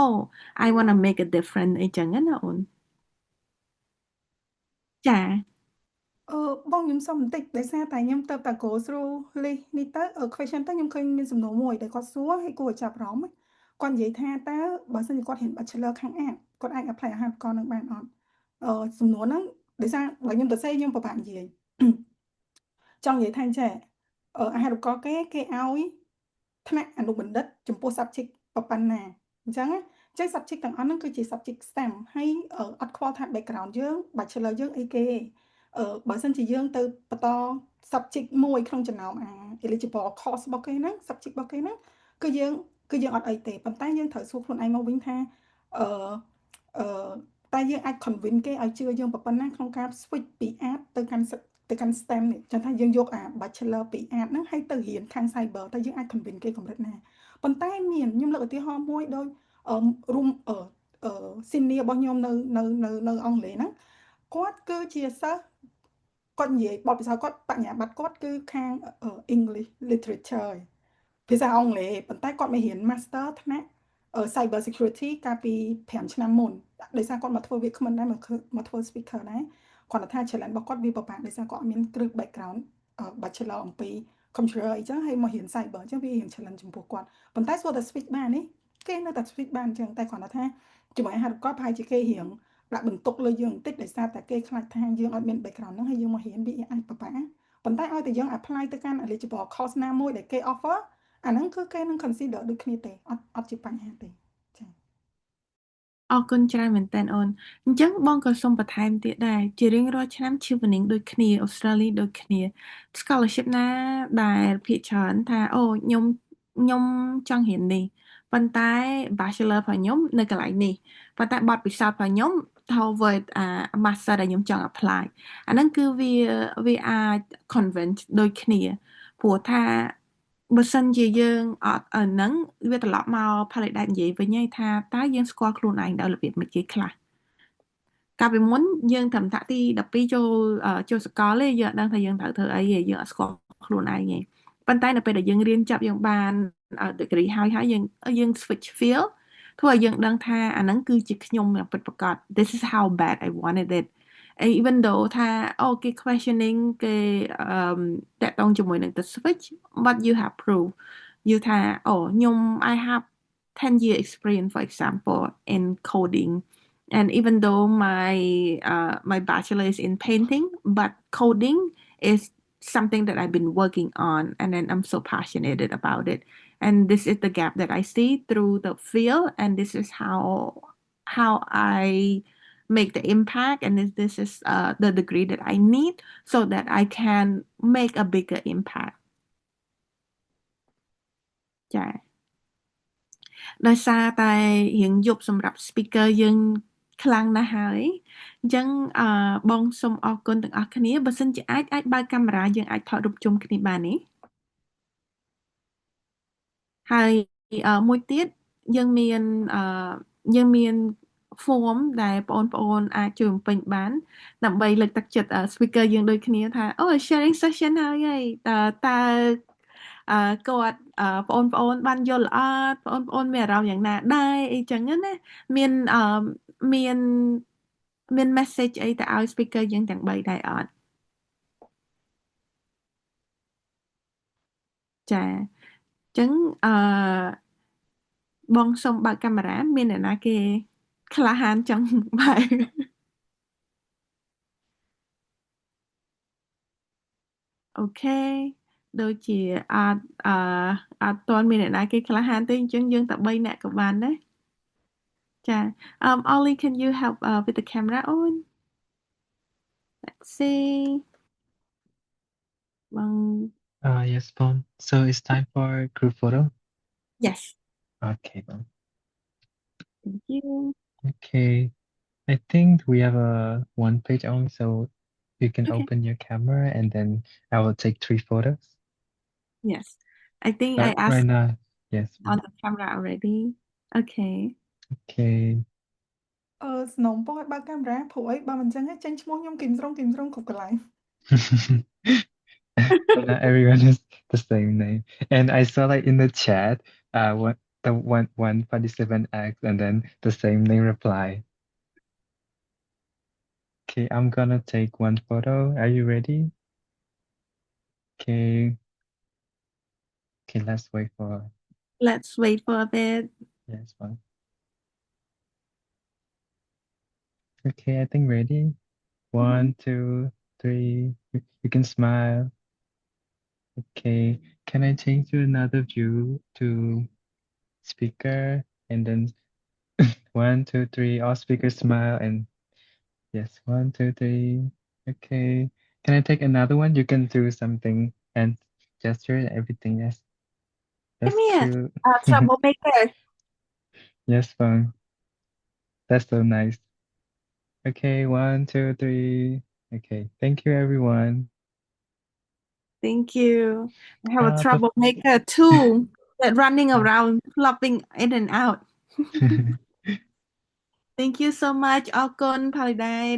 oh I want to make a difference អីចឹងណាអូនចា បងខ្ញុំសុំបន្តិចដោយសារតែខ្ញុំទៅតែ go through list នេះទៅquestion ទៅខ្ញុំឃើញមានសំណួរមួយដែលគាត់សួរហើយគួរឲ្យចាប់អារម្មណ៍គាត់និយាយថាតើបើសិនជាគាត់ហ៊ាន bachelor ខាង art គាត់អាច apply អាហារូបករណ៍នឹងបានអត់សំណួរហ្នឹងដោយសារបើខ្ញុំទៅសេខ្ញុំពិបាកនិយាយ ចង់និយាយថាចេះអាហារូបករណ៍គេឲ្យថ្នាក់អនុបណ្ឌិតចំពោះ subject ប៉ុណ្ណាអញ្ចឹងចេះ subject ទាំងអស់ហ្នឹងគឺជា subject STEM ហើយអត់ខ្វល់ថា background យើង bachelor យើងអីគេបើសិនជាយើងទៅបន្ត subject មួយក្នុងចំណោមeligible course របស់គេហ្នឹង subject របស់គេហ្នឹងគឺយើងអត់អីទេប៉ុន្តែយើងត្រូវសួរខ្លួនឯងមកវិញថាអឺតែយើងអាច convince គេឲ្យជឿយើងប៉ុណ្ណាក្នុងការ switch ពី art ទៅកាន់ STEM នេះចឹងថាយើងយកbachelor ពី art ហ្នឹងហើយទៅរៀនខាង cyber តែយើងអាច convince គេកម្រិតណាប៉ុន្តែខ្ញុំលើកឧទាហរណ៍មួយដូចsenior របស់ខ្ញុំនៅអង់គ្លេសហ្នឹងគាត់គឺជាសិស្សគាត់និយាយបទពិសោធន៍គាត់បញ្ញាបត្រគាត់គឺខាង English literature ភាសាអង់គ្លេសប៉ុន្តែគាត់មករៀន master ថ្នាក់ cyber security កាលពី5ឆ្នាំមុនដោយសារគាត់មកធ្វើ Викман ដែរមកធ្វើ speaker ដែរគាត់ថា challenge របស់គាត់វាពិបាកដោយសារគាត់អត់មានគ្រឹះ background bachelor អំពី computer អីចឹងហើយមករៀន cyber អញ្ចឹងវារៀង challenge ចំពោះគាត់ប៉ុន្តែសួរតែ switch បាននេះគេនៅតែ switch បានអញ្ចឹងតែគាត់ថាជាមួយអាហារូបករណ៍ប្រហែលជាគេរៀងដាក់បន្ទុកលើយើងបន្តិចដោយសារតែគេខ្លាចថាយើងអត់មាន background ហ្នឹងហើយយើងមករៀនវាអាចពិបាកប៉ុន្តែឲ្យតែយើង apply ទៅកាន់ eligible course ណាមួយដែលគេ offer អាហ្នឹងគឺគេនឹង consider ដូចគ្នាទេអត់ជាបញ្ហាទេចា៎អរគុណច្រើនមែនតើអូនអញ្ចឹងបងក៏សូមបន្ថែមទៀតដែរជារៀងរាល់ឆ្នាំ chevening ដូចគ្នាអូស្ត្រាលីដូចគ្នា scholarship ណាដែលភាគច្រើនថាអូខ្ញុំចង់រៀននេះប៉ុន្តែ bachelor របស់ខ្ញុំនៅកន្លែងនេះប៉ុន្តែបទពិសោធន៍របស់ខ្ញុំ Harvard master ដែលខ្ញុំចង់ apply អាហ្នឹងគឺវាអាច convince ដូចគ្នាព្រោះថាបើសិនជាយើងអត់ហ្នឹងវាត្រឡប់មកផលិតដែលនិយាយវិញហើយថាតើយើងស្គាល់ខ្លួនឯងដល់របៀបមិនគេខ្លះកាលពីមុនយើងត្រឹមតាក់ទី12ចូលសកលទេយើងអត់ដឹងថាយើងត្រូវធ្វើអីទេយើងអត់ស្គាល់ខ្លួនឯងទេប៉ុន្តែនៅពេលដែលយើងរៀនចប់យើងបាន degree ហើយយើង switch field ធ្វើឲ្យយើងដឹងថាអាហ្នឹងគឺជាខ្ញុំយ៉ាងពិតប្រាកដ this is how bad I wanted it even though ថាគេ questioning គេតាក់ទងជាមួយនឹង the switch but you have proof យូថាខ្ញុំ I have 10-year experience for example in coding and even though my bachelor is in painting but coding is something that I've been working on and then I'm so passionate about it and this is the gap that I see through the field and this is how I make the impact and this is the degree that I need so that I can make a bigger impact ចា៎ដោយសារតែរៀងយប់សម្រាប់ speaker យើងខ្លាំងណាស់ហើយអញ្ចឹងបងសូមអរគុណទាំងអស់គ្នាបើសិនជាអាចបើកកាមេរ៉ាយើងអាចថតរូបជុំគ្នាបានទេហើយមួយទៀតយើងមាន form ដែលបងប្អូនអាចជួយបំពេញបានដើម្បីលើកទឹកចិត្ត speaker យើងដូចគ្នាថាsharing session ហើយតើគាត់បងប្អូនបានយល់អត់បងប្អូនមានអារម្មណ៍យ៉ាងណាដែរអីចឹងណាមាន message អីទៅឲ្យ speaker យើងទាំង3ដែរអត់ចាអញ្ចឹងបងសូមបើកកាមេរ៉ាមានអ្នកណាគេក្លាហានចង់បើកអូខេដូចជាអត់ទាន់មានអ្នកណាគេក្លាហានទេអញ្ចឹងយើងតែ3នាក់ក៏បានដែរចា Ollie can you help with the camera on let's see បងYes, Bon. So it's time for group photo. Yes. Okay, bong. Thank you. Okay. I think we have a one page on, so you can Okay. open your camera and then I will take 3 photos. Yes. I think I But right asked now, yes. on the camera already. Okay. Okay. ស្នងបងឲ្យបើកកាមេរ៉ាព្រោះអីបើមិនចឹងទេចេញឈ្មោះខ្ញុំគីមស្រងគ្រប់កន្លែង So not everyone has the same name. And I saw like in the chat, one participant asked and then the same name reply. Okay, I'm gonna take one photo. Are you ready? Okay. Okay, let's wait for Let's wait for a bit. yes one. Okay, I think ready. One, two, three. You can smile. Okay. Can I change to another view to speaker and then 1, 2, 3, all speakers smile and yes, 1, 2, 3. Okay. Can I take another one? You can do something and gesture and everything. Yes. That's Come here. cute. Troublemaker. Yes, fun. That's so nice. Okay, 1, 2, 3. Okay. Thank you, everyone. Thank you. I have a But troublemaker too. That running around, flopping in and out. Thank you so much អរគុណផលដែល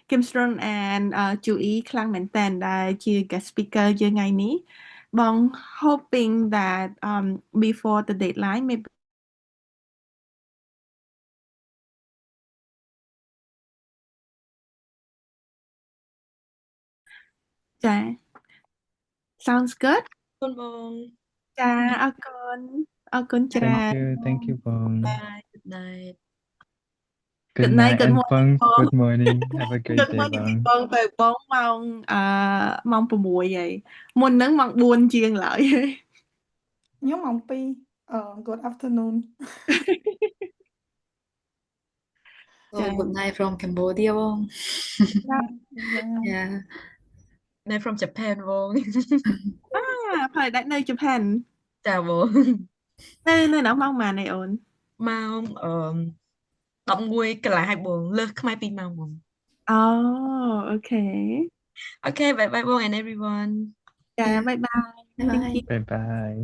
Kim Strong and chú ý ខ្លាំងមែនតើដែលជា guest speaker យើងថ្ងៃនេះបង hoping that before the deadline maybe ចា sounds good គុណបង ចាអរគុណច្រើន Thank you, Bong. Good night Good Good night night good and morning Bong. បង Good morning. Have a great Good day, morning ពី Bong. បងទៅបងម៉ោង 6 ហើយមុនហ្នឹងម៉ោង 4 ជាងឡើយ ខ្ញុំម៉ោង 2 good afternoon So good night from Cambodia បង Yeah Night from Japan បង ផលដែលនៅ Japan ចាបង នៅម៉ោងម៉ានឯអូន ម៉ោង11 កន្លះហើយបងលើសខ្មែរ 2 ម៉ោងបង Oh okay Okay bye bye បង and everyone ចា bye bye Bye Thank bye you Bye bye.